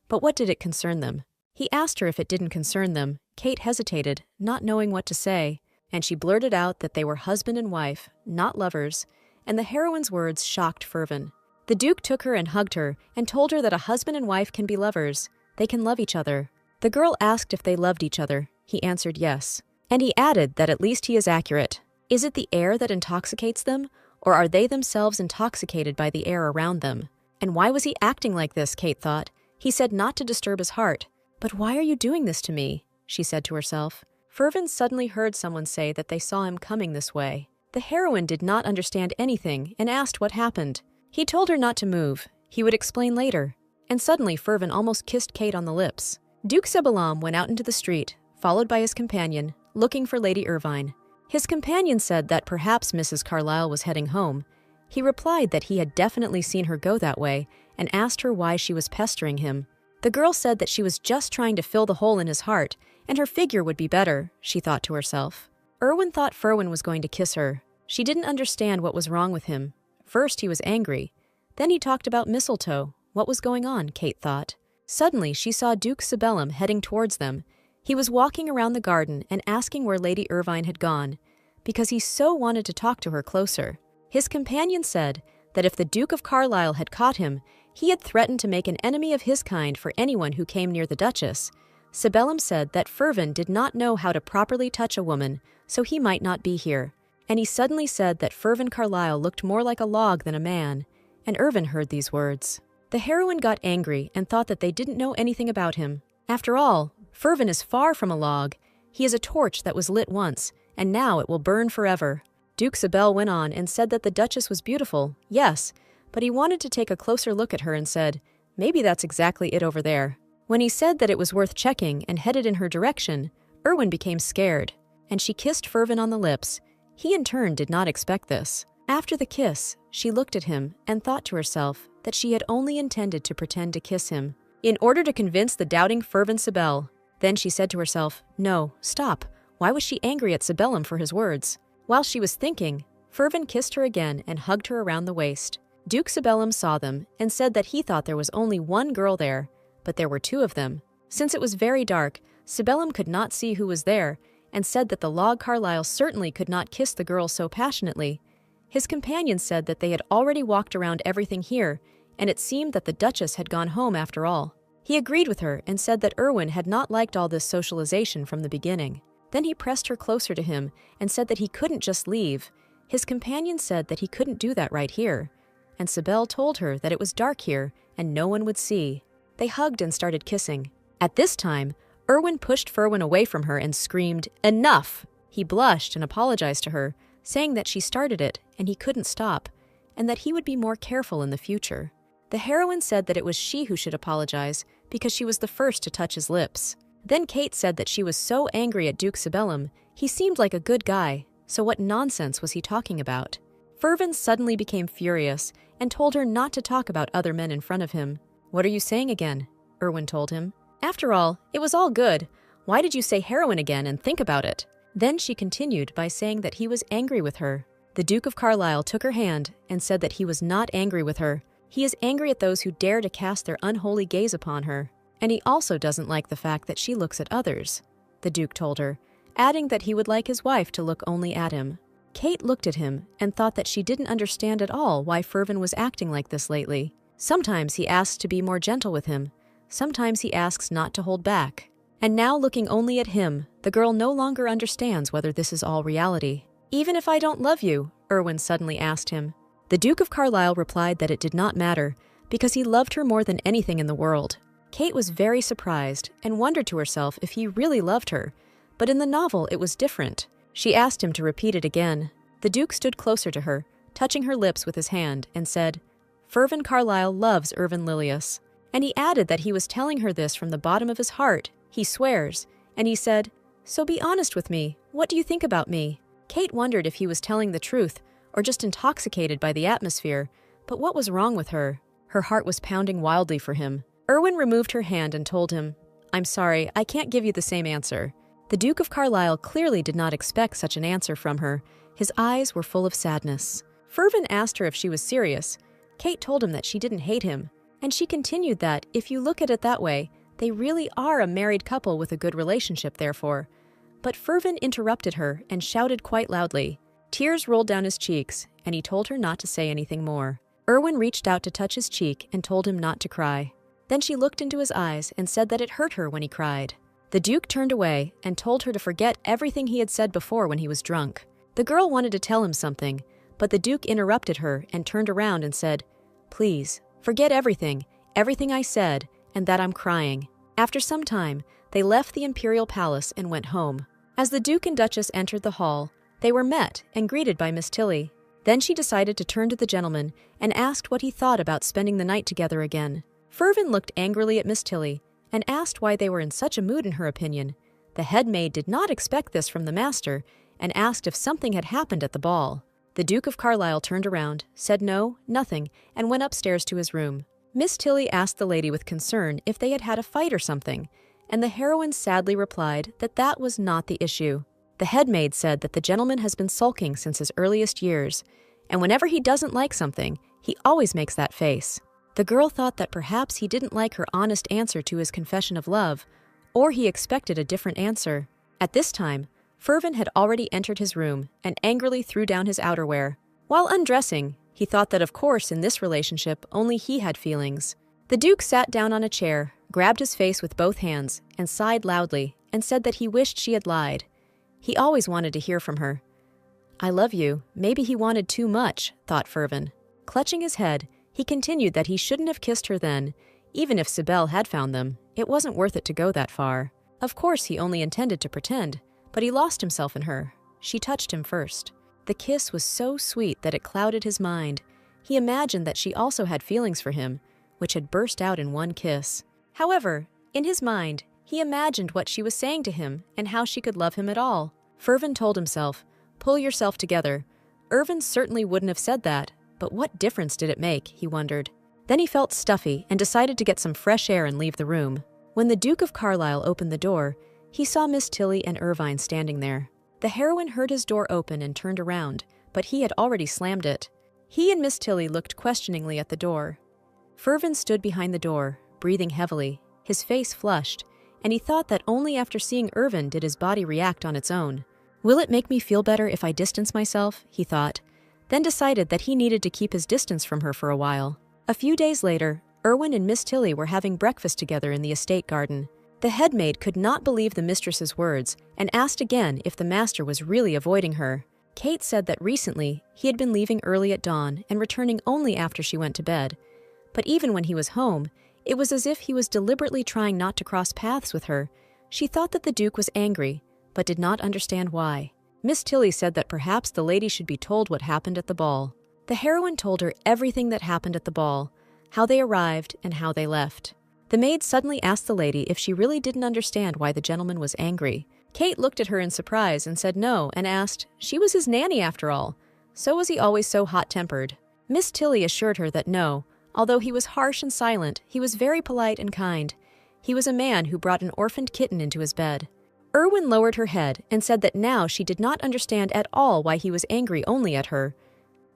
but what did it concern them? He asked her if it didn't concern them. Kate hesitated, not knowing what to say, and she blurted out that they were husband and wife, not lovers, and the heroine's words shocked Fervin. The Duke took her and hugged her and told her that a husband and wife can be lovers. They can love each other. The girl asked if they loved each other. He answered yes. And he added that at least he is accurate. Is it the air that intoxicates them, or are they themselves intoxicated by the air around them? And why was he acting like this, Kate thought. He said not to disturb his heart. But why are you doing this to me? She said to herself. Fervin suddenly heard someone say that they saw him coming this way. The heroine did not understand anything and asked what happened. He told her not to move. He would explain later. And suddenly Fervin almost kissed Kate on the lips. Duke Sibylam went out into the street, followed by his companion, looking for Lady Irvine. His companion said that perhaps Mrs. Carlyle was heading home. He replied that he had definitely seen her go that way and asked her why she was pestering him. The girl said that she was just trying to fill the hole in his heart, and her figure would be better, she thought to herself. Erwin thought Ferwin was going to kiss her. She didn't understand what was wrong with him. First he was angry. Then he talked about mistletoe. What was going on, Kate thought. Suddenly she saw Duke Sibylam heading towards them. He was walking around the garden and asking where Lady Irvine had gone, because he so wanted to talk to her closer. His companion said that if the Duke of Carlisle had caught him, he had threatened to make an enemy of his kind for anyone who came near the Duchess. Sibylam said that Fervin did not know how to properly touch a woman, so he might not be here. And he suddenly said that Fervin Carlyle looked more like a log than a man, and Irvin heard these words. The heroine got angry and thought that they didn't know anything about him. After all, Fervin is far from a log. He is a torch that was lit once, and now it will burn forever. Duke Sibel went on and said that the Duchess was beautiful, yes, but he wanted to take a closer look at her and said, maybe that's exactly it over there. When he said that it was worth checking and headed in her direction, Irwin became scared, and she kissed Fervin on the lips. He in turn did not expect this. After the kiss, she looked at him and thought to herself that she had only intended to pretend to kiss him, in order to convince the doubting Fervin Sibel. Then she said to herself, no, stop. Why was she angry at Sibylam for his words? While she was thinking, Fervin kissed her again and hugged her around the waist. Duke Sibylam saw them and said that he thought there was only one girl there, but there were two of them. Since it was very dark, Sibylam could not see who was there, and said that the log Carlyle certainly could not kiss the girl so passionately. His companion said that they had already walked around everything here, and it seemed that the Duchess had gone home after all. He agreed with her and said that Irwin had not liked all this socialization from the beginning. Then he pressed her closer to him and said that he couldn't just leave. His companion said that he couldn't do that right here, and Sibel told her that it was dark here and no one would see. They hugged and started kissing. At this time, Irwin pushed Ferwin away from her and screamed, "Enough!" He blushed and apologized to her, saying that she started it and he couldn't stop, and that he would be more careful in the future. The heroine said that it was she who should apologize because she was the first to touch his lips. Then Kate said that she was so angry at Duke Sibylam. He seemed like a good guy, so what nonsense was he talking about? Fervin suddenly became furious and told her not to talk about other men in front of him. "What are you saying again?" Irwin told him. "After all, it was all good. Why did you say heroine again and think about it?" Then she continued by saying that he was angry with her. The Duke of Carlisle took her hand and said that he was not angry with her. He is angry at those who dare to cast their unholy gaze upon her. And he also doesn't like the fact that she looks at others, the Duke told her, adding that he would like his wife to look only at him. Kate looked at him and thought that she didn't understand at all why Fervin was acting like this lately. Sometimes he asks to be more gentle with him. Sometimes he asks not to hold back. And now looking only at him, the girl no longer understands whether this is all reality. "Even if I don't love you?" Irwin suddenly asked him. The Duke of Carlisle replied that it did not matter, because he loved her more than anything in the world. Kate was very surprised and wondered to herself if he really loved her, but in the novel it was different. She asked him to repeat it again. The Duke stood closer to her, touching her lips with his hand, and said, "Fervin Carlisle loves Irvin Lilius." And he added that he was telling her this from the bottom of his heart. He swears. And he said, "So be honest with me. What do you think about me?" Kate wondered if he was telling the truth or just intoxicated by the atmosphere, but what was wrong with her? Her heart was pounding wildly for him. Irwin removed her hand and told him, "I'm sorry, I can't give you the same answer." The Duke of Carlisle clearly did not expect such an answer from her. His eyes were full of sadness. Fervin asked her if she was serious, Kate told him that she didn't hate him, and she continued that, if you look at it that way, they really are a married couple with a good relationship, therefore. But Fervin interrupted her and shouted quite loudly. Tears rolled down his cheeks, and he told her not to say anything more. Erwin reached out to touch his cheek and told him not to cry. Then she looked into his eyes and said that it hurt her when he cried. The Duke turned away and told her to forget everything he had said before when he was drunk. The girl wanted to tell him something, but the Duke interrupted her and turned around and said, Please, forget everything I said, and that I'm crying. After some time, they left the imperial palace and went home. As the Duke and Duchess entered the hall, they were met and greeted by Miss Tilly. Then she decided to turn to the gentleman and asked what he thought about spending the night together again. Fervin looked angrily at Miss Tilly and asked why they were in such a mood in her opinion. The head maid did not expect this from the master and asked if something had happened at the ball. The Duke of Carlisle turned around, said no, nothing, and went upstairs to his room. Miss Tilly asked the lady with concern if they had had a fight or something, and the heroine sadly replied that that was not the issue. The head maid said that the gentleman has been sulking since his earliest years, and whenever he doesn't like something, he always makes that face. The girl thought that perhaps he didn't like her honest answer to his confession of love, or he expected a different answer. At this time, Fervin had already entered his room and angrily threw down his outerwear. While undressing, he thought that of course in this relationship only he had feelings. The Duke sat down on a chair, grabbed his face with both hands, and sighed loudly, and said that he wished she had lied. He always wanted to hear from her. I love you. Maybe he wanted too much, thought Fervin. Clutching his head, he continued that he shouldn't have kissed her then. Even if Sibel had found them, it wasn't worth it to go that far. Of course he only intended to pretend, but he lost himself in her. She touched him first. The kiss was so sweet that it clouded his mind. He imagined that she also had feelings for him, which had burst out in one kiss. However, in his mind, he imagined what she was saying to him and how she could love him at all. Fervin told himself, pull yourself together. Irvin certainly wouldn't have said that, but what difference did it make, he wondered. Then he felt stuffy and decided to get some fresh air and leave the room. When the Duke of Carlisle opened the door, he saw Miss Tilly and Irvine standing there. The heroine heard his door open and turned around, but he had already slammed it. He and Miss Tilly looked questioningly at the door. Fervin stood behind the door, breathing heavily, his face flushed, and he thought that only after seeing Irvin did his body react on its own. Will it make me feel better if I distance myself? He thought, then decided that he needed to keep his distance from her for a while. A few days later, Irwin and Miss Tilly were having breakfast together in the estate garden. The head maid could not believe the mistress's words and asked again if the master was really avoiding her. Kate said that recently he had been leaving early at dawn and returning only after she went to bed. But even when he was home, it was as if he was deliberately trying not to cross paths with her. She thought that the Duke was angry, but did not understand why. Miss Tilly said that perhaps the lady should be told what happened at the ball. The heroine told her everything that happened at the ball, how they arrived and how they left. The maid suddenly asked the lady if she really didn't understand why the gentleman was angry. Kate looked at her in surprise and said no, and asked, she was his nanny after all. So was he always so hot-tempered? Miss Tilly assured her that no, although he was harsh and silent, he was very polite and kind. He was a man who brought an orphaned kitten into his bed. Irwin lowered her head and said that now she did not understand at all why he was angry only at her.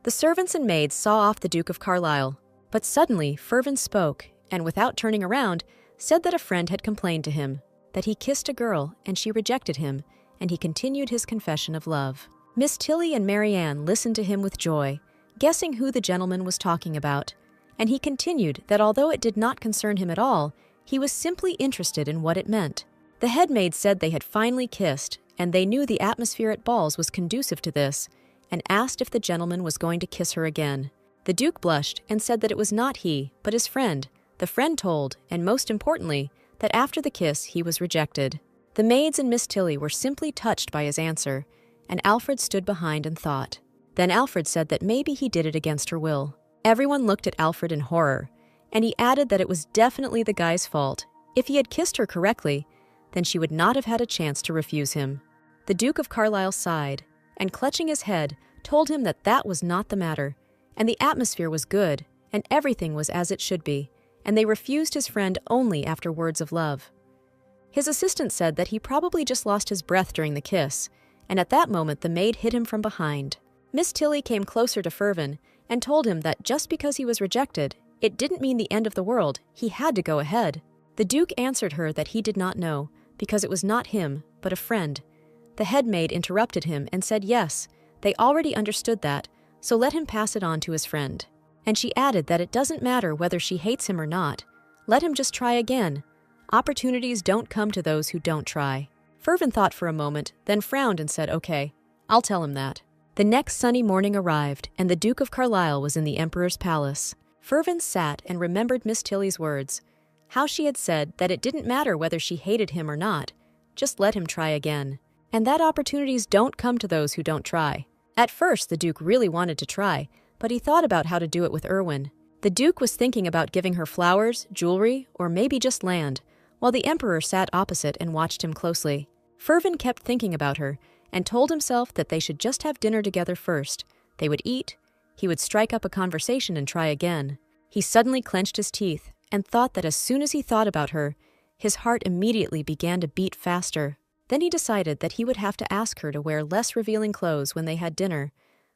The servants and maids saw off the Duke of Carlisle, but suddenly Fervin spoke, and without turning around, said that a friend had complained to him, that he kissed a girl and she rejected him, and he continued his confession of love. Miss Tilly and Marianne listened to him with joy, guessing who the gentleman was talking about, and he continued that although it did not concern him at all, he was simply interested in what it meant. The head maid said they had finally kissed, and they knew the atmosphere at balls was conducive to this, and asked if the gentleman was going to kiss her again. The Duke blushed and said that it was not he, but his friend. The friend told, and most importantly, that after the kiss he was rejected. The maids and Miss Tilly were simply touched by his answer, and Alfred stood behind and thought. Then Alfred said that maybe he did it against her will. Everyone looked at Alfred in horror, and he added that it was definitely the guy's fault. If he had kissed her correctly, then she would not have had a chance to refuse him. The Duke of Carlisle sighed, and clutching his head, told him that that was not the matter, and the atmosphere was good, and everything was as it should be, and they refused his friend only after words of love. His assistant said that he probably just lost his breath during the kiss, and at that moment the maid hit him from behind. Miss Tilly came closer to Fervin and told him that just because he was rejected, it didn't mean the end of the world. He had to go ahead. The Duke answered her that he did not know, because it was not him, but a friend. The head maid interrupted him and said yes, they already understood that, so let him pass it on to his friend. And she added that it doesn't matter whether she hates him or not. Let him just try again. Opportunities don't come to those who don't try. Fervin thought for a moment, then frowned and said, "Okay, I'll tell him that." The next sunny morning arrived, and the Duke of Carlisle was in the Emperor's palace. Fervin sat and remembered Miss Tilly's words, how she had said that it didn't matter whether she hated him or not, just let him try again. And that opportunities don't come to those who don't try. At first, the Duke really wanted to try, but he thought about how to do it with Erwin. The Duke was thinking about giving her flowers, jewelry, or maybe just land, while the Emperor sat opposite and watched him closely. Fervin kept thinking about her, and told himself that they should just have dinner together first. They would eat, he would strike up a conversation and try again. He suddenly clenched his teeth, and thought that as soon as he thought about her, his heart immediately began to beat faster. Then he decided that he would have to ask her to wear less revealing clothes when they had dinner.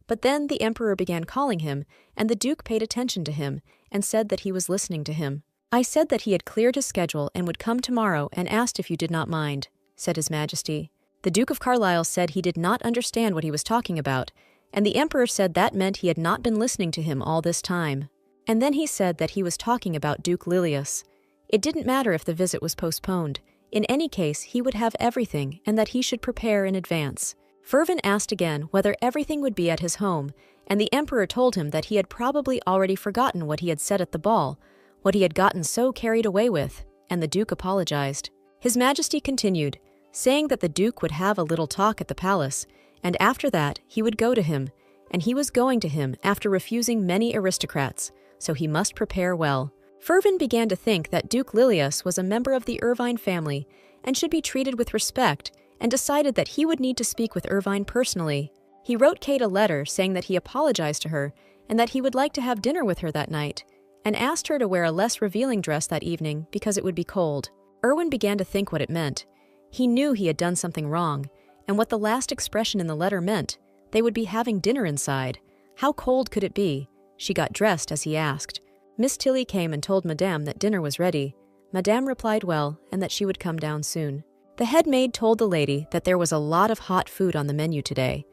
But then the Emperor began calling him, and the Duke paid attention to him, and said that he was listening to him. "I said that he had cleared his schedule and would come tomorrow, and asked if you did not mind," said His Majesty. The Duke of Carlisle said he did not understand what he was talking about, and the Emperor said that meant he had not been listening to him all this time. And then he said that he was talking about Duke Lilius. It didn't matter if the visit was postponed. In any case, he would have everything, and that he should prepare in advance. Fervin asked again whether everything would be at his home, and the Emperor told him that he had probably already forgotten what he had said at the ball, what he had gotten so carried away with, and the Duke apologized. His Majesty continued, saying that the Duke would have a little talk at the palace, and after that he would go to him, and he was going to him after refusing many aristocrats, so he must prepare well. Fervin began to think that Duke Lilius was a member of the Irvine family and should be treated with respect, and decided that he would need to speak with Irvine personally. He wrote Kate a letter saying that he apologized to her and that he would like to have dinner with her that night, and asked her to wear a less revealing dress that evening because it would be cold. Erwin began to think what it meant. He knew he had done something wrong, and what the last expression in the letter meant. They would be having dinner inside. How cold could it be? She got dressed as he asked. Miss Tilly came and told Madame that dinner was ready. Madame replied well, and that she would come down soon. The head maid told the lady that there was a lot of hot food on the menu today.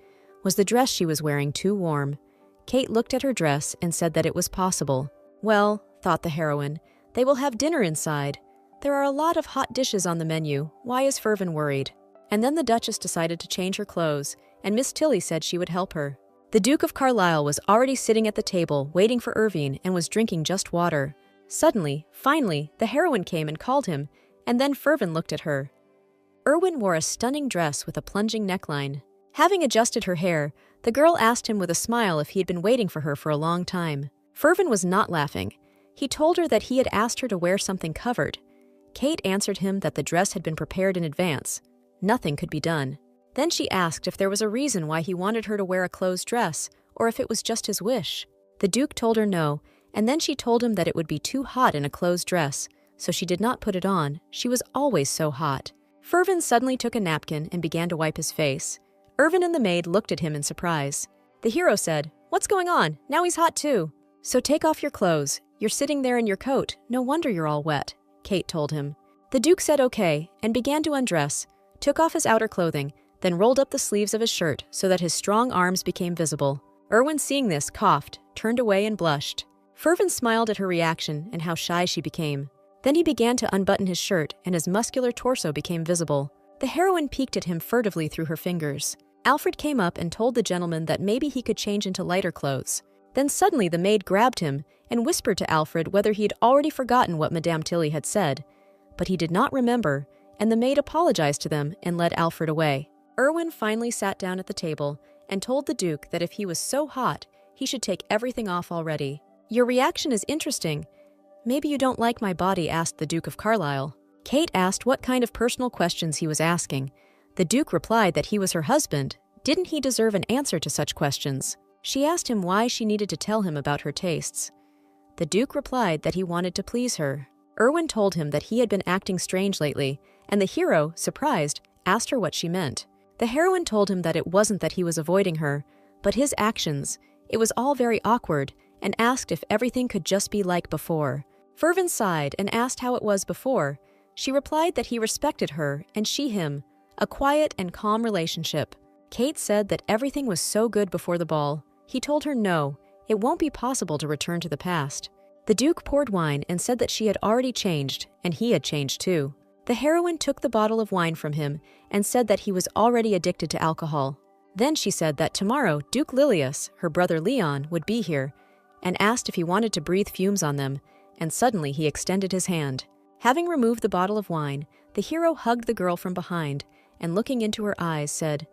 Was the dress she was wearing too warm? Kate looked at her dress and said that it was possible. Well, thought the heroine, they will have dinner inside. There are a lot of hot dishes on the menu. Why is Fervin worried? And then the Duchess decided to change her clothes, and Miss Tilly said she would help her. The Duke of Carlisle was already sitting at the table waiting for Irvine and was drinking just water. Suddenly, finally, the heroine came and called him, and then Fervin looked at her. Erwin wore a stunning dress with a plunging neckline. Having adjusted her hair, the girl asked him with a smile if he had been waiting for her for a long time. Fervin was not laughing. He told her that he had asked her to wear something covered. Kate answered him that the dress had been prepared in advance. Nothing could be done. Then she asked if there was a reason why he wanted her to wear a closed dress, or if it was just his wish. The Duke told her no, and then she told him that it would be too hot in a closed dress, so she did not put it on. She was always so hot. Fervin suddenly took a napkin and began to wipe his face. Irvin and the maid looked at him in surprise. The hero said, "What's going on? Now he's hot too." "So take off your clothes. You're sitting there in your coat. No wonder you're all wet," Kate told him. The Duke said okay and began to undress, took off his outer clothing, then rolled up the sleeves of his shirt so that his strong arms became visible. Erwin, seeing this, coughed, turned away and blushed. Fervin smiled at her reaction and how shy she became. Then he began to unbutton his shirt and his muscular torso became visible. The heroine peeked at him furtively through her fingers. Alfred came up and told the gentleman that maybe he could change into lighter clothes. Then suddenly the maid grabbed him and whispered to Alfred whether he had already forgotten what Madame Tilly had said. But he did not remember, and the maid apologized to them and led Alfred away. Erwin finally sat down at the table and told the Duke that if he was so hot, he should take everything off already. "Your reaction is interesting. Maybe you don't like my body," asked the Duke of Carlisle. Kate asked what kind of personal questions he was asking. The Duke replied that he was her husband. Didn't he deserve an answer to such questions? She asked him why she needed to tell him about her tastes. The Duke replied that he wanted to please her. Erwin told him that he had been acting strange lately, and the hero, surprised, asked her what she meant. The heroine told him that it wasn't that he was avoiding her, but his actions. It was all very awkward, and asked if everything could just be like before. Fervin sighed and asked how it was before. She replied that he respected her and she him, a quiet and calm relationship. Kate said that everything was so good before the ball. He told her no, it won't be possible to return to the past. The Duke poured wine and said that she had already changed, and he had changed too. The heroine took the bottle of wine from him and said that he was already addicted to alcohol. Then she said that tomorrow Duke Lilius, her brother Leon, would be here, and asked if he wanted to breathe fumes on them, and suddenly he extended his hand. Having removed the bottle of wine, the hero hugged the girl from behind, and looking into her eyes said,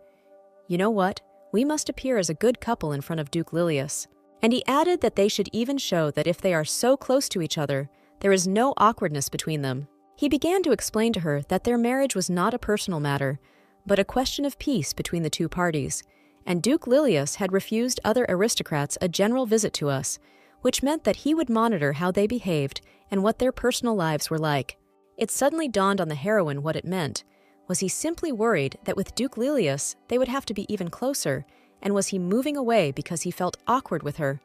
"You know what? We must appear as a good couple in front of Duke Lilius." And he added that they should even show that if they are so close to each other, there is no awkwardness between them. He began to explain to her that their marriage was not a personal matter, but a question of peace between the two parties, and Duke Lilius had refused other aristocrats a general visit to us, which meant that he would monitor how they behaved and what their personal lives were like. It suddenly dawned on the heroine what it meant. Was he simply worried that with Duke Lilius they would have to be even closer, and was he moving away because he felt awkward with her?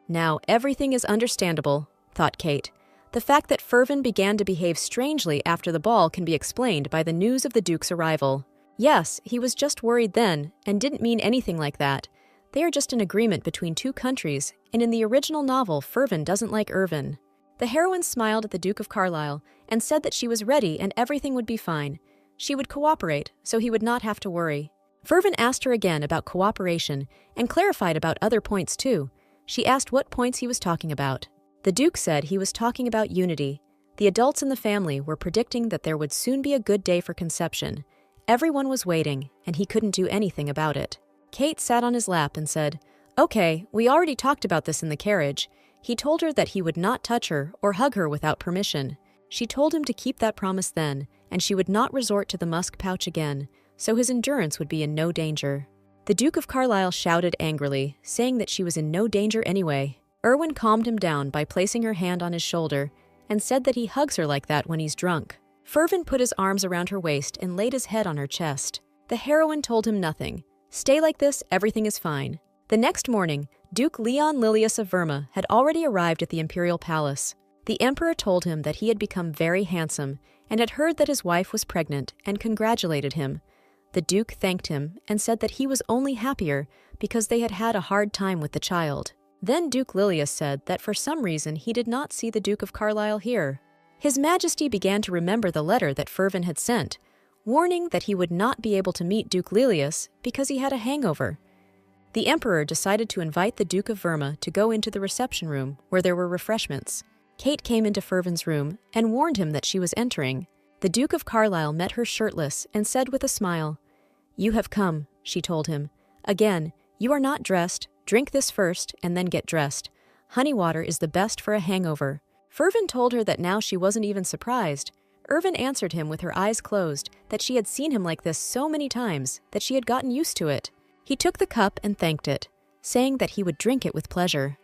Now everything is understandable, thought Kate. The fact that Fervin began to behave strangely after the ball can be explained by the news of the Duke's arrival. Yes, he was just worried then, and didn't mean anything like that. They are just an agreement between two countries, and in the original novel, Fervin doesn't like Irvin. The heroine smiled at the Duke of Carlisle and said that she was ready and everything would be fine. She would cooperate, so he would not have to worry. Fervin asked her again about cooperation and clarified about other points too. She asked what points he was talking about. The Duke said he was talking about unity. The adults in the family were predicting that there would soon be a good day for conception. Everyone was waiting, and he couldn't do anything about it. Kate sat on his lap and said, "Okay, we already talked about this in the carriage." He told her that he would not touch her or hug her without permission. She told him to keep that promise then, and she would not resort to the musk pouch again, so his endurance would be in no danger. The Duke of Carlisle shouted angrily, saying that she was in no danger anyway. Erwin calmed him down by placing her hand on his shoulder and said that he hugs her like that when he's drunk. Fervin put his arms around her waist and laid his head on her chest. The heroine told him nothing. Stay like this, everything is fine. The next morning, Duke Leon Lilius of Verma had already arrived at the imperial palace. The emperor told him that he had become very handsome and had heard that his wife was pregnant and congratulated him. The Duke thanked him and said that he was only happier because they had had a hard time with the child. Then Duke Lilius said that for some reason he did not see the Duke of Carlisle here. His Majesty began to remember the letter that Fervin had sent, warning that he would not be able to meet Duke Lilius because he had a hangover. The Emperor decided to invite the Duke of Verma to go into the reception room where there were refreshments. Kate came into Fervin's room and warned him that she was entering. The Duke of Carlisle met her shirtless and said with a smile, "You have come," she told him. "Again, you are not dressed. Drink this first and then get dressed. Honey water is the best for a hangover." Fervin told her that now she wasn't even surprised. Irvin answered him with her eyes closed that she had seen him like this so many times that she had gotten used to it. He took the cup and thanked it, saying that he would drink it with pleasure.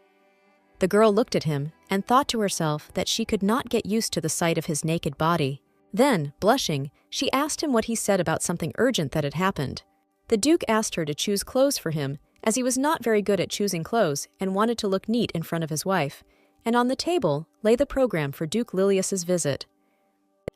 The girl looked at him and thought to herself that she could not get used to the sight of his naked body. Then, blushing, she asked him what he said about something urgent that had happened. The Duke asked her to choose clothes for him, as he was not very good at choosing clothes and wanted to look neat in front of his wife, and on the table lay the program for Duke Lilius's visit.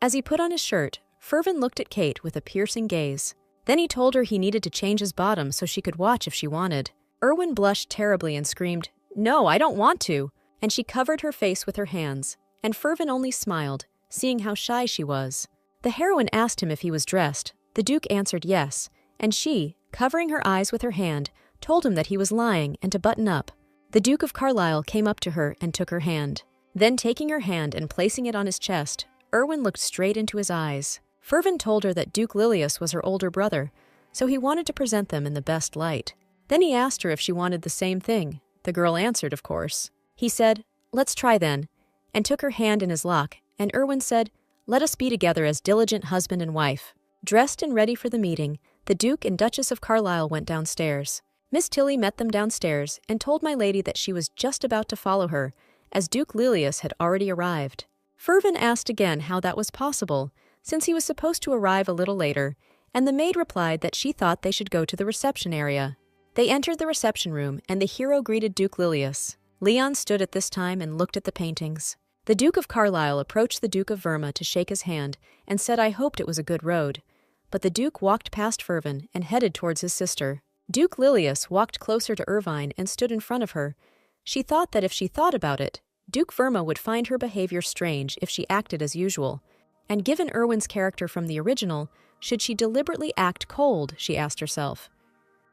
As he put on his shirt, Fervin looked at Kate with a piercing gaze. Then he told her he needed to change his bottom so she could watch if she wanted. Erwin blushed terribly and screamed, "No, I don't want to," and she covered her face with her hands, and Fervin only smiled, seeing how shy she was. The heroine asked him if he was dressed. The Duke answered yes, and she, covering her eyes with her hand, told him that he was lying and to button up. The Duke of Carlisle came up to her and took her hand. Then taking her hand and placing it on his chest, Erwin looked straight into his eyes. Fervin told her that Duke Lilius was her older brother, so he wanted to present them in the best light. Then he asked her if she wanted the same thing. The girl answered, of course. He said, "Let's try then," and took her hand in his lock, and Erwin said, "Let us be together as diligent husband and wife." Dressed and ready for the meeting, the Duke and Duchess of Carlisle went downstairs. Miss Tilly met them downstairs and told my lady that she was just about to follow her, as Duke Lilius had already arrived. Fervin asked again how that was possible, since he was supposed to arrive a little later, and the maid replied that she thought they should go to the reception area. They entered the reception room, and the hero greeted Duke Lilius. Leon stood at this time and looked at the paintings. The Duke of Carlisle approached the Duke of Verma to shake his hand and said, "I hoped it was a good road." But the Duke walked past Fervin and headed towards his sister. Duke Lilius walked closer to Irvine and stood in front of her. She thought that if she thought about it, Duke Verma would find her behavior strange if she acted as usual. And given Irwin's character from the original, should she deliberately act cold, she asked herself.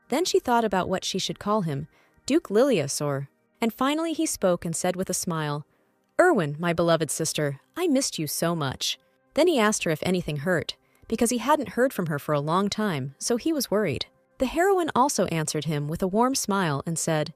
Then she thought about what she should call him, Duke Lilius or... And finally he spoke and said with a smile, "Irwin, my beloved sister, I missed you so much." Then he asked her if anything hurt, because he hadn't heard from her for a long time, so he was worried. The heroine also answered him with a warm smile and said,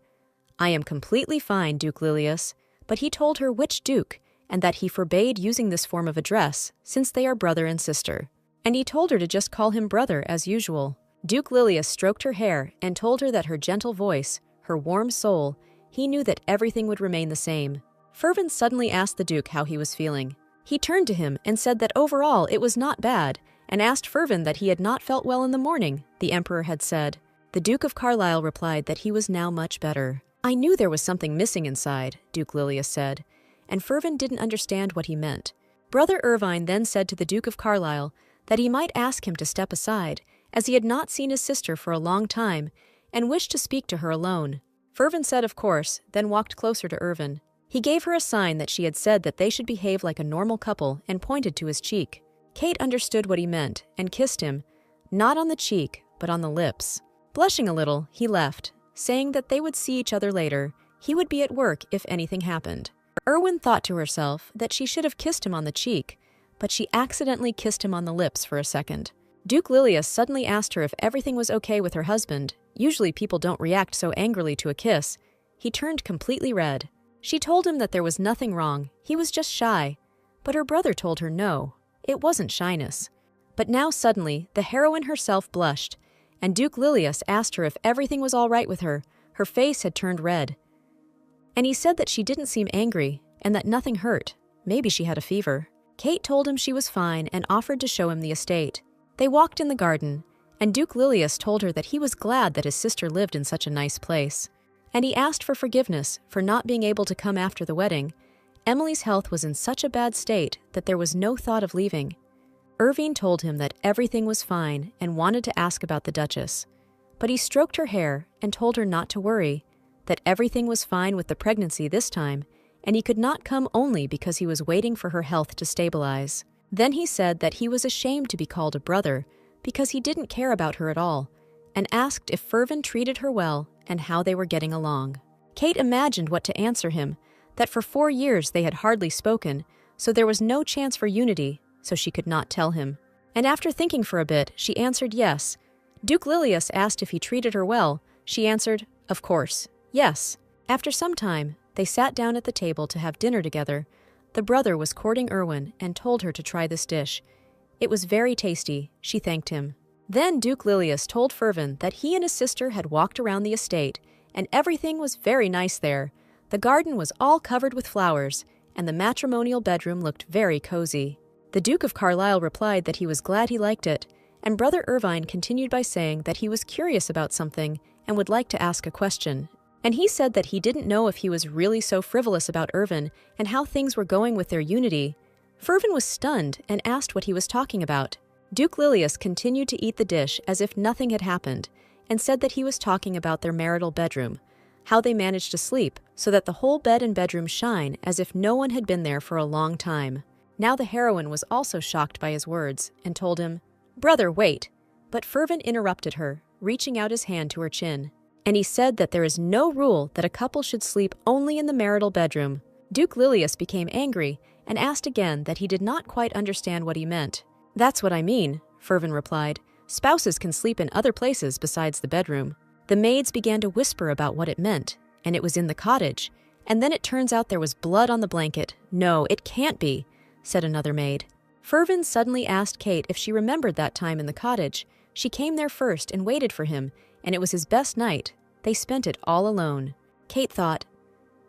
"I am completely fine, Duke Lilius," but he told her which Duke, and that he forbade using this form of address, since they are brother and sister. And he told her to just call him brother as usual. Duke Lilius stroked her hair and told her that her gentle voice, her warm soul, he knew that everything would remain the same. Fervin suddenly asked the Duke how he was feeling. He turned to him and said that overall it was not bad, and asked Fervin that he had not felt well in the morning, the Emperor had said. The Duke of Carlisle replied that he was now much better. "I knew there was something missing inside," Duke Lilius said, and Fervin didn't understand what he meant. Brother Irvine then said to the Duke of Carlisle that he might ask him to step aside, as he had not seen his sister for a long time, and wished to speak to her alone. Fervin said of course, then walked closer to Irvin. He gave her a sign that she had said that they should behave like a normal couple and pointed to his cheek. Kate understood what he meant and kissed him, not on the cheek, but on the lips. Blushing a little, he left, saying that they would see each other later. He would be at work if anything happened. Irwin thought to herself that she should have kissed him on the cheek, but she accidentally kissed him on the lips for a second. Duke Lilius suddenly asked her if everything was okay with her husband. Usually people don't react so angrily to a kiss. He turned completely red. She told him that there was nothing wrong, he was just shy. But her brother told her no, it wasn't shyness. But now suddenly, the heroine herself blushed, and Duke Lilius asked her if everything was all right with her. Her face had turned red. And he said that she didn't seem angry, and that nothing hurt. Maybe she had a fever. Kate told him she was fine and offered to show him the estate. They walked in the garden, and Duke Lilius told her that he was glad that his sister lived in such a nice place. And he asked for forgiveness for not being able to come after the wedding. Emily's health was in such a bad state that there was no thought of leaving. Irvine told him that everything was fine and wanted to ask about the Duchess. But he stroked her hair and told her not to worry, that everything was fine with the pregnancy this time, and he could not come only because he was waiting for her health to stabilize. Then he said that he was ashamed to be called a brother because he didn't care about her at all, and asked if Fervin treated her well and how they were getting along. Kate imagined what to answer him, that for 4 years they had hardly spoken, so there was no chance for unity, so she could not tell him. And after thinking for a bit, she answered yes. Duke Lilius asked if he treated her well. She answered, of course, yes. After some time, they sat down at the table to have dinner together. The brother was courting Irwin and told her to try this dish. It was very tasty. She thanked him. Then Duke Lilius told Fervin that he and his sister had walked around the estate, and everything was very nice there. The garden was all covered with flowers, and the matrimonial bedroom looked very cozy. The Duke of Carlisle replied that he was glad he liked it, and Brother Irvine continued by saying that he was curious about something and would like to ask a question. And he said that he didn't know if he was really so frivolous about Irvin and how things were going with their unity. Fervin was stunned and asked what he was talking about. Duke Lilius continued to eat the dish as if nothing had happened, and said that he was talking about their marital bedroom, how they managed to sleep so that the whole bed and bedroom shine as if no one had been there for a long time. Now the heroine was also shocked by his words and told him, "Brother, wait." But Fervin interrupted her, reaching out his hand to her chin. And he said that there is no rule that a couple should sleep only in the marital bedroom. Duke Lilius became angry and asked again that he did not quite understand what he meant. "That's what I mean," Fervin replied. "Spouses can sleep in other places besides the bedroom." The maids began to whisper about what it meant, and it was in the cottage. And then it turns out there was blood on the blanket. "No, it can't be," said another maid. Fervin suddenly asked Kate if she remembered that time in the cottage. She came there first and waited for him, and it was his best night. They spent it all alone. Kate thought,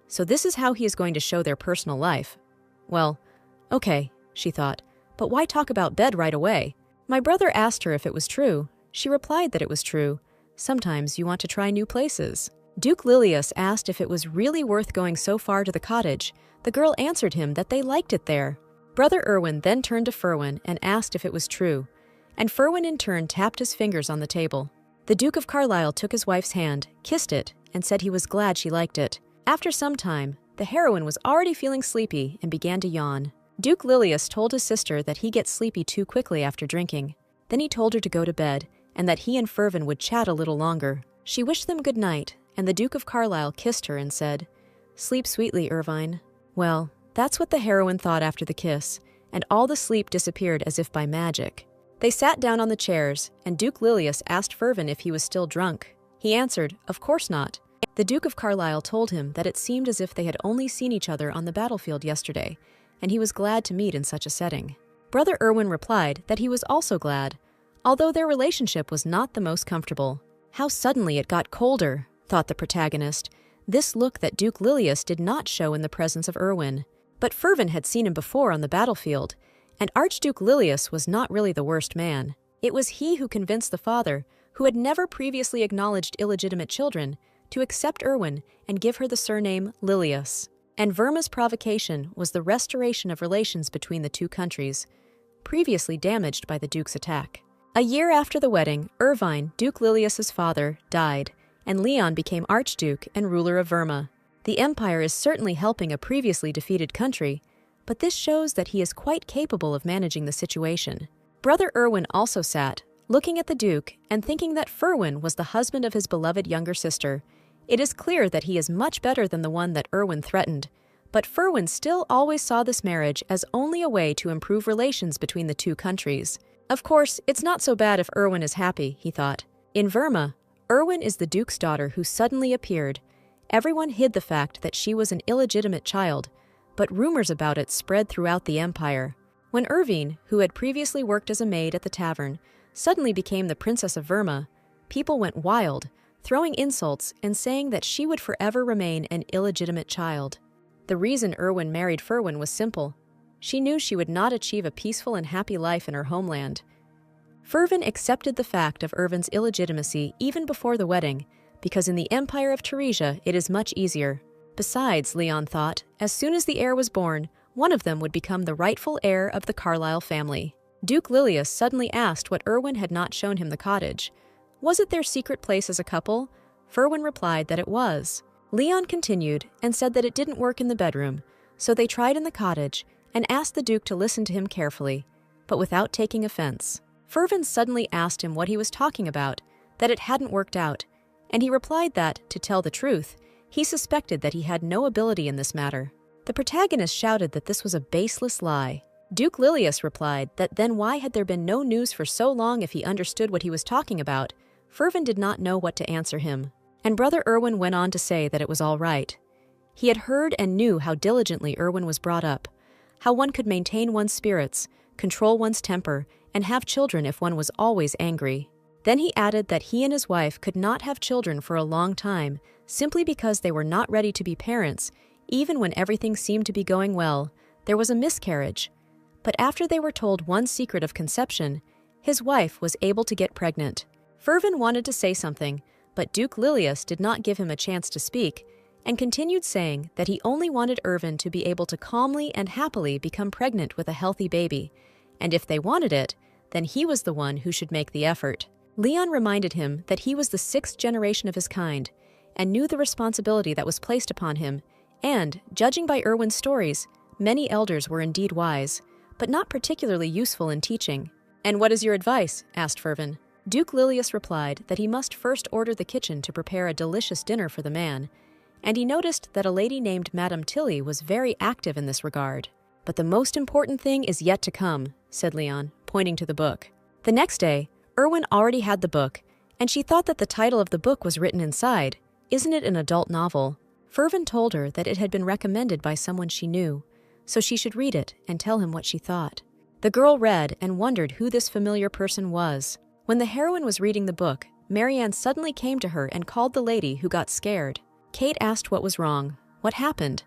so this is how he is going to show their personal life. Well, okay, she thought, but why talk about bed right away? My brother asked her if it was true. She replied that it was true, Sometimes you want to try new places. Duke Lilius asked if it was really worth going so far to the cottage. The girl answered him that they liked it there. Brother Erwin then turned to Ferwin and asked if it was true, and Ferwin in turn tapped his fingers on the table. The Duke of Carlisle took his wife's hand, kissed it, and said he was glad she liked it. After some time, the heroine was already feeling sleepy and began to yawn. Duke Lilius told his sister that he gets sleepy too quickly after drinking. Then he told her to go to bed, and that he and Fervin would chat a little longer. She wished them good night, and the Duke of Carlisle kissed her and said, "Sleep sweetly, Irvine." Well, that's what the heroine thought after the kiss, and all the sleep disappeared as if by magic. They sat down on the chairs, and Duke Lilius asked Fervin if he was still drunk. He answered, "Of course not." The Duke of Carlisle told him that it seemed as if they had only seen each other on the battlefield yesterday, and he was glad to meet in such a setting. Brother Erwin replied that he was also glad, although their relationship was not the most comfortable. How suddenly it got colder, thought the protagonist, this look that Duke Lilius did not show in the presence of Erwin. But Fervin had seen him before on the battlefield, and Archduke Lilius was not really the worst man. It was he who convinced the father, who had never previously acknowledged illegitimate children, to accept Erwin and give her the surname Lilius. And Verma's provocation was the restoration of relations between the two countries, previously damaged by the Duke's attack. A year after the wedding, Irvine, Duke Lilius's father, died, and Leon became Archduke and ruler of Verma. The empire is certainly helping a previously defeated country, but this shows that he is quite capable of managing the situation. Brother Erwin also sat, looking at the Duke and thinking that Ferwin was the husband of his beloved younger sister. It is clear that he is much better than the one that Erwin threatened, but Ferwin still always saw this marriage as only a way to improve relations between the two countries. Of course, it's not so bad if Erwin is happy, he thought. In Verma, Erwin is the Duke's daughter who suddenly appeared. Everyone hid the fact that she was an illegitimate child, but rumors about it spread throughout the empire. When Irvine, who had previously worked as a maid at the tavern, suddenly became the Princess of Verma, people went wild, throwing insults and saying that she would forever remain an illegitimate child. The reason Erwin married Ferwin was simple. She knew she would not achieve a peaceful and happy life in her homeland. Fervin accepted the fact of Erwin's illegitimacy even before the wedding, because in the Empire of Teresia it is much easier. Besides, Leon thought, as soon as the heir was born, one of them would become the rightful heir of the Carlisle family. Duke Lilius suddenly asked what Erwin had not shown him the cottage. Was it their secret place as a couple? Ferwin replied that it was. Leon continued and said that it didn't work in the bedroom, so they tried in the cottage and asked the Duke to listen to him carefully, but without taking offense. Fervin suddenly asked him what he was talking about, that it hadn't worked out, and he replied that, to tell the truth, he suspected that he had no ability in this matter. The protagonist shouted that this was a baseless lie. Duke Lilius replied that then why had there been no news for so long if he understood what he was talking about? Fervin did not know what to answer him, and Brother Erwin went on to say that it was all right. He had heard and knew how diligently Erwin was brought up, how one could maintain one's spirits, control one's temper, and have children if one was always angry. Then he added that he and his wife could not have children for a long time, simply because they were not ready to be parents, even when everything seemed to be going well. There was a miscarriage. But after they were told one secret of conception, his wife was able to get pregnant. Fervin wanted to say something, but Duke Lilius did not give him a chance to speak, and continued saying that he only wanted Erwin to be able to calmly and happily become pregnant with a healthy baby, and if they wanted it, then he was the one who should make the effort. Leon reminded him that he was the 6th generation of his kind, and knew the responsibility that was placed upon him, and, judging by Erwin's stories, many elders were indeed wise, but not particularly useful in teaching. "And what is your advice?" asked Fervin. Duke Lilius replied that he must first order the kitchen to prepare a delicious dinner for the man, and he noticed that a lady named Madame Tilly was very active in this regard. "But the most important thing is yet to come," said Leon, pointing to the book. The next day, Erwin already had the book, and she thought that the title of the book was written inside. "Isn't it an adult novel?" Fervin told her that it had been recommended by someone she knew, so she should read it and tell him what she thought. The girl read and wondered who this familiar person was. When the heroine was reading the book, Marianne suddenly came to her and called the lady, who got scared. Kate asked what was wrong. What happened?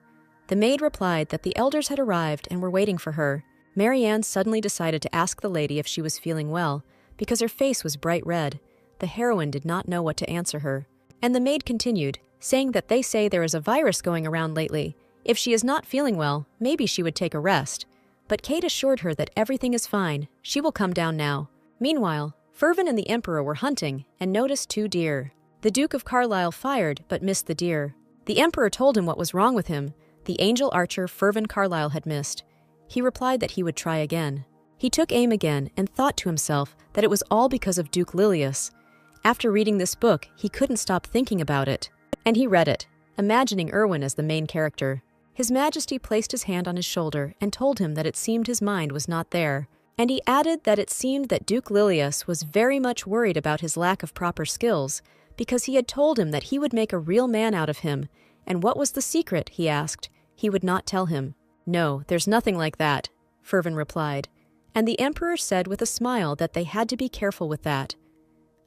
The maid replied that the elders had arrived and were waiting for her. Marianne suddenly decided to ask the lady if she was feeling well, because her face was bright red. The heroine did not know what to answer her. And the maid continued, saying that they say there is a virus going around lately. If she is not feeling well, maybe she would take a rest. But Kate assured her that everything is fine. She will come down now. Meanwhile, Fervin and the Emperor were hunting and noticed 2 deer. The Duke of Carlisle fired but missed the deer. The Emperor told him what was wrong with him. The angel archer Fervin Carlisle had missed. He replied that he would try again. He took aim again and thought to himself that it was all because of Duke Lilius. After reading this book, he couldn't stop thinking about it. And he read it, imagining Erwin as the main character. His Majesty placed his hand on his shoulder and told him that it seemed his mind was not there. And he added that it seemed that Duke Lilius was very much worried about his lack of proper skills, because he had told him that he would make a real man out of him. And what was the secret, he asked. He would not tell him. No, there's nothing like that, Fervin replied. And the Emperor said with a smile that they had to be careful with that.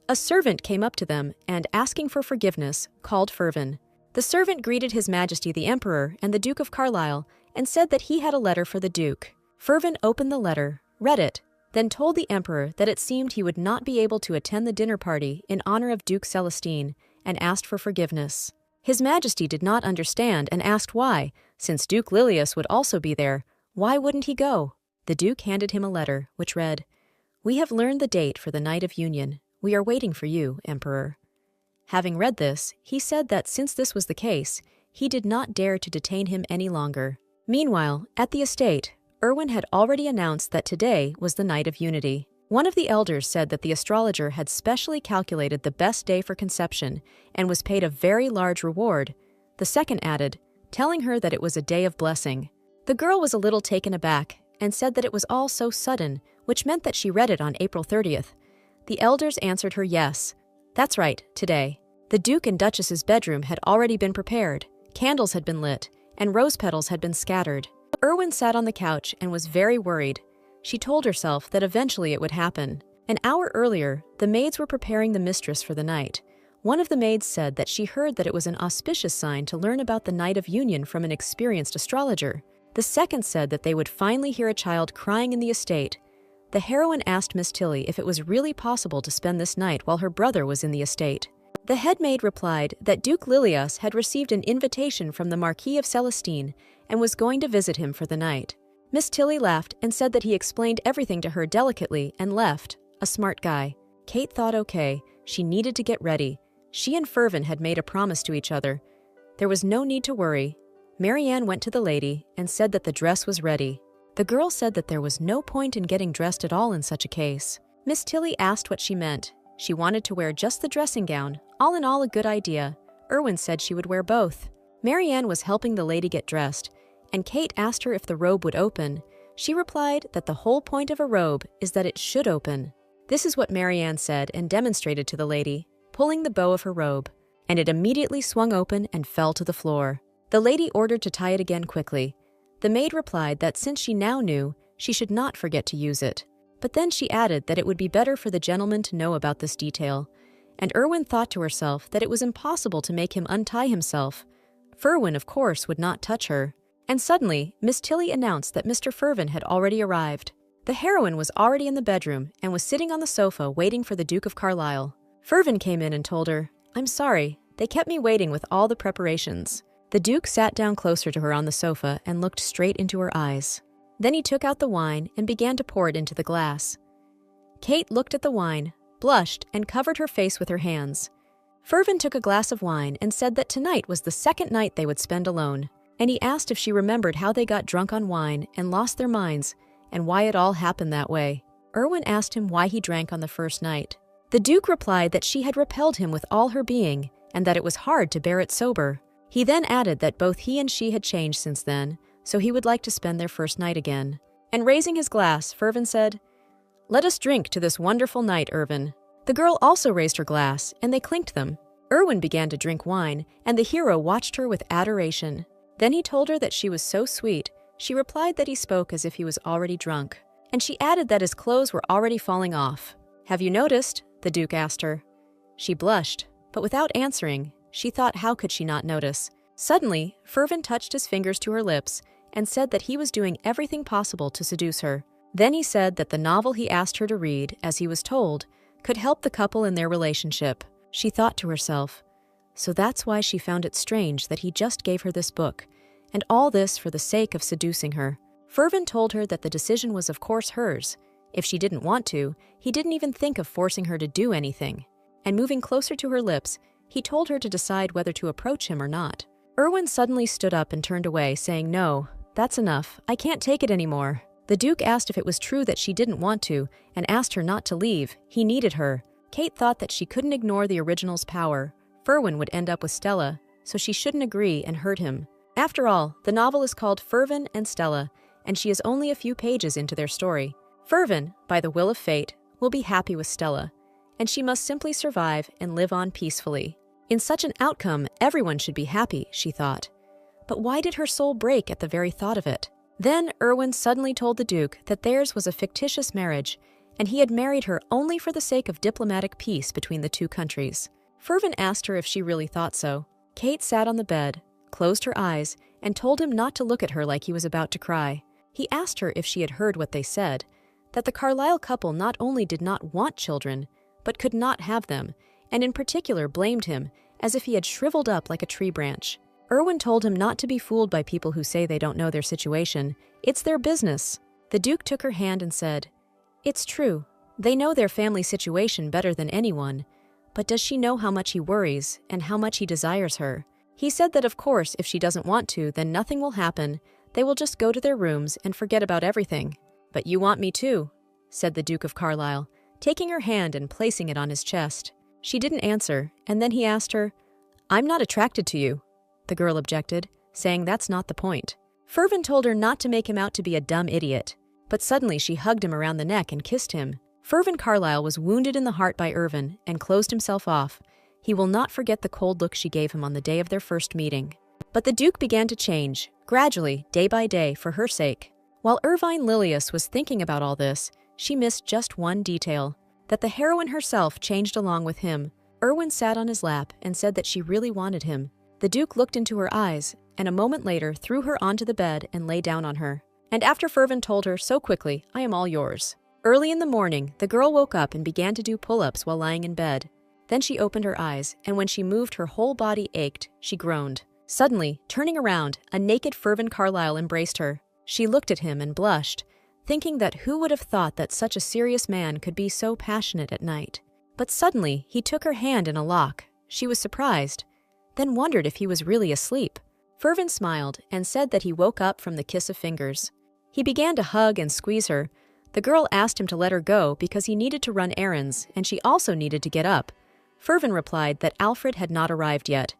A servant came up to them and, asking for forgiveness, called Fervin. The servant greeted His Majesty the Emperor and the Duke of Carlisle and said that he had a letter for the Duke. Fervin opened the letter, read it, then told the Emperor that it seemed he would not be able to attend the dinner party in honor of Duke Celestine and asked for forgiveness. His Majesty did not understand and asked why, since Duke Lilius would also be there. Why wouldn't he go? The Duke handed him a letter, which read, "We have learned the date for the night of union. We are waiting for you, Emperor." Having read this, he said that since this was the case, he did not dare to detain him any longer. Meanwhile, at the estate, Erwin had already announced that today was the night of unity. One of the elders said that the astrologer had specially calculated the best day for conception and was paid a very large reward. The second added, telling her that it was a day of blessing. The girl was a little taken aback and said that it was all so sudden, which meant that she read it on April 30th. The elders answered her yes. That's right, today. The Duke and Duchess's bedroom had already been prepared, candles had been lit, and rose petals had been scattered. Erwin sat on the couch and was very worried. She told herself that eventually it would happen. An hour earlier, the maids were preparing the mistress for the night. One of the maids said that she heard that it was an auspicious sign to learn about the night of union from an experienced astrologer. The second said that they would finally hear a child crying in the estate. The heroine asked Miss Tilly if it was really possible to spend this night while her brother was in the estate. The head maid replied that Duke Lilius had received an invitation from the Marquis of Celestine and was going to visit him for the night. Miss Tilly laughed and said that he explained everything to her delicately and left. A smart guy. Kate thought okay, she needed to get ready. She and Fervin had made a promise to each other. There was no need to worry. Marianne went to the lady and said that the dress was ready. The girl said that there was no point in getting dressed at all in such a case. Miss Tilly asked what she meant. She wanted to wear just the dressing gown. All in all, a good idea. Erwin said she would wear both. Marianne was helping the lady get dressed, and Kate asked her if the robe would open. She replied that the whole point of a robe is that it should open. This is what Marianne said and demonstrated to the lady, pulling the bow of her robe, and it immediately swung open and fell to the floor. The lady ordered to tie it again quickly. The maid replied that since she now knew, she should not forget to use it. But then she added that it would be better for the gentleman to know about this detail. And Erwin thought to herself that it was impossible to make him untie himself. Ferwin, of course, would not touch her. And suddenly, Miss Tilly announced that Mr. Fervin had already arrived. The heroine was already in the bedroom and was sitting on the sofa waiting for the Duke of Carlisle. Fervin came in and told her, "I'm sorry, they kept me waiting with all the preparations." The Duke sat down closer to her on the sofa and looked straight into her eyes. Then he took out the wine and began to pour it into the glass. Kate looked at the wine, blushed, and covered her face with her hands. Fervin took a glass of wine and said that tonight was the second night they would spend alone, and he asked if she remembered how they got drunk on wine and lost their minds, and why it all happened that way. Erwin asked him why he drank on the first night. The Duke replied that she had repelled him with all her being, and that it was hard to bear it sober. He then added that both he and she had changed since then, so he would like to spend their first night again. And raising his glass, Fervin said, "Let us drink to this wonderful night, Erwin." The girl also raised her glass, and they clinked them. Erwin began to drink wine, and the hero watched her with adoration. Then he told her that she was so sweet. She replied that he spoke as if he was already drunk, and she added that his clothes were already falling off. "Have you noticed?" the Duke asked her. She blushed, but without answering, she thought how could she not notice. Suddenly, Fervin touched his fingers to her lips and said that he was doing everything possible to seduce her. Then he said that the novel he asked her to read, as he was told, could help the couple in their relationship. She thought to herself, so that's why she found it strange that he just gave her this book, and all this for the sake of seducing her. Fervin told her that the decision was of course hers. If she didn't want to, he didn't even think of forcing her to do anything. And moving closer to her lips, he told her to decide whether to approach him or not. Erwin suddenly stood up and turned away, saying, "No, that's enough. I can't take it anymore." The Duke asked if it was true that she didn't want to, and asked her not to leave. He needed her. Kate thought that she couldn't ignore the original's power. Ferwin would end up with Stella, so she shouldn't agree and hurt him. After all, the novel is called Fervin and Stella, and she is only a few pages into their story. Fervin, by the will of fate, will be happy with Stella, and she must simply survive and live on peacefully. In such an outcome, everyone should be happy, she thought. But why did her soul break at the very thought of it? Then Erwin suddenly told the Duke that theirs was a fictitious marriage, and he had married her only for the sake of diplomatic peace between the two countries. Fervin asked her if she really thought so. Kate sat on the bed, closed her eyes, and told him not to look at her like he was about to cry. He asked her if she had heard what they said, that the Carlyle couple not only did not want children, but could not have them, and in particular blamed him, as if he had shriveled up like a tree branch. Erwin told him not to be fooled by people who say they don't know their situation. It's their business. The Duke took her hand and said, "It's true. They know their family situation better than anyone. But does she know how much he worries and how much he desires her? He said that of course if she doesn't want to, then nothing will happen. They will just go to their rooms and forget about everything. But you want me too," said the Duke of Carlisle, taking her hand and placing it on his chest. She didn't answer, and then he asked her, "I'm not attracted to you," the girl objected, saying that's not the point. Fervin told her not to make him out to be a dumb idiot, but suddenly she hugged him around the neck and kissed him. Fervin Carlyle was wounded in the heart by Erwin and closed himself off. He will not forget the cold look she gave him on the day of their first meeting. But the Duke began to change, gradually, day by day, for her sake. While Irvine Lilius was thinking about all this, she missed just one detail, that the heroine herself changed along with him. Erwin sat on his lap and said that she really wanted him. The Duke looked into her eyes, and a moment later threw her onto the bed and lay down on her. And after Fervin told her so quickly, "I am all yours." Early in the morning, the girl woke up and began to do pull-ups while lying in bed. Then she opened her eyes, and when she moved, her whole body ached. She groaned. Suddenly, turning around, a naked Fervin Carlyle embraced her. She looked at him and blushed, thinking that who would have thought that such a serious man could be so passionate at night. But suddenly, he took her hand in a lock. She was surprised, then wondered if he was really asleep. Fervin smiled and said that he woke up from the kiss of fingers. He began to hug and squeeze her. The girl asked him to let her go because he needed to run errands, and she also needed to get up. Fervin replied that Alfred had not arrived yet.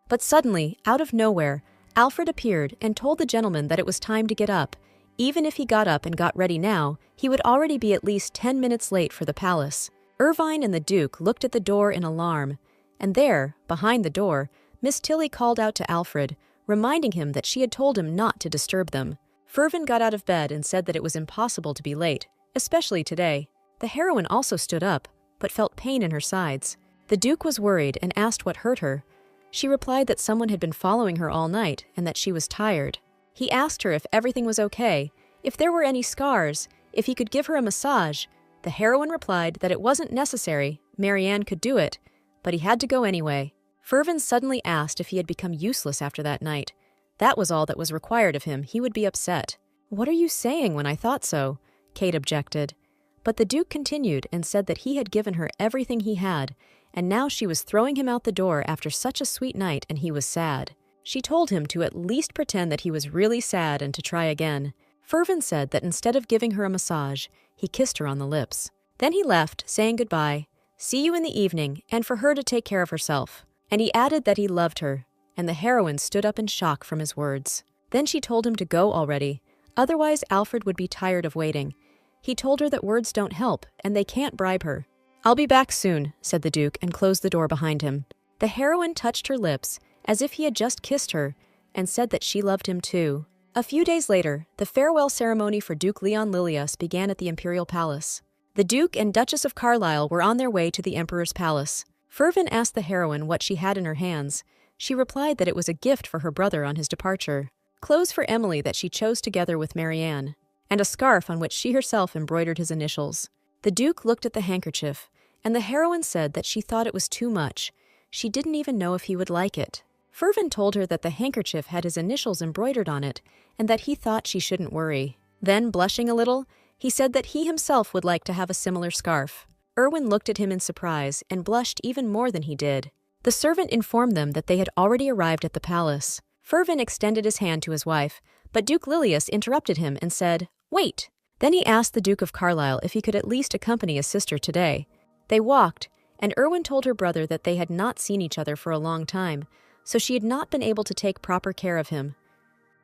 But suddenly, out of nowhere, Alfred appeared and told the gentleman that it was time to get up. Even if he got up and got ready now, he would already be at least 10 minutes late for the palace. Irvine and the Duke looked at the door in alarm, and there, behind the door, Miss Tilly called out to Alfred, reminding him that she had told him not to disturb them. Fervin got out of bed and said that it was impossible to be late, especially today. The heroine also stood up, but felt pain in her sides. The Duke was worried and asked what hurt her. She replied that someone had been following her all night and that she was tired. He asked her if everything was okay, if there were any scars, if he could give her a massage. The heroine replied that it wasn't necessary, Marianne could do it, but he had to go anyway. Fervin suddenly asked if he had become useless after that night. That was all that was required of him. He would be upset. "What are you saying when I thought so?" Kate objected. But the Duke continued and said that he had given her everything he had, and now she was throwing him out the door after such a sweet night, and he was sad. She told him to at least pretend that he was really sad and to try again. Fervin said that instead of giving her a massage, he kissed her on the lips. Then he left, saying goodbye, "See you in the evening, and for her to take care of herself." And he added that he loved her, and the heroine stood up in shock from his words. Then she told him to go already, otherwise Alfred would be tired of waiting. He told her that words don't help, and they can't bribe her. "I'll be back soon," said the Duke, and closed the door behind him. The heroine touched her lips, as if he had just kissed her, and said that she loved him too. A few days later, the farewell ceremony for Duke Leon Lilius began at the Imperial Palace. The Duke and Duchess of Carlisle were on their way to the Emperor's palace. Fervin asked the heroine what she had in her hands. She replied that it was a gift for her brother on his departure. Clothes for Emily that she chose together with Marianne, and a scarf on which she herself embroidered his initials. The Duke looked at the handkerchief, and the heroine said that she thought it was too much. She didn't even know if he would like it. Fervin told her that the handkerchief had his initials embroidered on it and that he thought she shouldn't worry. Then, blushing a little, he said that he himself would like to have a similar scarf. Erwin looked at him in surprise and blushed even more than he did. The servant informed them that they had already arrived at the palace. Fervin extended his hand to his wife, but Duke Lilius interrupted him and said, "Wait." Then he asked the Duke of Carlisle if he could at least accompany his sister today. They walked, and Erwin told her brother that they had not seen each other for a long time, so she had not been able to take proper care of him.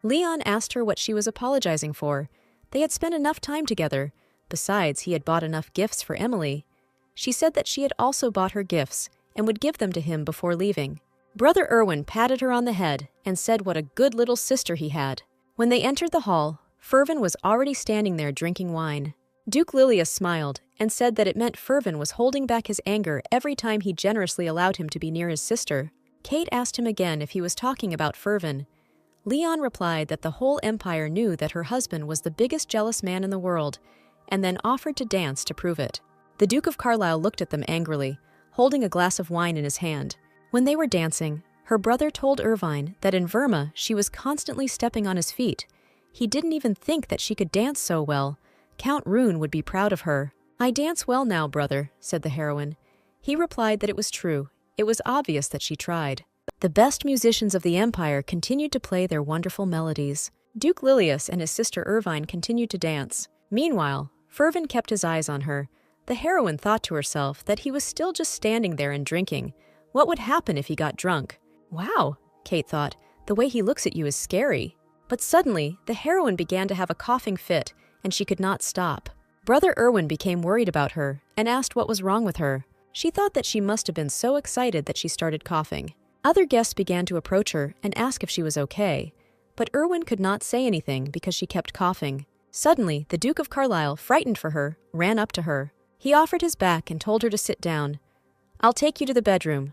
Leon asked her what she was apologizing for. They had spent enough time together. Besides, he had bought enough gifts for Emily. She said that she had also bought her gifts and would give them to him before leaving. Brother Erwin patted her on the head and said what a good little sister he had. When they entered the hall, Fervin was already standing there drinking wine. Duke Lilius smiled and said that it meant Fervin was holding back his anger every time he generously allowed him to be near his sister. Kate asked him again if he was talking about Fervin. Leon replied that the whole empire knew that her husband was the biggest jealous man in the world, and then offered to dance to prove it. The Duke of Carlisle looked at them angrily, holding a glass of wine in his hand. When they were dancing, her brother told Irvine that in Verma she was constantly stepping on his feet. He didn't even think that she could dance so well. Count Rune would be proud of her. "I dance well now, brother," said the heroine. He replied that it was true. It was obvious that she tried. The best musicians of the empire continued to play their wonderful melodies. Duke Lilius and his sister Irvine continued to dance. Meanwhile, Fervin kept his eyes on her. The heroine thought to herself that he was still just standing there and drinking. What would happen if he got drunk? "Wow," Kate thought, "the way he looks at you is scary." But suddenly, the heroine began to have a coughing fit, and she could not stop. Brother Erwin became worried about her and asked what was wrong with her. She thought that she must have been so excited that she started coughing. Other guests began to approach her and ask if she was okay, but Erwin could not say anything because she kept coughing. Suddenly, the Duke of Carlisle, frightened for her, ran up to her. He offered his back and told her to sit down. "I'll take you to the bedroom."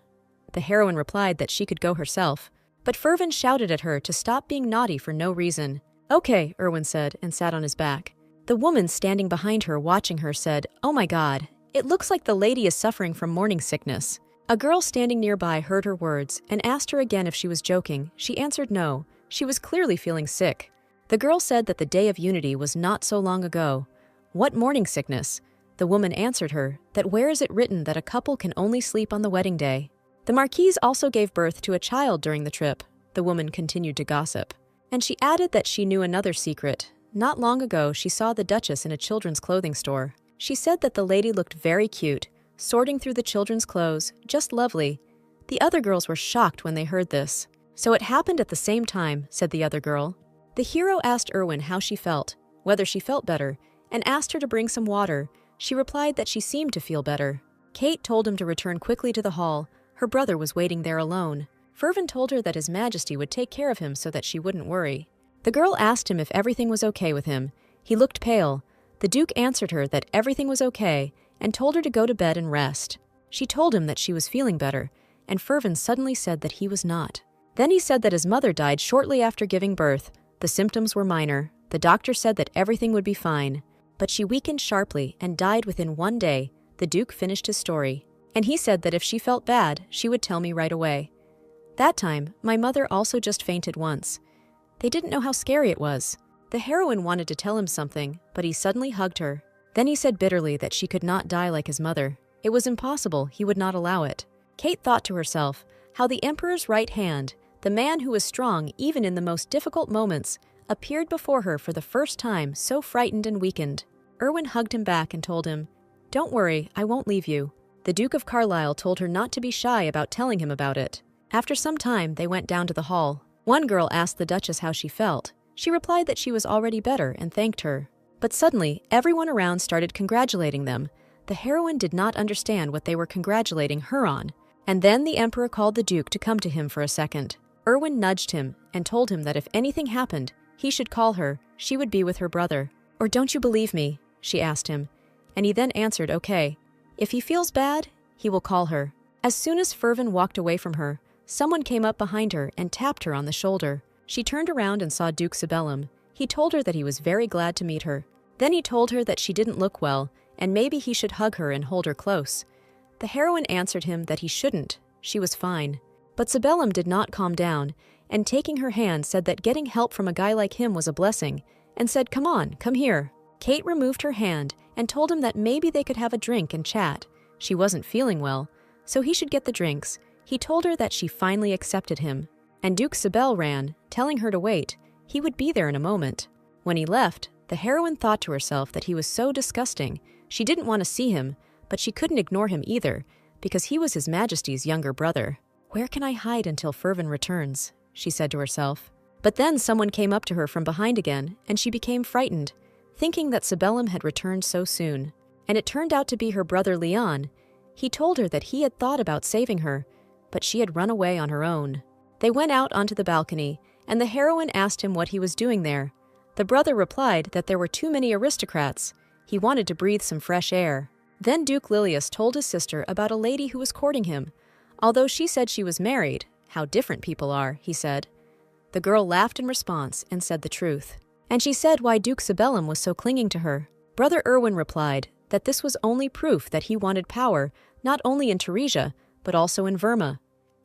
The heroine replied that she could go herself, but Fervin shouted at her to stop being naughty for no reason. "Okay," Erwin said and sat on his back. The woman standing behind her watching her said, "Oh my God, it looks like the lady is suffering from morning sickness." A girl standing nearby heard her words and asked her again if she was joking. She answered no. She was clearly feeling sick. The girl said that the Day of Unity was not so long ago. "What morning sickness?" The woman answered her that where is it written that a couple can only sleep on the wedding day? The Marquise also gave birth to a child during the trip. The woman continued to gossip. And she added that she knew another secret. Not long ago, she saw the Duchess in a children's clothing store. She said that the lady looked very cute, sorting through the children's clothes, just lovely. The other girls were shocked when they heard this. "So it happened at the same time," said the other girl. The hero asked Erwin how she felt, whether she felt better, and asked her to bring some water. She replied that she seemed to feel better. Kate told him to return quickly to the hall. Her brother was waiting there alone. Fervin told her that His Majesty would take care of him so that she wouldn't worry. The girl asked him if everything was okay with him. He looked pale. The Duke answered her that everything was okay and told her to go to bed and rest. She told him that she was feeling better, and Fervin suddenly said that he was not. Then he said that his mother died shortly after giving birth. The symptoms were minor. The doctor said that everything would be fine. But she weakened sharply and died within 1 day. The Duke finished his story. And he said that if she felt bad, she would tell me right away. That time, my mother also just fainted once. They didn't know how scary it was. The heroine wanted to tell him something, but he suddenly hugged her. Then he said bitterly that she could not die like his mother. It was impossible, he would not allow it. Kate thought to herself how the Emperor's right hand, the man who was strong even in the most difficult moments, appeared before her for the first time so frightened and weakened. Erwin hugged him back and told him, "Don't worry, I won't leave you." The Duke of Carlisle told her not to be shy about telling him about it. After some time, they went down to the hall. One girl asked the Duchess how she felt. She replied that she was already better and thanked her. But suddenly, everyone around started congratulating them. The heroine did not understand what they were congratulating her on. And then the Emperor called the Duke to come to him for a second. Erwin nudged him and told him that if anything happened, he should call her. She would be with her brother. "Or don't you believe me?" she asked him. And he then answered, "Okay. If he feels bad, he will call her." As soon as Fervin walked away from her, someone came up behind her and tapped her on the shoulder. She turned around and saw Duke Sibellum. He told her that he was very glad to meet her. Then he told her that she didn't look well, and maybe he should hug her and hold her close. The heroine answered him that he shouldn't, she was fine. But Cybellum did not calm down, and taking her hand said that getting help from a guy like him was a blessing, and said, "Come on, come here." Kate removed her hand and told him that maybe they could have a drink and chat. She wasn't feeling well, so he should get the drinks. He told her that she finally accepted him. And Duke Cybele ran, telling her to wait. He would be there in a moment. When he left, the heroine thought to herself that he was so disgusting. She didn't want to see him, but she couldn't ignore him either, because he was His Majesty's younger brother. "Where can I hide until Fervin returns?" she said to herself. But then someone came up to her from behind again, and she became frightened, thinking that Cybellum had returned so soon. And it turned out to be her brother Leon. He told her that he had thought about saving her, but she had run away on her own. They went out onto the balcony, and the heroine asked him what he was doing there. The brother replied that there were too many aristocrats. He wanted to breathe some fresh air. Then Duke Lilius told his sister about a lady who was courting him. Although she said she was married, "How different people are," he said. The girl laughed in response and said the truth. And she said why Duke Cybellum was so clinging to her. Brother Erwin replied that this was only proof that he wanted power, not only in Teresia, but also in Verma.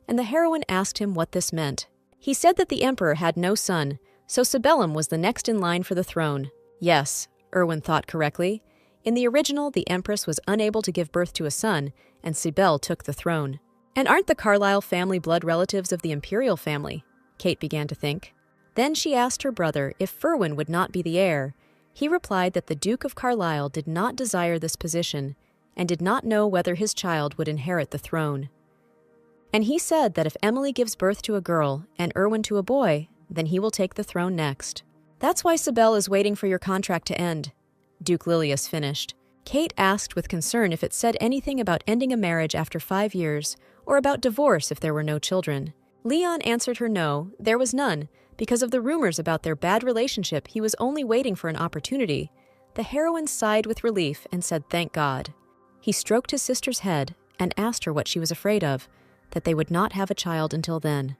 And the heroine asked him what this meant. He said that the emperor had no son, so Cybellum was the next in line for the throne. Yes, Erwin thought correctly. In the original, the empress was unable to give birth to a son, and Cybele took the throne. And aren't the Carlisle family blood relatives of the imperial family? Kate began to think. Then she asked her brother if Ferwin would not be the heir. He replied that the Duke of Carlisle did not desire this position, and did not know whether his child would inherit the throne. And he said that if Emily gives birth to a girl and Erwin to a boy, then he will take the throne next. "That's why Cybele is waiting for your contract to end," Duke Lilius finished. Kate asked with concern if it said anything about ending a marriage after 5 years, or about divorce if there were no children. Leon answered her no, there was none. Because of the rumors about their bad relationship, he was only waiting for an opportunity. The heroine sighed with relief and said thank God. He stroked his sister's head and asked her what she was afraid of, that they would not have a child until then.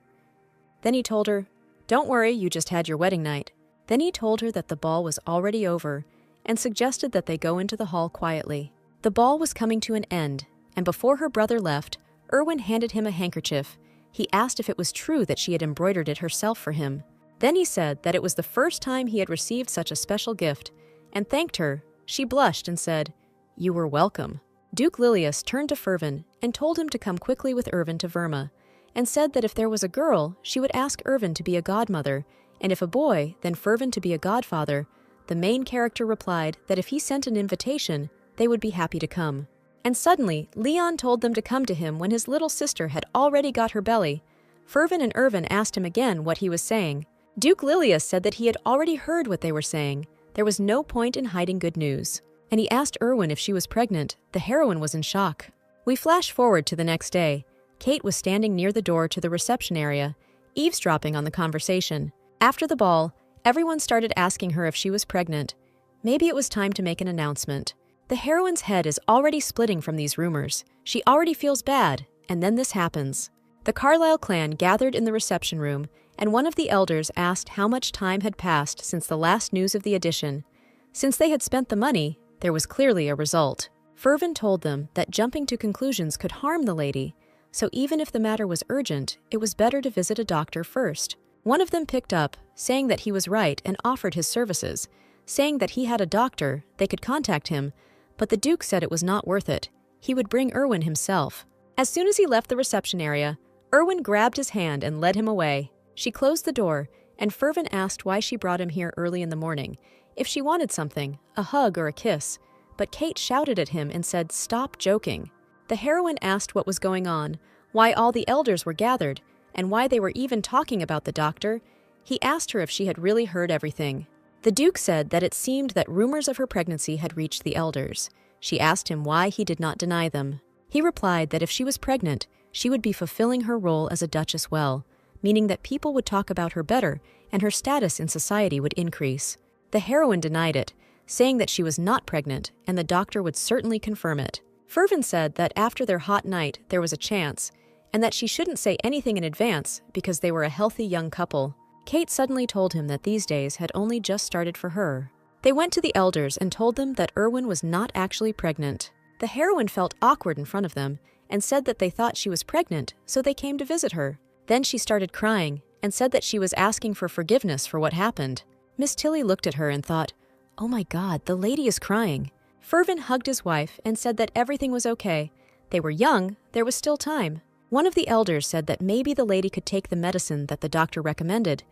Then he told her, "Don't worry, you just had your wedding night." Then he told her that the ball was already over and suggested that they go into the hall quietly. The ball was coming to an end, and before her brother left, Erwin handed him a handkerchief. He asked if it was true that she had embroidered it herself for him. Then he said that it was the first time he had received such a special gift, and thanked her. She blushed and said, "You were welcome." Duke Lilius turned to Fervin and told him to come quickly with Ervin to Verma, and said that if there was a girl, she would ask Ervin to be a godmother, and if a boy, then Fervin to be a godfather. The main character replied that if he sent an invitation, they would be happy to come. And suddenly, Leon told them to come to him when his little sister had already got her belly. Fervin and Ervin asked him again what he was saying. Duke Lilius said that he had already heard what they were saying. There was no point in hiding good news. And he asked Erwin if she was pregnant. The heroine was in shock. We flash forward to the next day. Kate was standing near the door to the reception area, eavesdropping on the conversation. After the ball, everyone started asking her if she was pregnant. Maybe it was time to make an announcement. The heroine's head is already splitting from these rumors. She already feels bad, and then this happens. The Carlisle clan gathered in the reception room, and one of the elders asked how much time had passed since the last news of the addition. Since they had spent the money, there was clearly a result. Fervin told them that jumping to conclusions could harm the lady, so even if the matter was urgent, it was better to visit a doctor first. One of them picked up, saying that he was right and offered his services, saying that he had a doctor, they could contact him, but the Duke said it was not worth it. He would bring Erwin himself. As soon as he left the reception area, Erwin grabbed his hand and led him away. She closed the door, and Fervin asked why she brought him here early in the morning, if she wanted something, a hug or a kiss. But Kate shouted at him and said, "Stop joking." The heroine asked what was going on, why all the elders were gathered, and why they were even talking about the doctor. He asked her if she had really heard everything. The Duke said that it seemed that rumors of her pregnancy had reached the elders. She asked him why he did not deny them. He replied that if she was pregnant, she would be fulfilling her role as a duchess well, meaning that people would talk about her better and her status in society would increase. The heroine denied it, saying that she was not pregnant and the doctor would certainly confirm it. Fervin said that after their hot night there was a chance, and that she shouldn't say anything in advance because they were a healthy young couple. Kate suddenly told him that these days had only just started for her. They went to the elders and told them that Erwin was not actually pregnant. The heroine felt awkward in front of them and said that they thought she was pregnant, so they came to visit her. Then she started crying and said that she was asking for forgiveness for what happened. Miss Tilly looked at her and thought, "Oh my God, the lady is crying." Fervin hugged his wife and said that everything was okay. They were young, there was still time. One of the elders said that maybe the lady could take the medicine that the doctor recommended.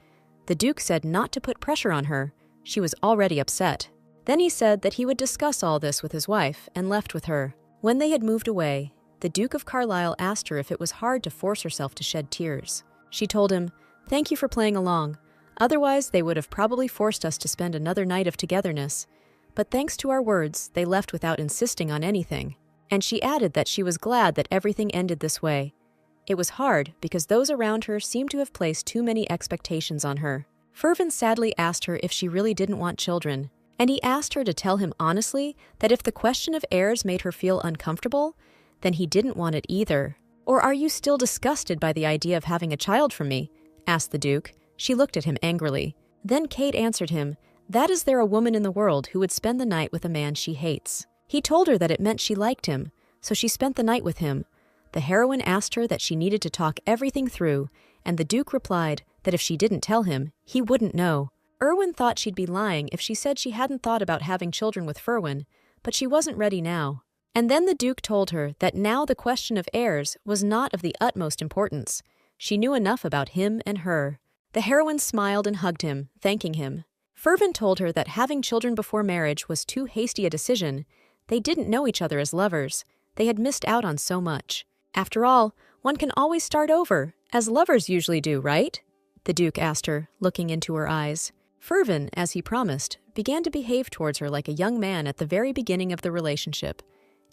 The Duke said not to put pressure on her. She was already upset. Then he said that he would discuss all this with his wife and left with her. When they had moved away, the Duke of Carlisle asked her if it was hard to force herself to shed tears. She told him, "Thank you for playing along. Otherwise, they would have probably forced us to spend another night of togetherness. But thanks to our words, they left without insisting on anything." And she added that she was glad that everything ended this way. It was hard because those around her seemed to have placed too many expectations on her. Fervin sadly asked her if she really didn't want children, and he asked her to tell him honestly that if the question of heirs made her feel uncomfortable, then he didn't want it either. "Or are you still disgusted by the idea of having a child from me?" asked the Duke. She looked at him angrily. Then Kate answered him, "That is there a woman in the world who would spend the night with a man she hates?" He told her that it meant she liked him, so she spent the night with him. The heroine asked her that she needed to talk everything through, and the Duke replied that if she didn't tell him, he wouldn't know. Erwin thought she'd be lying if she said she hadn't thought about having children with Ferwin, but she wasn't ready now. And then the Duke told her that now the question of heirs was not of the utmost importance. She knew enough about him and her. The heroine smiled and hugged him, thanking him. Fervin told her that having children before marriage was too hasty a decision. They didn't know each other as lovers. They had missed out on so much. After all, one can always start over, as lovers usually do, right? The Duke asked her, looking into her eyes. Fervin, as he promised, began to behave towards her like a young man at the very beginning of the relationship.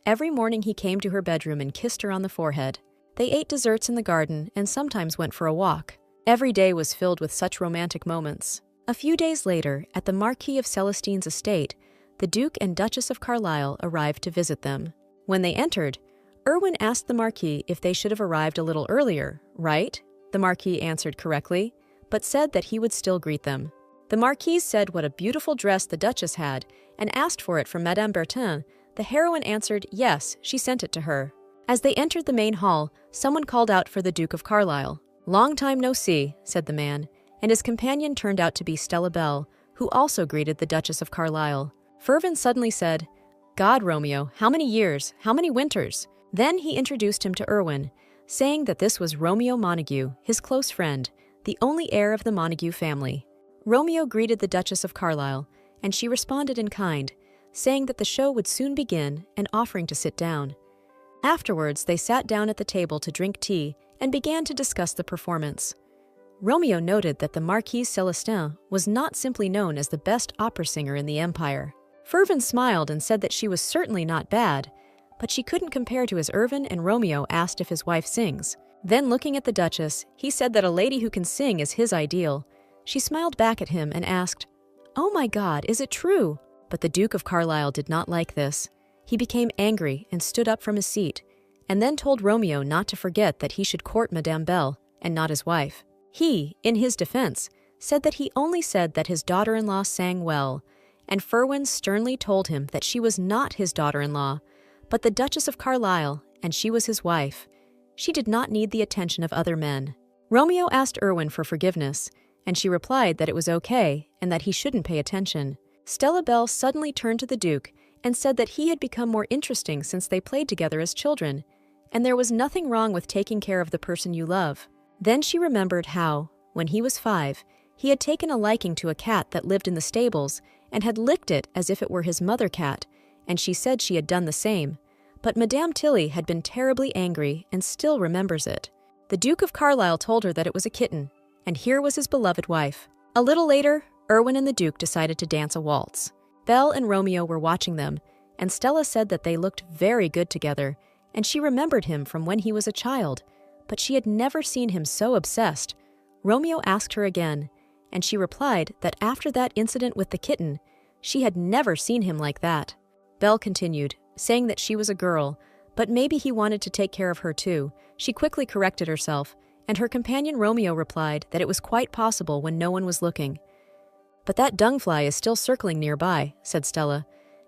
Every morning he came to her bedroom and kissed her on the forehead. They ate desserts in the garden and sometimes went for a walk. Every day was filled with such romantic moments. A few days later, at the Marquis of Celestine's estate, the Duke and Duchess of Carlisle arrived to visit them. When they entered, Erwin asked the Marquis if they should have arrived a little earlier, right? The Marquis answered correctly, but said that he would still greet them. The Marquis said what a beautiful dress the Duchess had and asked for it from Madame Bertin. The heroine answered yes, she sent it to her. As they entered the main hall, someone called out for the Duke of Carlisle. "Long time no see," said the man, and his companion turned out to be Stella Bell, who also greeted the Duchess of Carlisle. Fervin suddenly said, "God, Romeo, how many years, how many winters?" Then he introduced him to Erwin, saying that this was Romeo Montague, his close friend, the only heir of the Montague family. Romeo greeted the Duchess of Carlisle, and she responded in kind, saying that the show would soon begin and offering to sit down. Afterwards, they sat down at the table to drink tea and began to discuss the performance. Romeo noted that the Marquise Celestin was not simply known as the best opera singer in the empire. Fervin smiled and said that she was certainly not bad, but she couldn't compare to as Erwin and Romeo asked if his wife sings. Then looking at the Duchess, he said that a lady who can sing is his ideal. She smiled back at him and asked, "Oh my God, is it true?" But the Duke of Carlisle did not like this. He became angry and stood up from his seat, and then told Romeo not to forget that he should court Madame Belle and not his wife. He, in his defense, said that he only said that his daughter-in-law sang well, and Ferwin sternly told him that she was not his daughter-in-law, but the Duchess of Carlisle, and she was his wife. She did not need the attention of other men. Romeo asked Erwin for forgiveness, and she replied that it was okay and that he shouldn't pay attention. Stella Bell suddenly turned to the Duke and said that he had become more interesting since they played together as children, and there was nothing wrong with taking care of the person you love. Then she remembered how, when he was 5, he had taken a liking to a cat that lived in the stables and had licked it as if it were his mother cat, and she said she had done the same. But Madame Tilly had been terribly angry and still remembers it. The Duke of Carlisle told her that it was a kitten, and here was his beloved wife. A little later, Erwin and the Duke decided to dance a waltz. Belle and Romeo were watching them, and Stella said that they looked very good together, and she remembered him from when he was a child, but she had never seen him so obsessed. Romeo asked her again, and she replied that after that incident with the kitten, she had never seen him like that. Belle continued, saying that she was a girl, but maybe he wanted to take care of her too. She quickly corrected herself, and her companion Romeo replied that it was quite possible when no one was looking. "But that dung fly is still circling nearby," said Stella,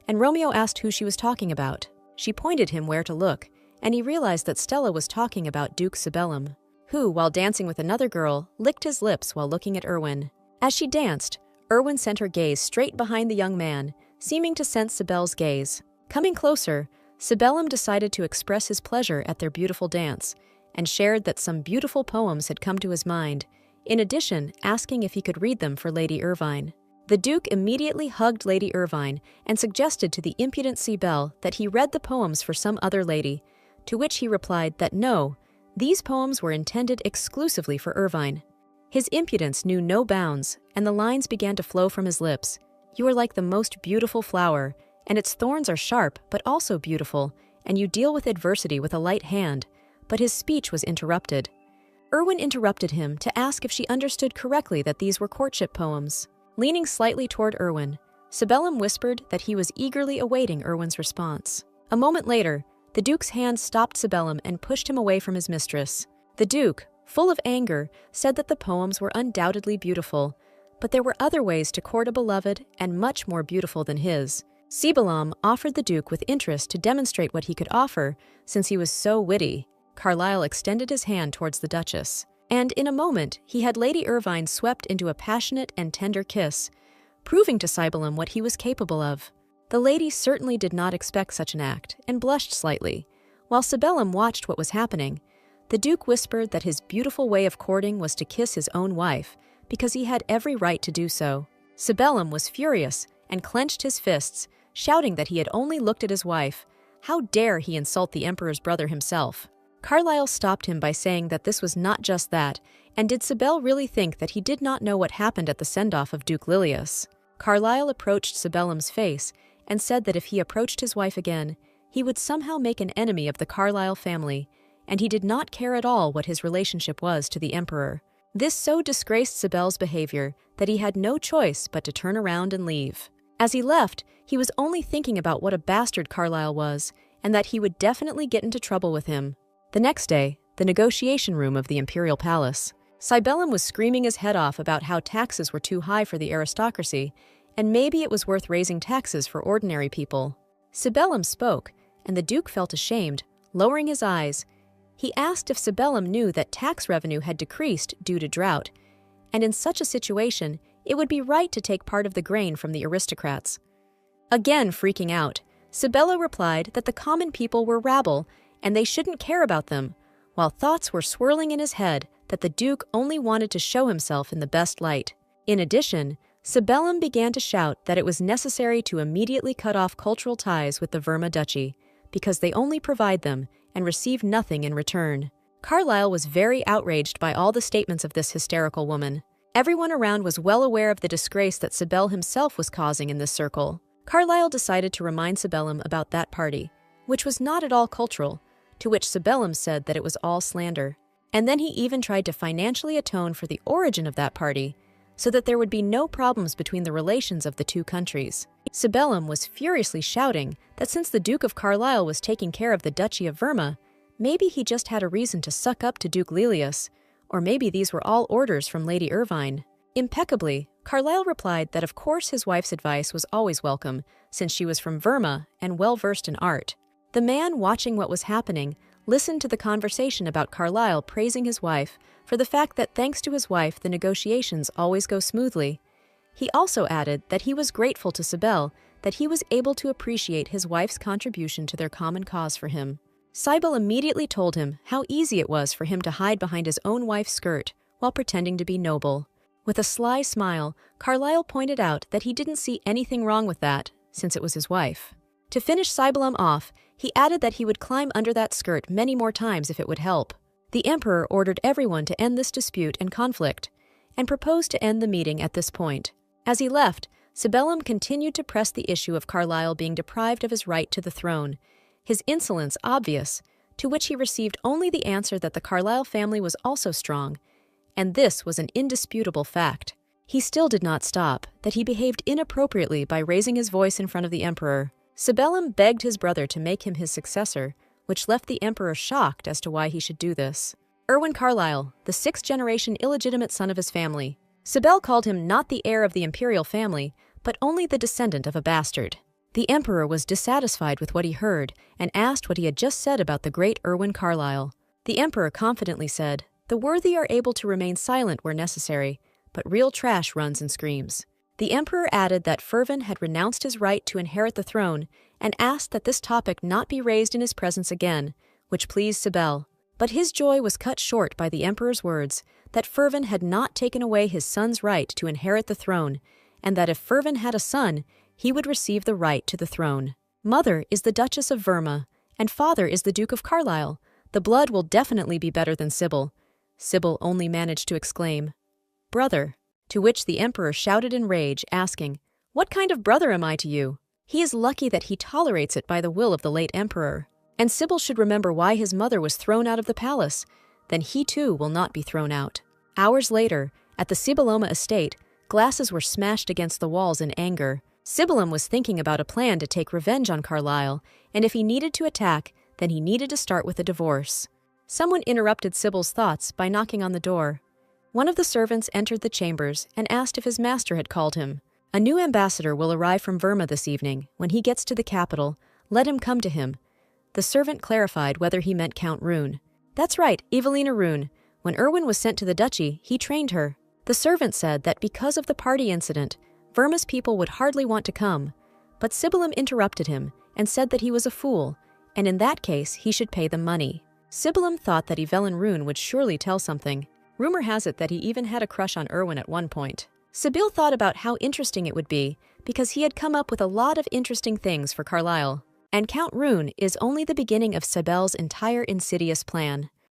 and Romeo asked who she was talking about. She pointed him where to look, and he realized that Stella was talking about Duke Sibellum, who, while dancing with another girl, licked his lips while looking at Erwin. As she danced, Erwin sent her gaze straight behind the young man, seeming to sense Sibel's gaze. Coming closer, Sibellum decided to express his pleasure at their beautiful dance, and shared that some beautiful poems had come to his mind, in addition asking if he could read them for Lady Irvine. The Duke immediately hugged Lady Irvine and suggested to the impudent Sibel that he read the poems for some other lady, to which he replied that no, these poems were intended exclusively for Irvine. His impudence knew no bounds, and the lines began to flow from his lips. "You are like the most beautiful flower, and its thorns are sharp but also beautiful, and you deal with adversity with a light hand." But his speech was interrupted. Erwin interrupted him to ask if she understood correctly that these were courtship poems. Leaning slightly toward Erwin, Sibellum whispered that he was eagerly awaiting Erwin's response. A moment later, the Duke's hand stopped Sibellum and pushed him away from his mistress. The Duke, full of anger, said that the poems were undoubtedly beautiful, but there were other ways to court a beloved and much more beautiful than his. Sibellum offered the Duke with interest to demonstrate what he could offer, since he was so witty. Carlyle extended his hand towards the Duchess, and in a moment he had Lady Irvine swept into a passionate and tender kiss, proving to Sibellum what he was capable of. The lady certainly did not expect such an act, and blushed slightly. While Sibellum watched what was happening, the Duke whispered that his beautiful way of courting was to kiss his own wife, because he had every right to do so. Sibellum was furious and clenched his fists, shouting that he had only looked at his wife. How dare he insult the Emperor's brother himself? Carlyle stopped him by saying that this was not just that, and did Sibel really think that he did not know what happened at the send-off of Duke Lilius? Carlyle approached Sibellum's face and said that if he approached his wife again, he would somehow make an enemy of the Carlyle family, and he did not care at all what his relationship was to the Emperor. This so disgraced Sibel's behavior that he had no choice but to turn around and leave. As he left, he was only thinking about what a bastard Carlyle was, and that he would definitely get into trouble with him. The next day, the negotiation room of the Imperial Palace. Sibellum was screaming his head off about how taxes were too high for the aristocracy, and maybe it was worth raising taxes for ordinary people. Sibellum spoke, and the Duke felt ashamed, lowering his eyes. He asked if Sibellum knew that tax revenue had decreased due to drought, and in such a situation, it would be right to take part of the grain from the aristocrats. Again freaking out, Sibella replied that the common people were rabble, and they shouldn't care about them, while thoughts were swirling in his head that the Duke only wanted to show himself in the best light. In addition, Sibellum began to shout that it was necessary to immediately cut off cultural ties with the Verma Duchy, because they only provide them and receive nothing in return. Carlyle was very outraged by all the statements of this hysterical woman. Everyone around was well aware of the disgrace that Sibel himself was causing in this circle. Carlyle decided to remind Sibellum about that party, which was not at all cultural, to which Sibellum said that it was all slander. And then he even tried to financially atone for the origin of that party, so that there would be no problems between the relations of the two countries. Sibellum was furiously shouting that since the Duke of Carlisle was taking care of the Duchy of Verma, maybe he just had a reason to suck up to Duke Lilius, or maybe these were all orders from Lady Irvine. Impeccably, Carlyle replied that of course his wife's advice was always welcome, since she was from Verma and well-versed in art. The man watching what was happening listened to the conversation about Carlyle praising his wife for the fact that thanks to his wife the negotiations always go smoothly. He also added that he was grateful to Sibel that he was able to appreciate his wife's contribution to their common cause for him. Sibel immediately told him how easy it was for him to hide behind his own wife's skirt while pretending to be noble. With a sly smile, Carlyle pointed out that he didn't see anything wrong with that, since it was his wife. To finish Sibelum off, he added that he would climb under that skirt many more times if it would help. The Emperor ordered everyone to end this dispute and conflict, and proposed to end the meeting at this point. As he left, Sibellum continued to press the issue of Carlyle being deprived of his right to the throne, his insolence obvious, to which he received only the answer that the Carlyle family was also strong, and this was an indisputable fact. He still did not stop, that he behaved inappropriately by raising his voice in front of the Emperor. Sibellum begged his brother to make him his successor, which left the Emperor shocked as to why he should do this. Erwin Carlyle, the sixth-generation illegitimate son of his family. Sibel called him not the heir of the imperial family, but only the descendant of a bastard. The emperor was dissatisfied with what he heard and asked what he had just said about the great Erwin Carlyle. The emperor confidently said, "The worthy are able to remain silent where necessary, but real trash runs and screams." The emperor added that Fervin had renounced his right to inherit the throne and asked that this topic not be raised in his presence again, which pleased Cybele. But his joy was cut short by the emperor's words that Fervin had not taken away his son's right to inherit the throne, and that if Fervin had a son, he would receive the right to the throne. Mother is the Duchess of Verma, and father is the Duke of Carlisle. The blood will definitely be better than Sybil. Sybil only managed to exclaim, "Brother," to which the emperor shouted in rage, asking, "What kind of brother am I to you? He is lucky that he tolerates it by the will of the late emperor. And Sybil should remember why his mother was thrown out of the palace. Then he too will not be thrown out." Hours later, at the Sibyloma estate, glasses were smashed against the walls in anger. Sibylum was thinking about a plan to take revenge on Carlisle, and if he needed to attack, then he needed to start with a divorce. Someone interrupted Sibyl's thoughts by knocking on the door. One of the servants entered the chambers and asked if his master had called him. "A new ambassador will arrive from Verma this evening. When he gets to the capital, let him come to him." The servant clarified whether he meant Count Rune. "That's right, Evelina Rune. When Erwin was sent to the duchy, he trained her." The servant said that because of the party incident, Verma's people would hardly want to come, but Sibylum interrupted him and said that he was a fool, and in that case he should pay them money. Sibylum thought that Evelyn Rune would surely tell something. Rumor has it that he even had a crush on Erwin at one point. Sibyl thought about how interesting it would be, because he had come up with a lot of interesting things for Carlisle. And Count Rune is only the beginning of Sibel's entire insidious plan.